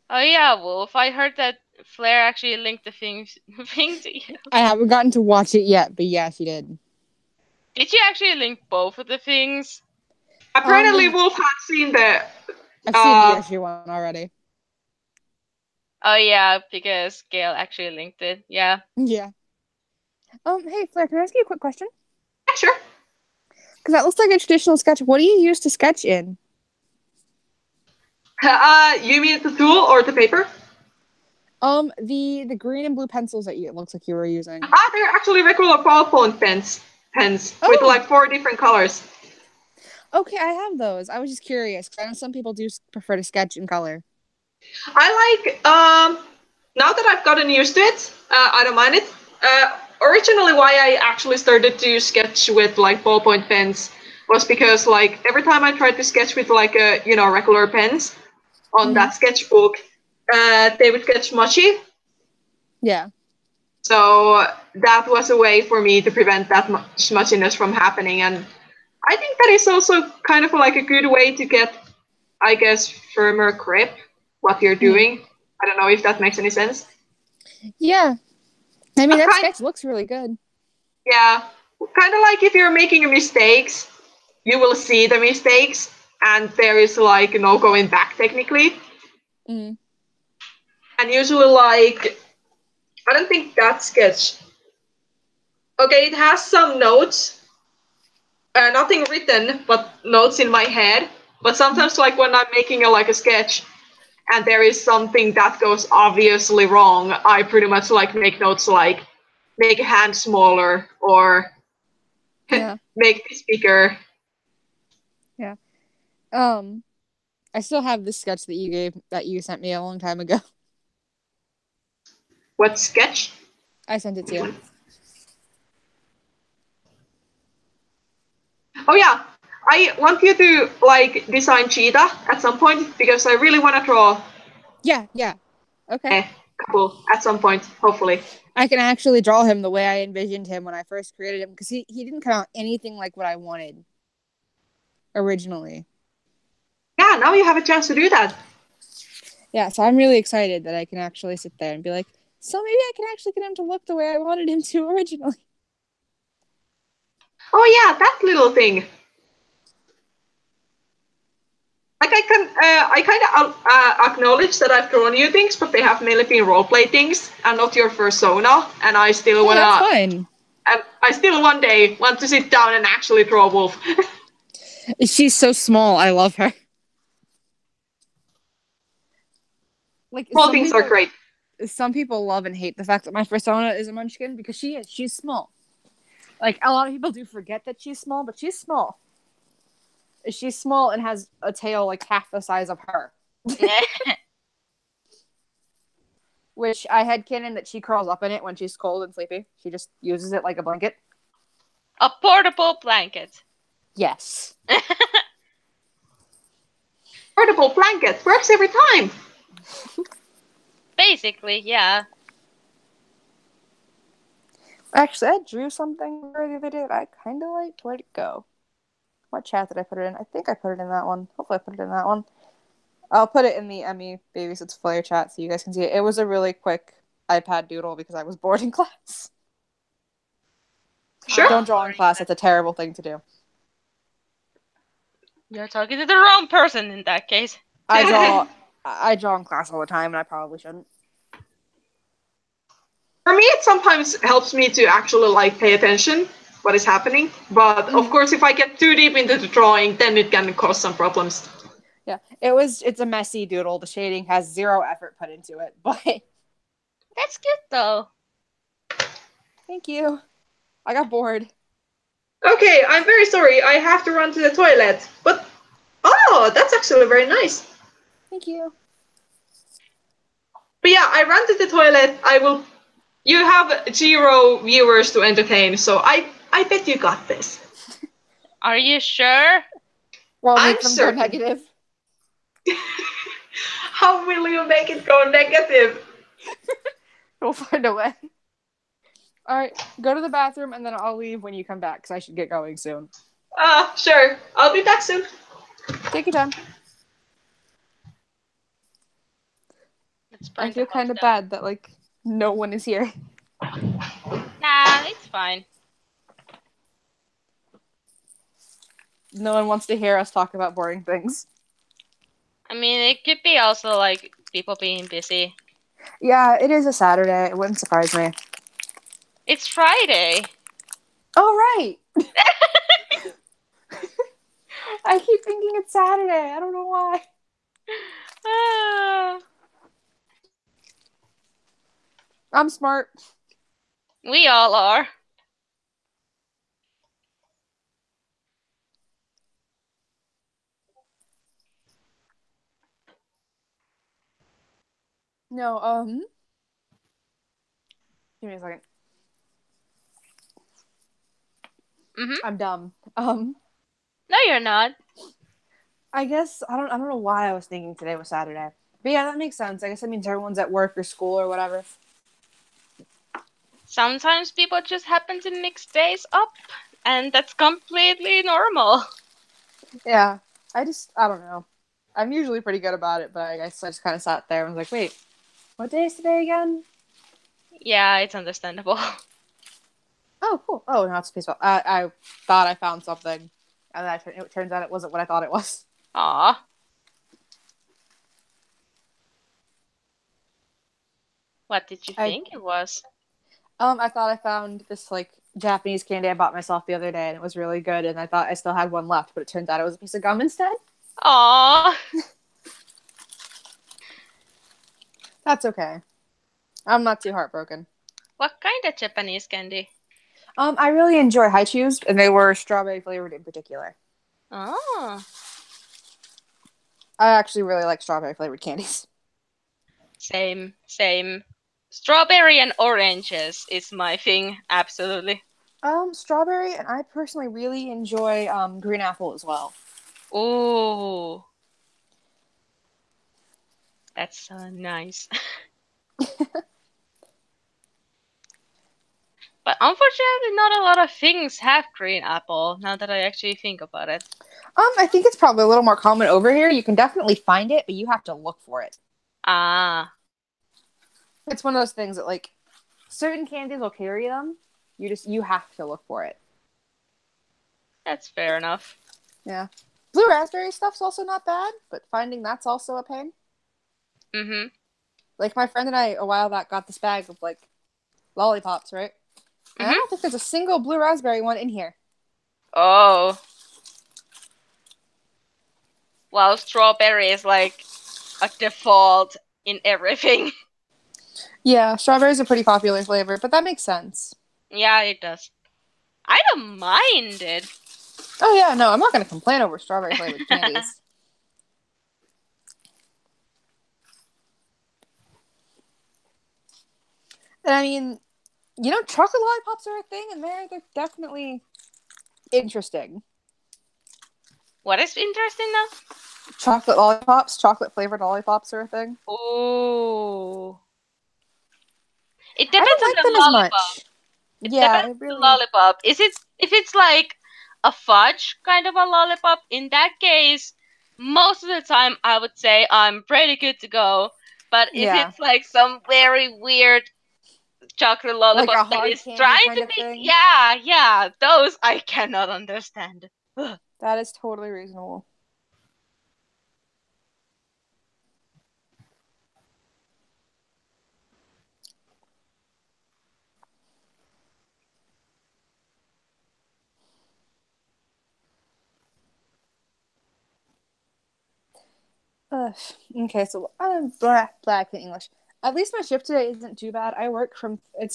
Oh yeah, Wolf, I heard that Flare actually linked the thing to you. I haven't gotten to watch it yet, but yeah, she did. Did you actually link both of the things? Apparently, Wolf had seen the... I've seen the issue one already. Oh yeah, because Gail actually linked it. Yeah. Yeah. Hey, Flare, can I ask you a quick question? Yeah, sure. Because that looks like a traditional sketch. What do you use to sketch in? You mean the tool or the paper? The green and blue pencils that it looks like you were using. They're actually regular ballpoint pens with Oh. like 4 different colors. Okay, I have those. I was just curious because I know some people do prefer to sketch in color. I like now that I've gotten used to it, I don't mind it. Originally, why I actually started to sketch with like ballpoint pens was because like every time I tried to sketch with like a regular pens on that sketchbook, they would get smudgy. Yeah. So that was a way for me to prevent that smudginess from happening, and I think that is also kind of like a good way to get, I guess, firmer grip what you're doing. I don't know if that makes any sense. Yeah. I mean, that sketch looks really good. Yeah. Kind of like if you're making mistakes, you will see the mistakes, and there is like no going back technically. Mm. And usually, like, I don't think that sketch. Okay, it has some notes. Nothing written, but notes in my head. But sometimes, like when I'm making a sketch, and there is something that goes obviously wrong, I pretty much like make notes like make a hand smaller or make this bigger. Yeah. I still have this sketch that you sent me a long time ago. What sketch? I sent it to you. Oh yeah, I want you to like design cheetah at some point because I really want to draw. Yeah. Okay. A couple at some point, hopefully. I can actually draw him the way I envisioned him when I first created him because he didn't come out anything like what I wanted originally. Yeah, now you have a chance to do that. Yeah, so I'm really excited that I can actually sit there and be like, so maybe I can actually get him to look the way I wanted him to originally. Oh yeah, that little thing. Like I kind of acknowledge that I've drawn you things, but they have mainly been roleplay things and not your persona. And I still wanna. That's fine. And I still one day want to sit down and actually draw Wolf. She's so small. I love her. Like Small things are great. Some people love and hate the fact that my persona is a munchkin because she is. She's small. Like a lot of people do forget that she's small, but she's small. She's small and has a tail like half the size of her. Which I had canon that she curls up in it when she's cold and sleepy. She just uses it like a blanket. A portable blanket. Yes. Portable blanket works every time. Basically, yeah. Actually, I drew something the other day that I kind of liked. Where'd it go? What chat did I put it in? I think I put it in that one. Hopefully I put it in that one. I'll put it in the Emmy Babysits Flare chat so you guys can see it. It was a really quick iPad doodle because I was bored in class. Sure. Don't draw in class. It's a terrible thing to do. You're talking to the wrong person in that case. I draw in class all the time and I probably shouldn't. For me, it sometimes helps me to actually like pay attention what is happening. But of course, if I get too deep into the drawing, then it can cause some problems. Yeah, it's a messy doodle. The shading has zero effort put into it, but that's good though. Thank you. I got bored. Okay, I'm very sorry. I have to run to the toilet. But that's actually very nice. Thank you. But yeah, I ran to the toilet. You have 0 viewers to entertain, so I bet you got this. Are you sure? Well, make them go negative. How will you make it go negative? We'll find a way. Alright, go to the bathroom and then I'll leave when you come back because I should get going soon. Sure. I'll be back soon. Take your time. I feel kind of bad that, like, no one is here. Nah, it's fine. No one wants to hear us talk about boring things. I mean, it could be also, like, people being busy. Yeah, it is a Saturday. It wouldn't surprise me. It's Friday. Oh, right. I keep thinking it's Saturday. I don't know why. Ah, I'm smart. we all are. No, give me a second. Mm-hmm. I'm dumb. No, you're not. I guess I don't know why I was thinking today was Saturday. But yeah, that makes sense. I guess that means everyone's at work or school or whatever. Sometimes people just happen to mix days up, and that's completely normal. Yeah. I don't know. I'm usually pretty good about it, but I guess I just kind of sat there and was like, wait, what day is today again? Yeah, it's understandable. Oh, cool. Oh, no, it's peaceful. I thought I found something, and then it turns out it wasn't what I thought it was. Aw. What did you think it was? I thought I found this like Japanese candy I bought myself the other day, and it was really good. And I thought I still had one left, but it turns out it was a piece of gum instead. Aw. That's okay. I'm not too heartbroken. What kind of Japanese candy? I really enjoy haichus, and they were strawberry flavored in particular. Oh. I actually really like strawberry flavored candies. Same. Strawberry and oranges is my thing, absolutely. Strawberry, and I personally really enjoy green apple as well. Ooh. That's so nice. But unfortunately, not a lot of things have green apple, now that I actually think about it. I think it's probably a little more common over here. You can definitely find it, but you have to look for it. Ah. It's one of those things that, like, certain candies will carry them. You have to look for it. That's fair enough. Yeah. Blue raspberry stuff's also not bad, but finding that's also a pain. Mm-hmm. Like, my friend and I, a while back, got this bag of, like, lollipops, right? And I don't think there's a single blue raspberry one in here. Oh. Well, strawberry is like a default in everything. Yeah, strawberry's a pretty popular flavor, but that makes sense. Yeah, it does. I don't mind it. Oh, yeah, no, I'm not going to complain over strawberry flavored candies. And I mean, you know, chocolate lollipops are a thing, and they're definitely interesting. What is interesting now? Chocolate flavored lollipops are a thing. Oh. It I depends don't on like the them lollipop. as much. It Yeah, depends on the lollipop. If it's like a fudge kind of a lollipop, in that case, most of the time I would say I'm pretty good to go. But if Yeah. it's like some very weird chocolate Like lollipop a that hard is candy trying kind to of be, thing. yeah, those I cannot understand. That is totally reasonable. Okay, so I'm black in English. At least my shift today isn't too bad. I work from I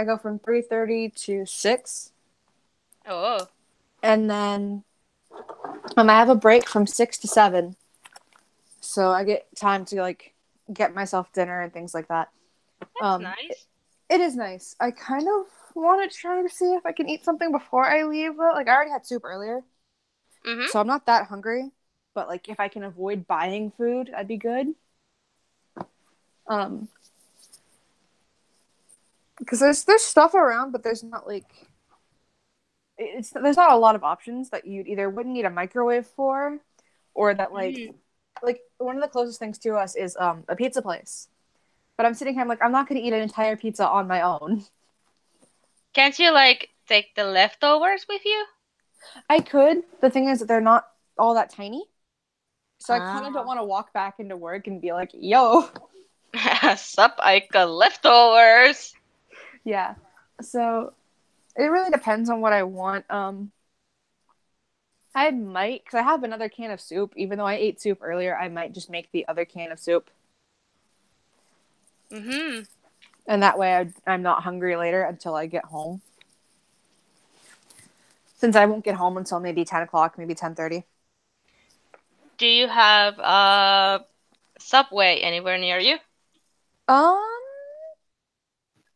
go from 3:30 to 6, Oh. and then I have a break from 6 to 7. So I get time to like get myself dinner and things like that. That's nice. It is nice. I kind of want to try to see if I can eat something before I leave. Like, I already had soup earlier, so I'm not that hungry. But like, if I can avoid buying food, that'd be good. Because there's stuff around, but there's not like there's not a lot of options that you either wouldn't need a microwave for, or that like one of the closest things to us is a pizza place. But I'm sitting here, I'm like, I'm not going to eat an entire pizza on my own. Can't you like take the leftovers with you? I could. The thing is that they're not all that tiny. So I kind of don't want to walk back into work and be like, yo, Sup, I got leftovers. Yeah. So it really depends on what I want. I might, because I have another can of soup. Even though I ate soup earlier, I might just make the other can of soup. Mm-hmm. And that way I'm not hungry later until I get home. Since I won't get home until maybe 10 o'clock, maybe 10:30. Do you have a Subway anywhere near you?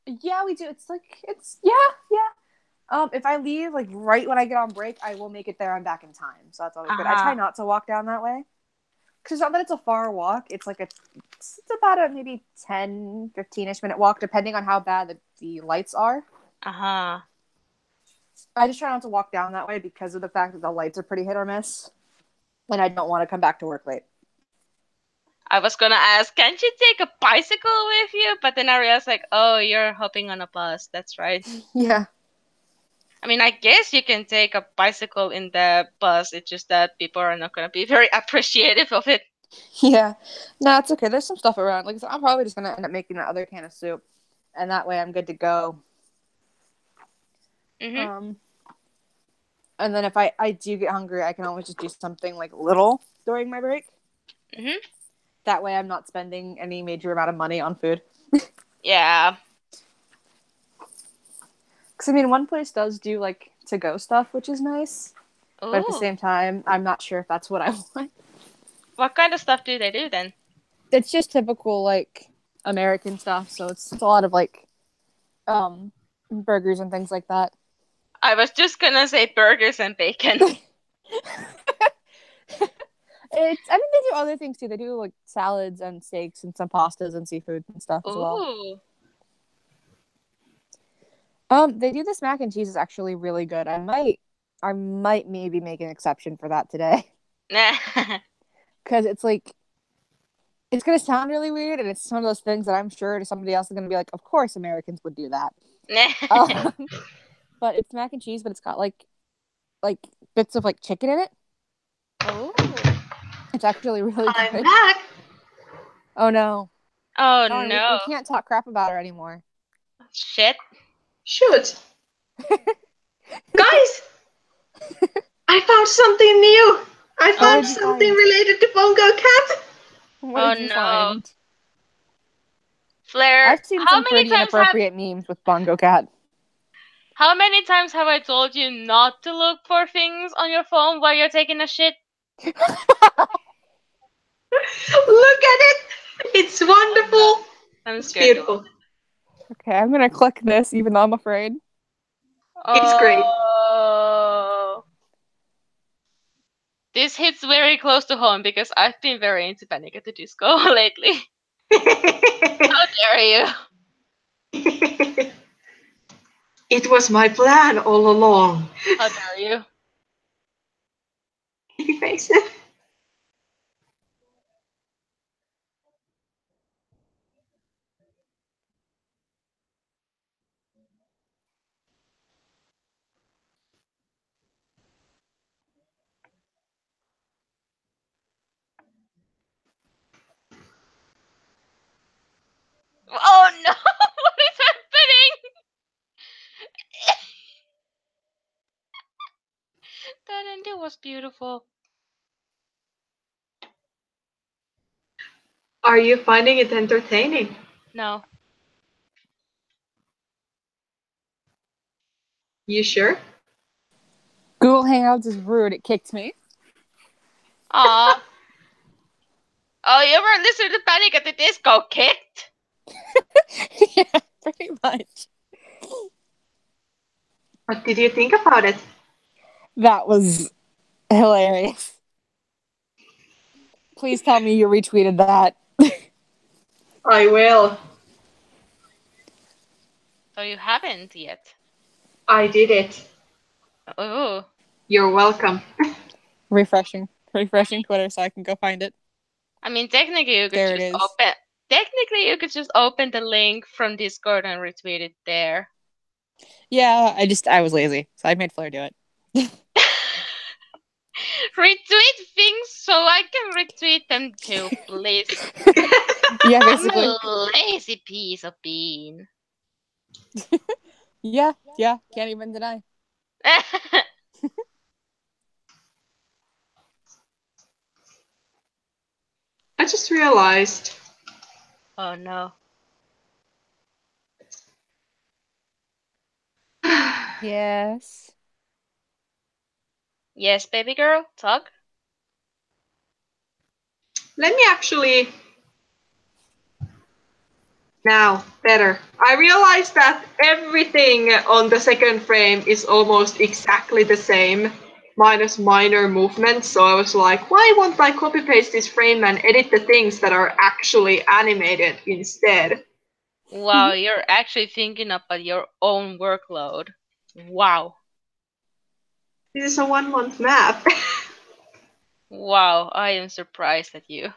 Yeah, we do. Yeah. If I leave like right when I get on break, I will make it there and back in time. So that's always good. I try not to walk down that way. Because it's not that it's a far walk. It's like it's about a maybe 10, 15-ish minute walk, depending on how bad the lights are. Uh-huh. I just try not to walk down that way because of the fact that the lights are pretty hit or miss. And I don't want to come back to work late. I was gonna ask, can't you take a bicycle with you? But then I realized, like, oh, you're hopping on a bus. That's right. Yeah. I mean, I guess you can take a bicycle in the bus. It's just that people are not gonna be very appreciative of it. Yeah. No, it's okay. There's some stuff around. Like, I'm probably just going to end up making the other can of soup. And that way I'm good to go. Mm-hmm. And then if I do get hungry, I can always just do something like little during my break. Mm-hmm. That way I'm not spending any major amount of money on food. Yeah. Because, I mean, one place does do, like, to-go stuff, which is nice. Ooh. But at the same time, I'm not sure if that's what I want. What kind of stuff do they do then? It's just typical, like, American stuff. So it's a lot of, like, burgers and things like that. I was just gonna say burgers and bacon. I mean, they do other things too. They do like salads and steaks and some pastas and seafood and stuff as well. Ooh. They do this mac and cheese is actually really good. I might maybe make an exception for that today. Because it's like, it's going to sound really weird, and it's one of those things that I'm sure somebody else is going to be like, of course Americans would do that. But it's mac and cheese, but it's got like bits of like chicken in it. Oh. It's actually really good. I'm back. Oh no. Oh Darn, no. we can't talk crap about her anymore. Shit. Shoot. Guys! I found something new. I found something related to Bongo Cat. What did you find? Flare, I've seen some pretty inappropriate memes with Bongo Cat. How many times have I told you not to look for things on your phone while you're taking a shit? Look at it. It's wonderful. I'm It's scared. beautiful. Okay, I'm gonna click this, even though I'm afraid. It's great. This hits very close to home because I've been very into Panic at the Disco lately. How dare you? It was my plan all along. How dare you? He fakes it. Oh no! What is happening? That ending was beautiful. Are you finding it entertaining? No. You sure? Google Hangouts is rude. It kicked me. Aw. Oh, you were listening to Panic at the Disco kicked? Yeah, pretty much. What did you think about it? That was hilarious. Please tell me you retweeted that. I will. Oh, you haven't yet. I did it. Oh. You're welcome. Refreshing Twitter so I can go find it. I mean, technically you could There it just is. open. Technically, you could just open the link from Discord and retweet it there. Yeah, I was lazy, so I made Flare do it. Retweet things so I can retweet them too, please. Yeah, I'm basically. a lazy piece of bean. Yeah, can't even deny. I just realized. Oh no. Yes. Yes, baby girl, talk. Let me actually. Now, better. I realized that everything on the second frame is almost exactly the same, minus minor movements. So I was like, why won't I copy paste this frame and edit the things that are actually animated instead? Wow, you're actually thinking about your own workload. Wow. This is a 1 month map. Wow, I am surprised at you.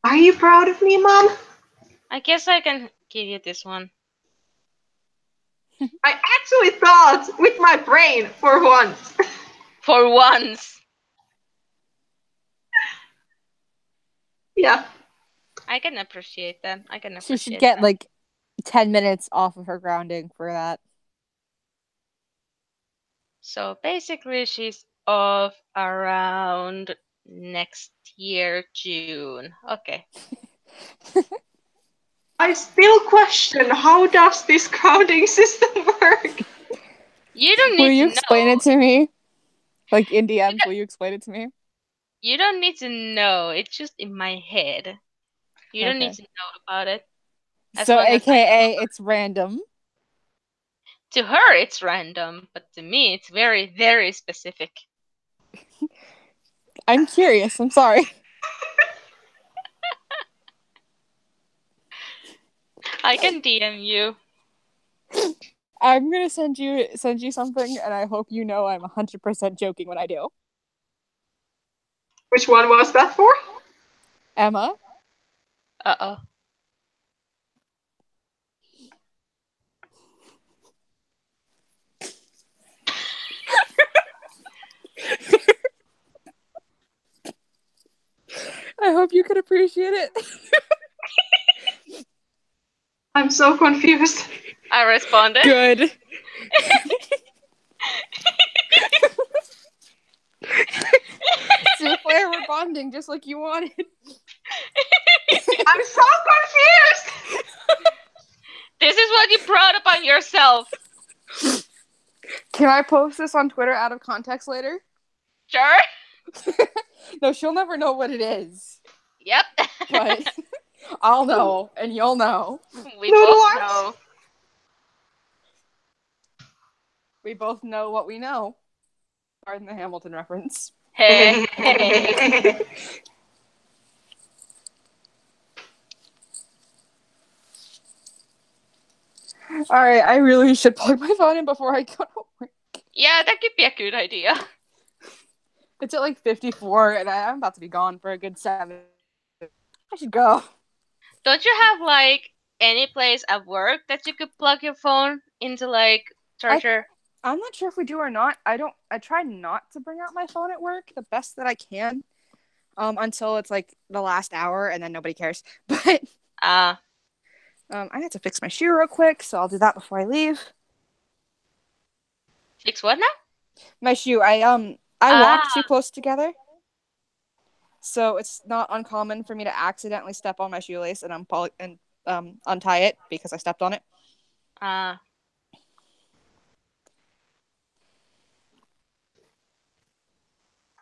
Are you proud of me, Mom? I guess I can give you this one. I actually thought with my brain for once. For once. Yeah. I can appreciate that. She should get like 10 minutes off of her grounding for that. So basically, she's off around next year, June. Okay. I still question, how does this grounding system work? You don't Will need you to explain know. it to me? Like in DMs, will you explain it to me? You don't need to know. It's just in my head. You don't need Okay. to know about it. As So, long as AKA, it's random. to her it's random, but to me it's very, very specific. I'm curious. I'm sorry. I can DM you. I'm gonna send you something, and I hope you know I'm 100% joking when I do. Which one was that for? Emma. Uh-oh. I hope you can appreciate it. I'm so confused. I responded. Good. CuteFlare, we're bonding just like you wanted. I'm so confused! This is what you brought upon yourself. Can I post this on Twitter out of context later? Sure? No, she'll never know what it is. Yep. But I'll know, and you'll know. We both What? know. We both know what we know. Pardon the Hamilton reference. Hey. Alright, I really should plug my phone in before I go to work. Yeah, that could be a good idea. It's at like 54, and I'm about to be gone for a good 7. I should go. Don't you have like any place at work that you could plug your phone into like charger? I'm not sure if we do or not. I try not to bring out my phone at work the best that I can. Until it's like the last hour, and then nobody cares. But I have to fix my shoe real quick, so I'll do that before I leave. Fix what now? My shoe. I walk too close together, so it's not uncommon for me to accidentally step on my shoelace and untie it because I stepped on it.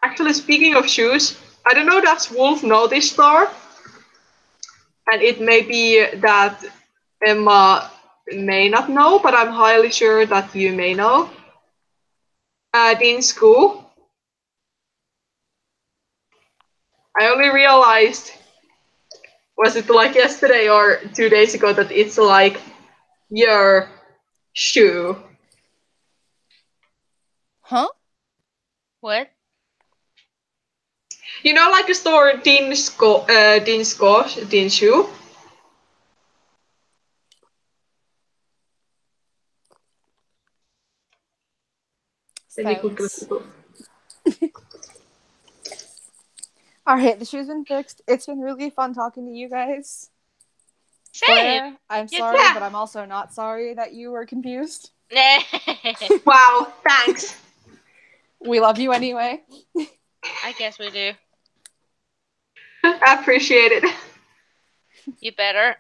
Actually, speaking of shoes, I don't know does Wolf know this store? And it may be that Emma may not know, but I'm highly sure that you may know. In school, I only realized, was it like yesterday or 2 days ago, that it's like your shoe. Huh? What? You know, like a store din shoe. Silence. Alright, the shoe's been fixed. It's been really fun talking to you guys. Same. Flare, I'm You sorry, too. but I'm also not sorry that you were confused. Wow, thanks. We love you anyway. I guess we do. I appreciate it. You better.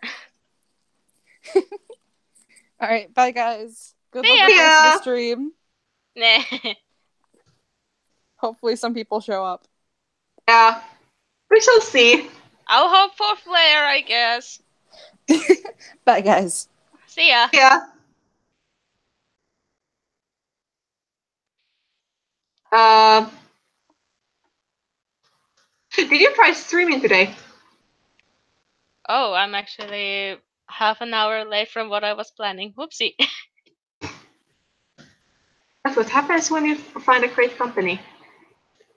Alright, bye guys. Good See luck with the rest of the ya. stream. Nah. Hopefully some people show up. Yeah, we shall see. I'll hope for Flare, I guess. Bye guys. See ya. Yeah. Uh, did you try streaming today? Oh, I'm actually half an hour late from what I was planning. Whoopsie. That's what happens when you find a great company.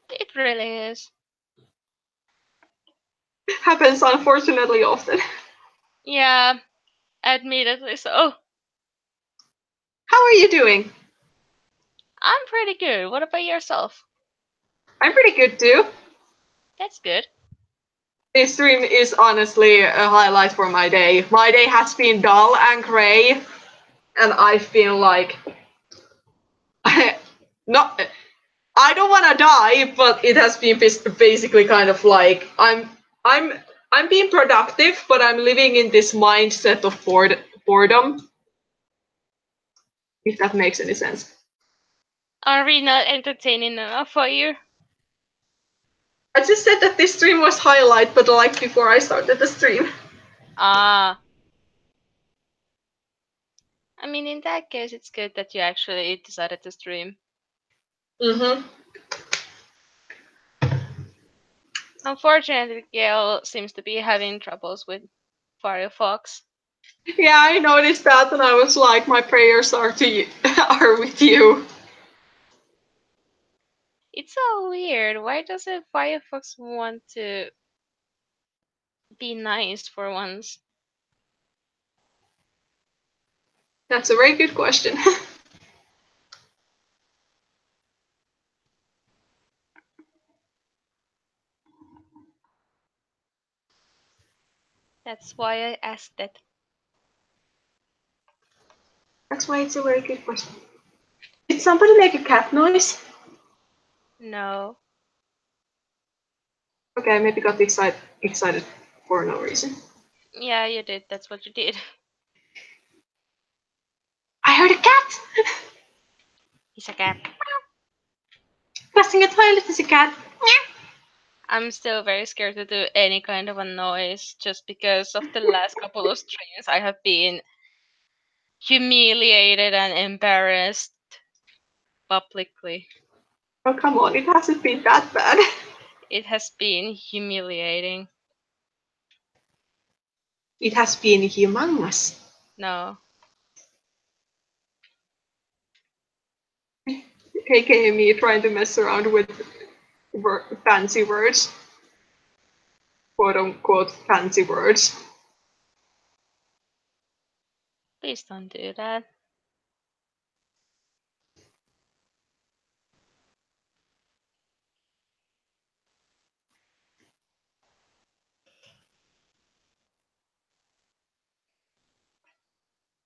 It really is. Happens unfortunately often. Yeah, admittedly so. How are you doing? I'm pretty good. What about yourself? I'm pretty good too. That's good. This stream is honestly a highlight for my day. My day has been dull and grey, and I've been like, not. I don't want to die, but it has been basically kind of like I'm being productive, but I'm living in this mindset of boredom. If that makes any sense. Are we not entertaining enough for you? I just said that this stream was highlight, but like before I started the stream. Ah. I mean, in that case, it's good that you actually decided to stream. Mm-hmm. Unfortunately, Gail seems to be having troubles with Firefox. Yeah, I noticed that, and I was like, my prayers are to you, are with you. It's so weird. Why doesn't Firefox want to be nice for once? That's a very good question. That's why I asked that. That's why it's a very good question. Did somebody make a cat noise? No. Okay, I maybe got excited for no reason. Yeah, you did. That's what you did. I heard a cat! He's a cat. Flushing a toilet is a cat. I'm still very scared to do any kind of a noise just because of the last couple of streams I have been humiliated and embarrassed publicly. Oh, come on, it hasn't been that bad. It has been humiliating. It has been humongous. No. AKA me trying to mess around with fancy words. Quote unquote fancy words. Please don't do that.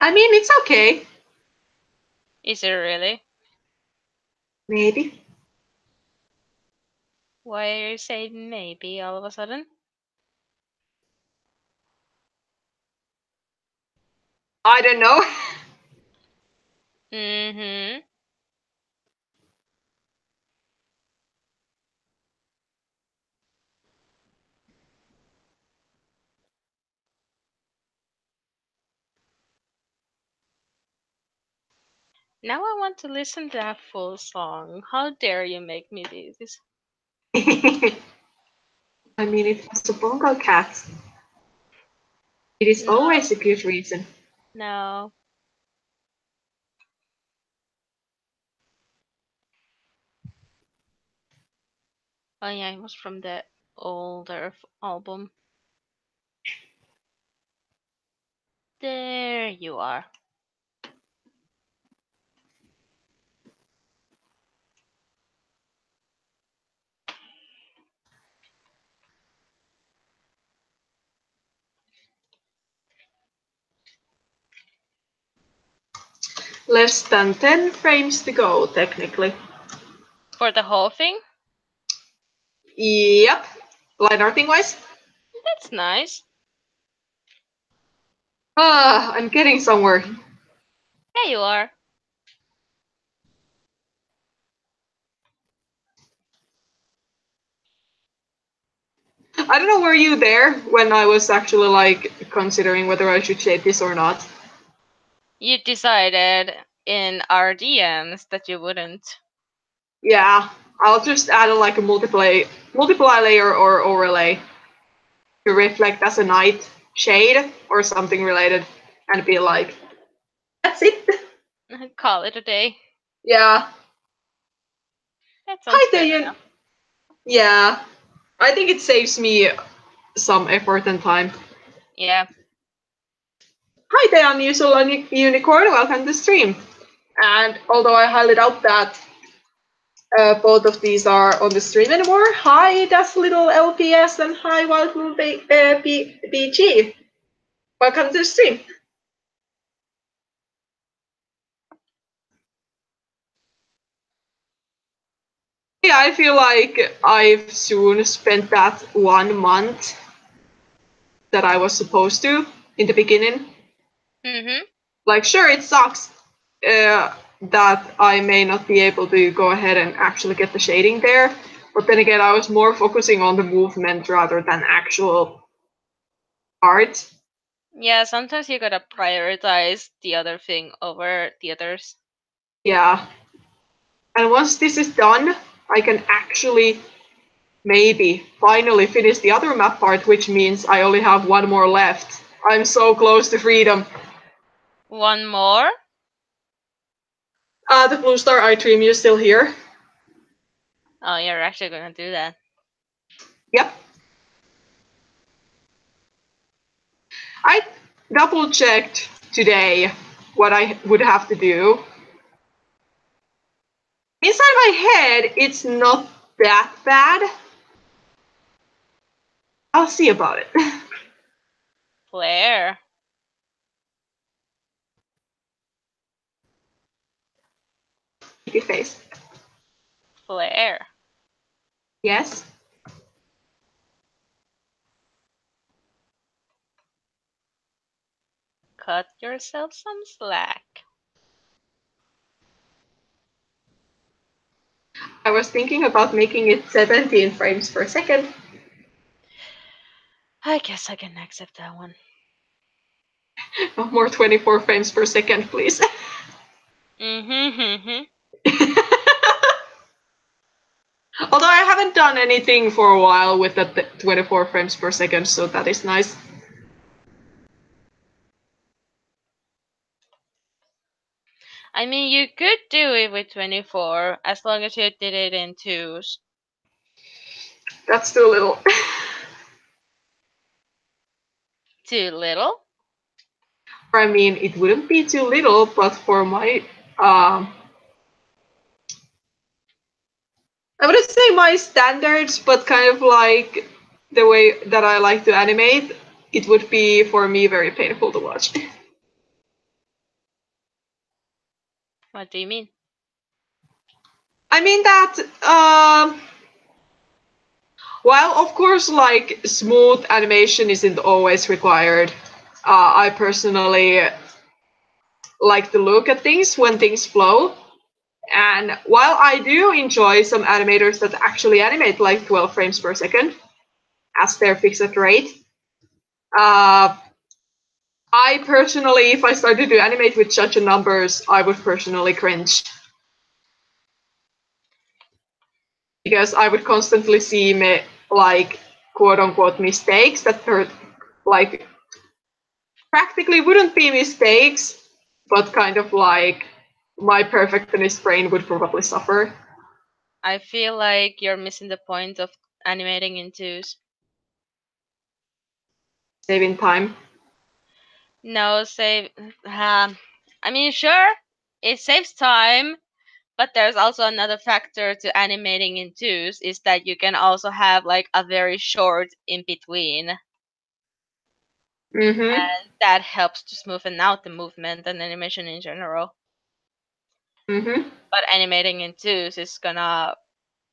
I mean, it's okay. Is it really? Maybe. Why are you saying maybe all of a sudden? I don't know. Mm-hmm. Now I want to listen to that full song. How dare you make me do this? I mean, it was a bongo cat. It is No. always a good reason. No. Oh yeah, it was from the older album. There you are. less than 10 frames to go, technically. For the whole thing? Yep. Line arting wise. That's nice. I'm getting somewhere. Yeah, you are. I don't know, were you there when I was actually like considering whether I should shade this or not? You decided in our DMs that you wouldn't. Yeah, I'll just add like a multiply layer or overlay to reflect as a night shade or something related and be like, that's it. Call it a day. Yeah. That sounds Hi, fair Dayan. enough. Yeah. I think it saves me some effort and time. Yeah. Hi there, unusual unicorn. Welcome to the stream. And although I highly doubt that both of these are on the stream anymore, hi, that's little LPS, and hi, Wild Moon BG. Welcome to the stream. Yeah, I feel like I've soon spent that 1 month that I was supposed to in the beginning. Mm-hmm. Like, sure, it sucks that I may not be able to go ahead and actually get the shading there, but then again, I was more focusing on the movement rather than actual art. Yeah, sometimes you gotta prioritize the other thing over the others. Yeah. And once this is done, I can actually maybe finally finish the other map part, which means I only have one more left. I'm so close to freedom. One more? The Blue Star Eye Dream, you still here? Oh, you're actually gonna do that. Yep. I double checked today what I would have to do. Inside my head, it's not that bad. I'll see about it. Flare. Pretty face. Flare. Yes. Cut yourself some slack. I was thinking about making it 17 frames per second. I guess I can accept that one. No more 24 frames per second, please. Mm-hmm. Although I haven't done anything for a while with the 24 frames per second, so that is nice. I mean, you could do it with 24 as long as you did it in twos. That's too little. Too little? I mean, it wouldn't be too little, but for my I wouldn't say my standards, but kind of like the way that I like to animate, it would be for me very painful to watch. What do you mean? I mean that while of course like smooth animation isn't always required, I personally like to look at things when things flow. And while I do enjoy some animators that actually animate like 12 frames per second as their fixed rate, I personally, if I started to animate with such a numbers, I would personally cringe. Because I would constantly see like quote unquote mistakes that like practically wouldn't be mistakes, but kind of like my perfectionist brain would probably suffer. I feel like you're missing the point of animating in twos. Saving time. No, save. I mean, sure, it saves time, but there's also another factor to animating in twos is that you can also have like a very short in between. Mm-hmm. And that helps to smoothen out the movement and animation in general. But animating in twos is gonna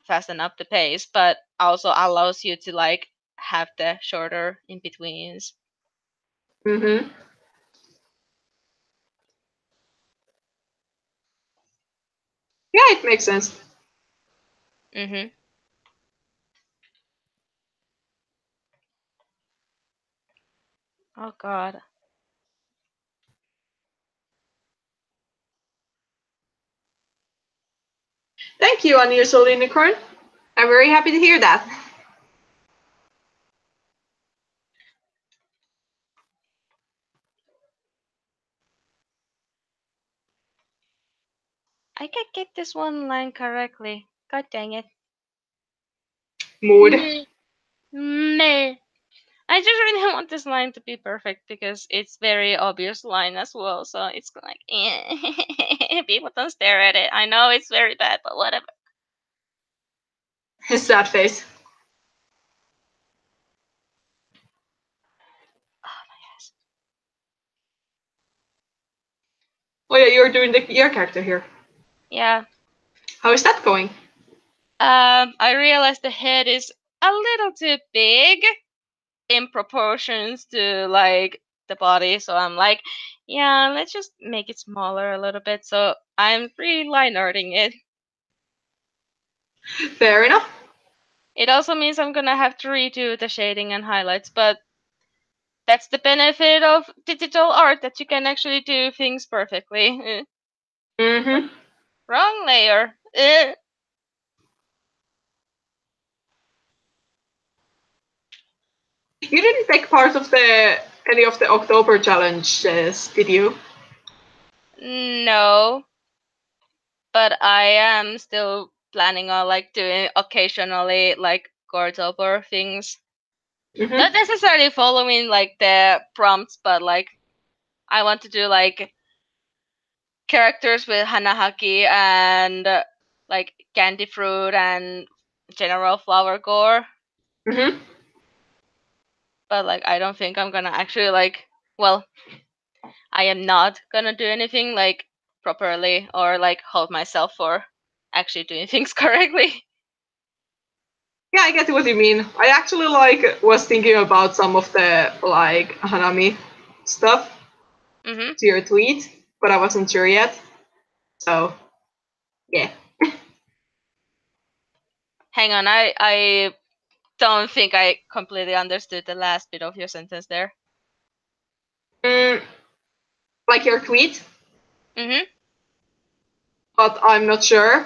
fasten up the pace, but also allows you to like have the shorter in betweens. Yeah, it makes sense. Oh god. Thank you, Unusual Unicorn. I'm very happy to hear that. I can't get this one line correctly. God dang it. Mood. Meh. I just really want this line to be perfect because it's very obvious line as well. So it's like, people don't stare at it. I know it's very bad, but whatever. Sad face. Oh my gosh. Oh yeah, you're doing your character here. Yeah. How is that going? I realized the head is a little too big in proportions to like the body, so I'm like, yeah, let's just make it smaller a little bit. So I'm line arting it. Fair enough. It also means I'm gonna have to redo the shading and highlights, but that's the benefit of digital art, that you can actually do things perfectly. Wrong layer. You didn't take part of any of the October challenges, did you? No. But I am still planning on like doing occasionally like October things. Not necessarily following like the prompts, but like I want to do like characters with hanahaki and like candy fruit and general flower gore. But like I don't think I'm gonna actually like, well, I am not gonna do anything like properly or like hold myself for actually doing things correctly. Yeah, I get what you mean. I actually like was thinking about some of the like Hanami stuff to your tweet, but I wasn't sure yet. So yeah. Hang on, I don't think I completely understood the last bit of your sentence there. Like your tweet? But I'm not sure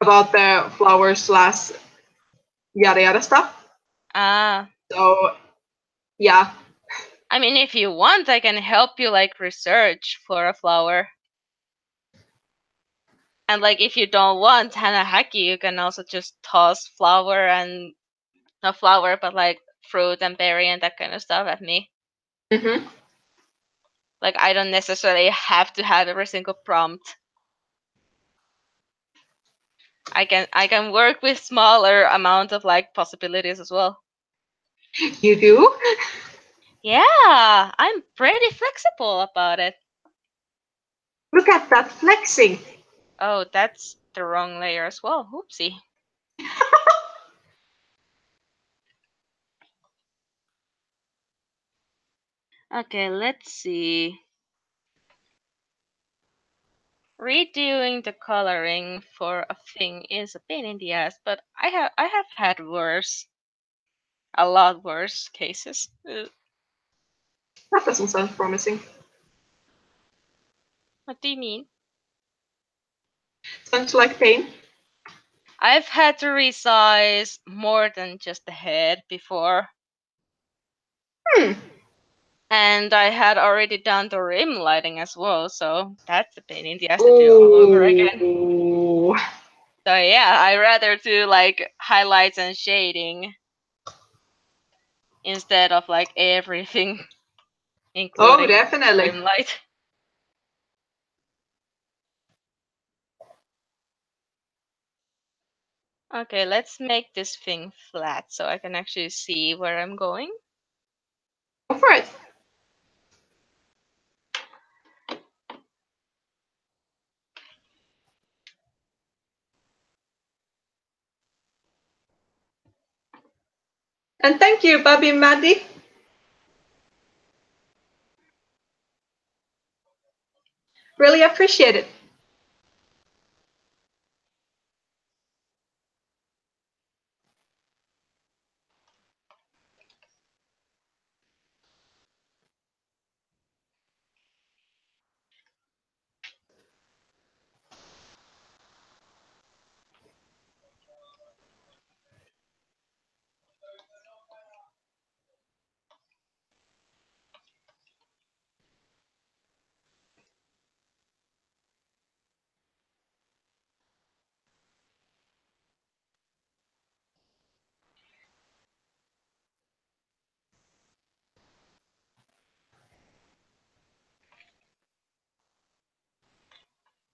about the flowers / yada yada stuff. So yeah. I mean, if you want, I can help you like research for a flower. And like if you don't want hanahaki, you can also just toss flower and not flower, but like fruit and berry and that kind of stuff at me. Like I don't necessarily have to have every single prompt. I can work with smaller amount of like possibilities as well. You do? Yeah, I'm pretty flexible about it. Look at that flexing. Oh, that's the wrong layer as well. Oopsie. Okay, let's see. Redoing the coloring for a thing is a pain in the ass, but I have had worse. A lot worse cases. That doesn't sound promising. What do you mean? Sounds like pain. I've had to resize more than just the head before. And I had already done the rim lighting as well, so that's a pain in the ass to do all over again. So yeah, I rather do like highlights and shading instead of like everything, including definitely. rim light. Okay, let's make this thing flat so I can actually see where I'm going. Go for it. And thank you, Bobby Maddie. Really appreciate it.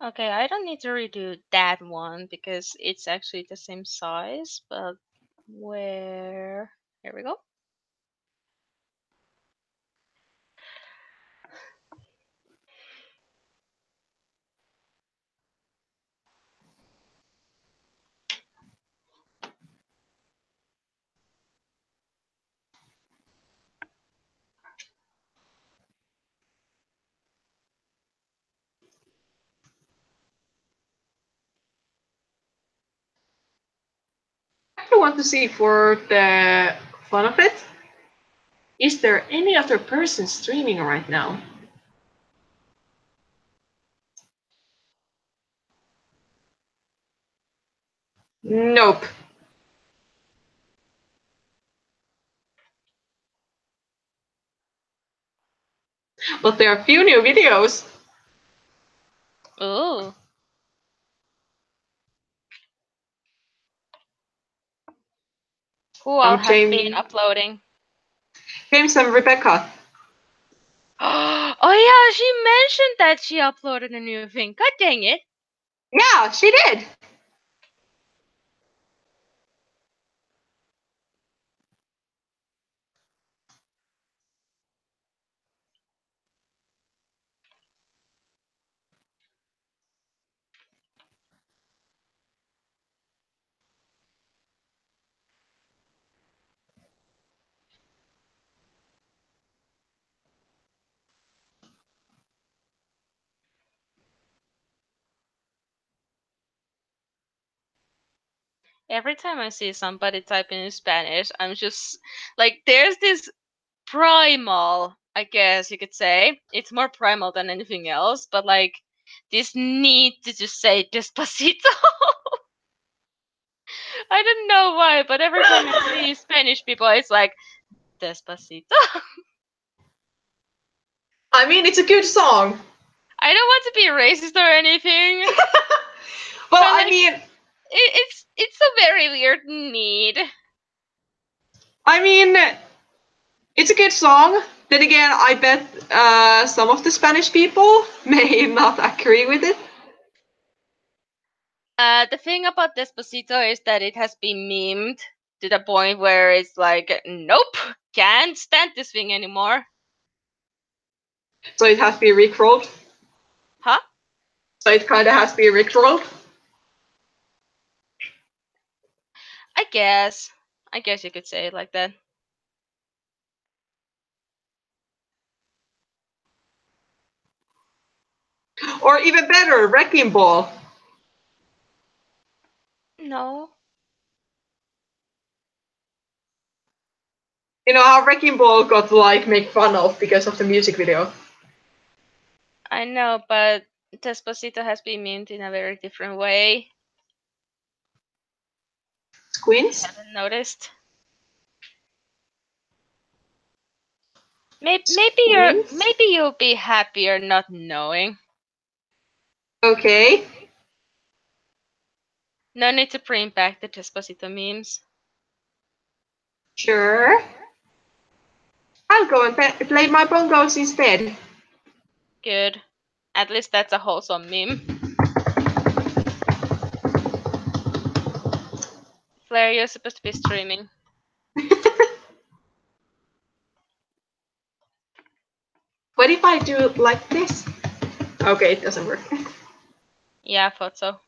Okay, I don't need to redo that one because it's actually the same size, but where? Here we go. I want to see, for the fun of it, is there any other person streaming right now? Nope. But there are a few new videos. Ooh. Who all has been uploading? James and Rebecca. Oh yeah, she mentioned that she uploaded a new thing. God dang it. Yeah, she did. Every time I see somebody typing in Spanish, I'm just like, there's this primal, I guess you could say. It's more primal than anything else, but like this need to just say Despacito. I don't know why, but every time I see Spanish people, it's like Despacito. I mean, it's a good song. I don't want to be racist or anything. Well, like, I mean, it's a very weird need. I mean, it's a good song. Then again, I bet some of the Spanish people may not agree with it. The thing about Despacito is that it has been memed to the point where it's like, nope, can't stand this thing anymore. So it has to be rickrolled. Huh? So it kind of has to be rickrolled. I guess you could say it like that. Or even better, Wrecking Ball. No. You know how Wrecking Ball got like made fun of because of the music video. I know, but Despacito has been memed in a very different way. Squints? I haven't noticed. Maybe you'll be happier not knowing. Okay. No need to bring back the Despacito memes. Sure. I'll go and play my bongos instead. Good. At least that's a wholesome meme. Flare, you're supposed to be streaming. What if I do like this? Okay, it doesn't work. Yeah, I thought so.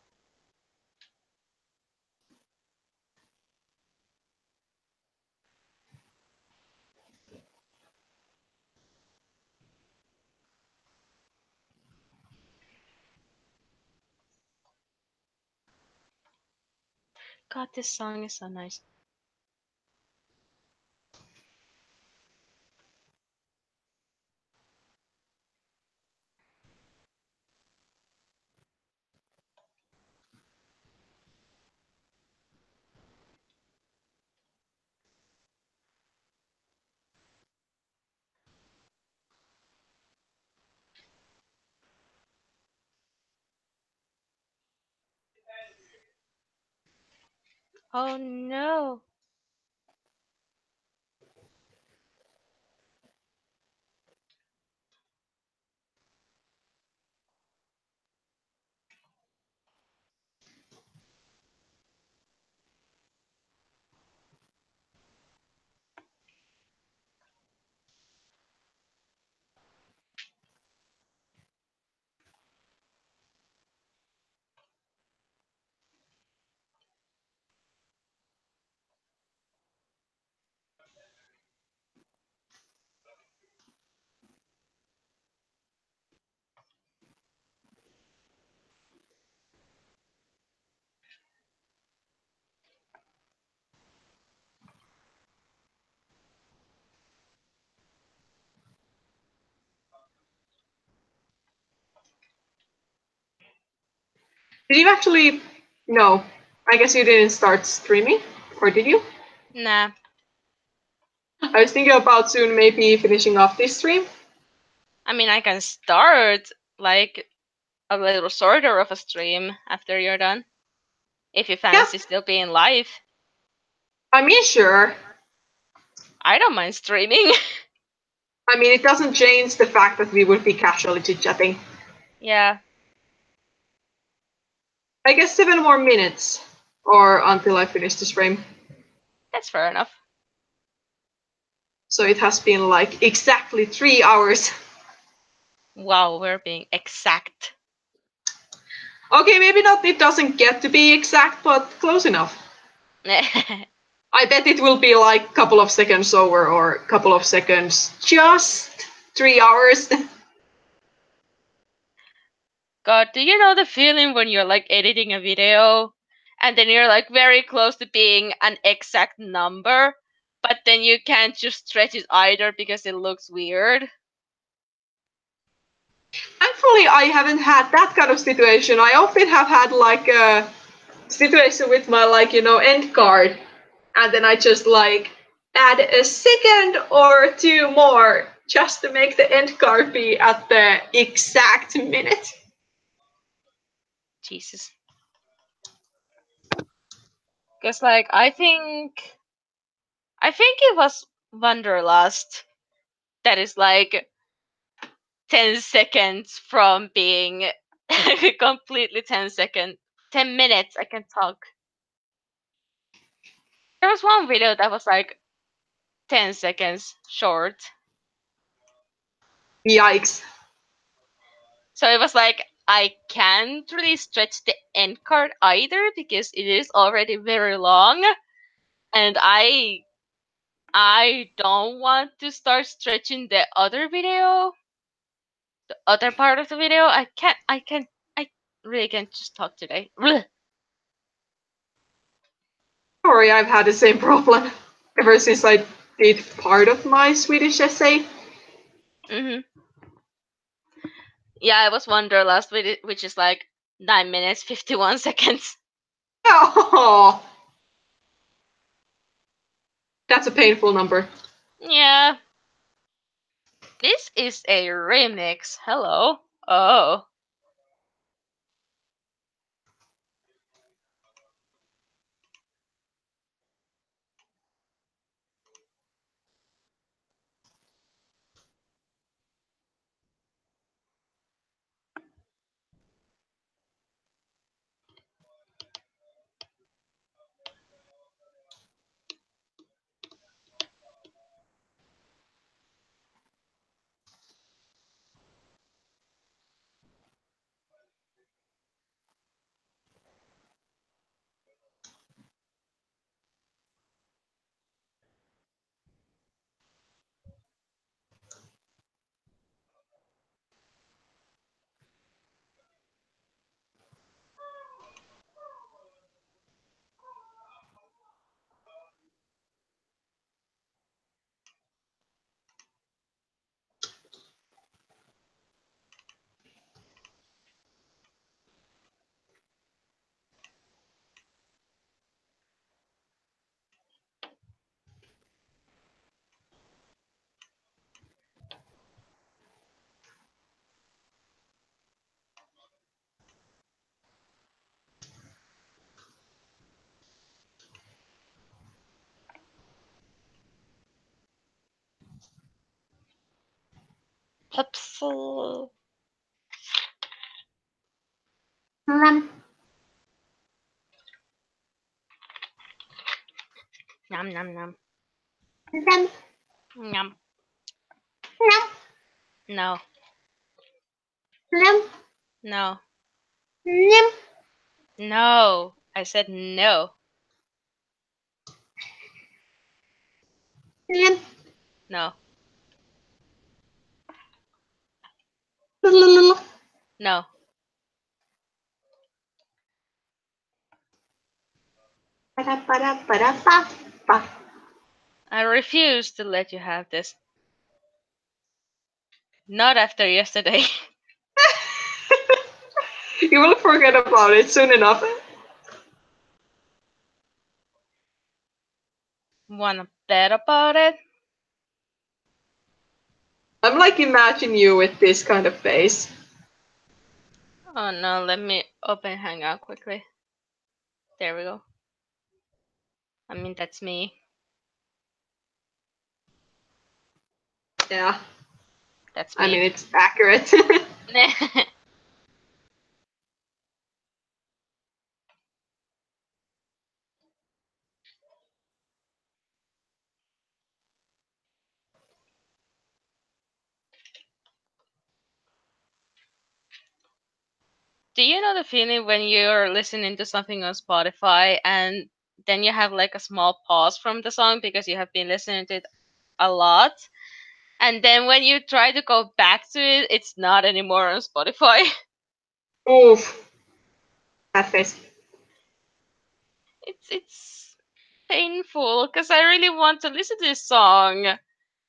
God, this song is so nice. Oh no. Did you actually? No. I guess you didn't start streaming, or did you? Nah. I was thinking about soon maybe finishing off this stream. I mean, I can start like a little shorter of a stream after you're done. If you fancy still being live. I mean, sure. I don't mind streaming. I mean, it doesn't change the fact that we would be casually chit-chatting. Yeah. I guess 7 more minutes, or until I finish the stream. That's fair enough. So it has been like exactly 3 hours. Wow, we're being exact. Okay, maybe not, it doesn't get to be exact, but close enough. I bet it will be like a couple of seconds over or a couple of seconds, just 3 hours. God, do you know the feeling when you're like editing a video and then you're like very close to being an exact number, but then you can't just stretch it either because it looks weird? Thankfully, I haven't had that kind of situation. I often have had like a situation with my end card, and then I just like add a second or two more just to make the end card be at the exact minute. Jesus. Because like I think it was Wanderlust that is like 10 seconds from being completely 10 minutes I can talk. There was one video that was like 10 seconds short. Yikes. So it was like I can't really stretch the end card either because it is already very long, and I don't want to start stretching the other video, the other part of the video. I really can't just talk today. Sorry, I've had the same problem ever since I did part of my Swedish essay. Mm-hmm. Yeah, it was Wanderlust, which is like 9 minutes 51 seconds. Oh, that's a painful number. Yeah. This is a remix. Hello. Oh. Pupsel. Nom. Nom nom nom. Nom. Nom. Nom. No. Nom. No. Nom. No. I said no. Nom. No. Nom. No. Ba-da-ba-da-ba-da-ba. I refuse to let you have this. Not after yesterday. You will forget about it soon enough. Wanna bet about it? I'm like imagining you with this kind of face. Oh no, let me open Hangout quickly. There we go. I mean, that's me. Yeah. That's me. I mean, it's accurate. Do you know the feeling when you're listening to something on Spotify and then you have like a small pause from the song because you have been listening to it a lot? And then when you try to go back to it, it's not anymore on Spotify. Oof. That face. It's painful because I really want to listen to this song,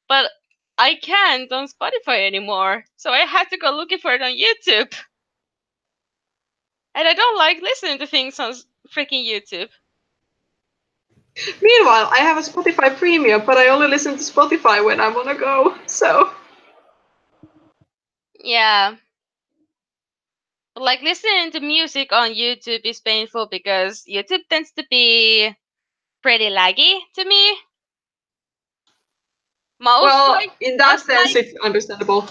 but I can't on Spotify anymore. So I have to go looking for it on YouTube. And I don't like listening to things on freaking YouTube. Meanwhile, I have a Spotify Premium, but I only listen to Spotify when I want to go, so... Yeah. But like listening to music on YouTube is painful because YouTube tends to be pretty laggy to me. In that sense, it's understandable.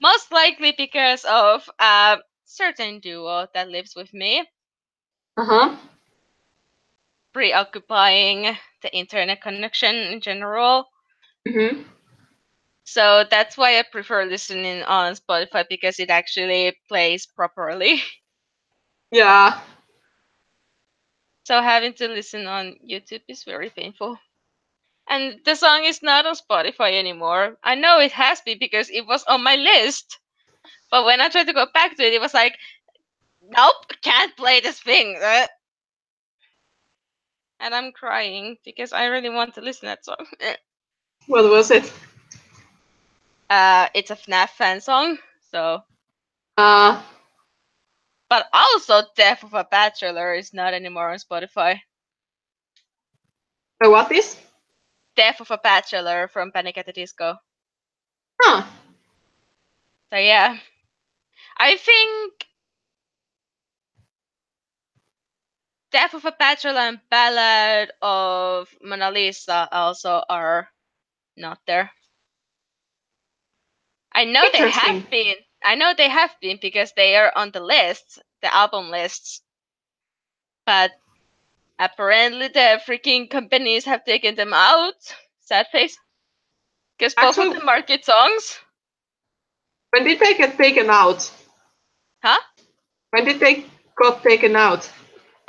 Most likely because of a certain duo that lives with me. Uh-huh. Preoccupying the internet connection in general. Mm-hmm. So that's why I prefer listening on Spotify because it actually plays properly. Yeah. So having to listen on YouTube is very painful. And the song is not on Spotify anymore. I know it has been because it was on my list. But when I tried to go back to it, it was like, nope, can't play this thing. And I'm crying because I really want to listen to that song. What was it? It's a FNAF fan song, so. Uh, But also, Death of a Bachelor is not anymore on Spotify. what is? Death of a Bachelor from Panic at the Disco. Huh. So yeah. I think Death of a Bachelor and Ballad of Mona Lisa also are not there. I know they have been. I know they have been because they are on the lists, the album lists. But apparently the freaking companies have taken them out. Sad face. Because both of them are good songs. When did they get taken out? Huh? When did they got taken out?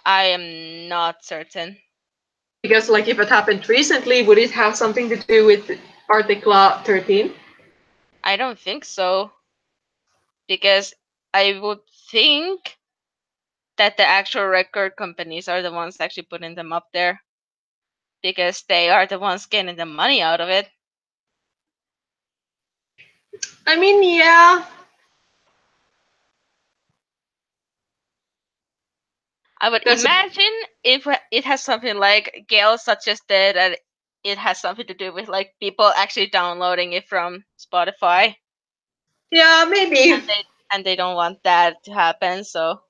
I am not certain. Because like if it happened recently, would it have something to do with Article 13? I don't think so. Because I would think that the actual record companies are the ones actually putting them up there. Because they are the ones getting the money out of it. I mean, yeah. I would imagine if it has something like Gail suggested that it has something to do with like people actually downloading it from Spotify. Yeah, maybe. And they don't want that to happen, so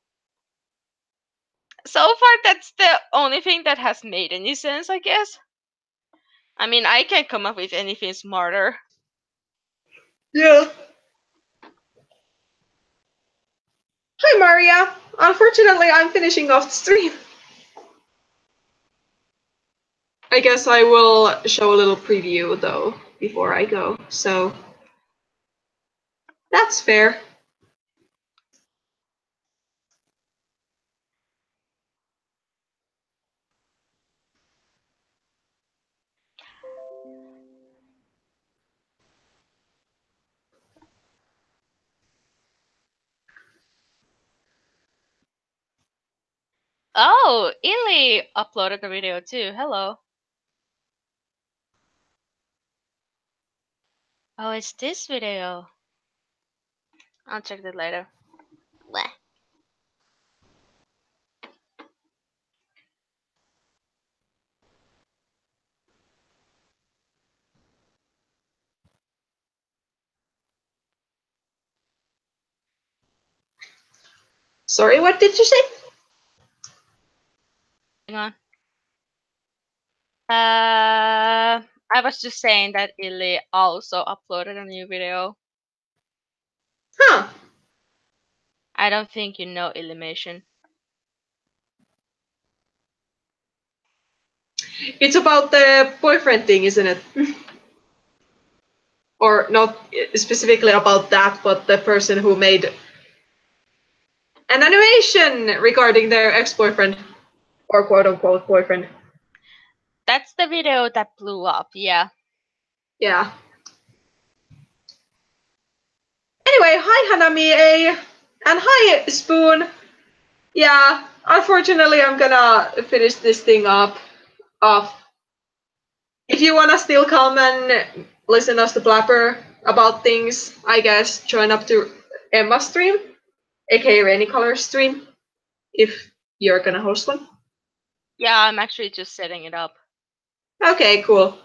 far that's the only thing that has made any sense, I guess. I mean, I can't come up with anything smarter. Yeah. Hi, Maria. Unfortunately, I'm finishing off the stream. I guess I will show a little preview, though, before I go. So that's fair. Oh, Illy uploaded a video too. Hello. Oh, it's this video. I'll check that later. Bleh. Sorry, what did you say? Hang on. I was just saying that Illy also uploaded a new video. Huh. I don't think you know Illymation. It's about the boyfriend thing, isn't it? Or not specifically about that, but the person who made an animation regarding their ex-boyfriend, or quote-unquote boyfriend. That's the video that blew up, yeah. Yeah. Anyway, hi Hanami-A, and hi Spoon. Yeah, unfortunately I'm gonna finish this thing up. If you wanna still come and listen us to blabber about things, I guess join up to Emma's stream, aka Rainy Color stream, if you're gonna host one. Yeah, I'm actually just setting it up. Okay, cool.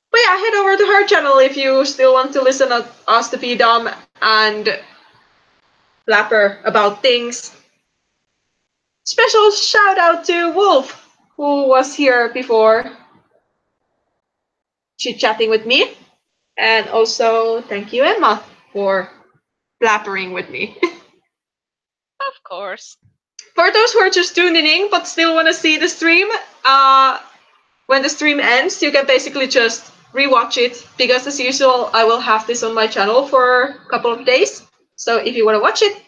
But yeah, head over to her channel if you still want to listen to us to be dumb and blabber about things. Special shout out to Wolf, who was here before chit-chatting with me. And also thank you, Emma, for blabbering with me. Of course. For those who are just tuning in but still want to see the stream, when the stream ends, you can basically just rewatch it, because as usual, I will have this on my channel for a couple of days. So if you want to watch it,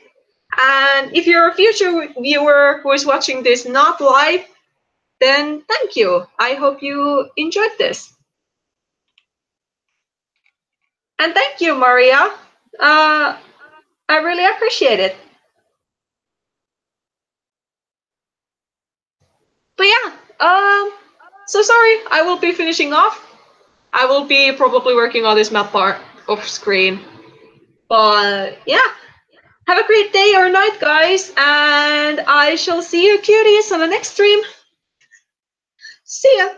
and if you're a future viewer who is watching this not live, then thank you. I hope you enjoyed this. And thank you, Maria. I really appreciate it. But yeah, so sorry, I will be finishing off. I will be probably working on this map part off screen. But yeah, have a great day or night, guys, and I shall see you cuties on the next stream. See ya!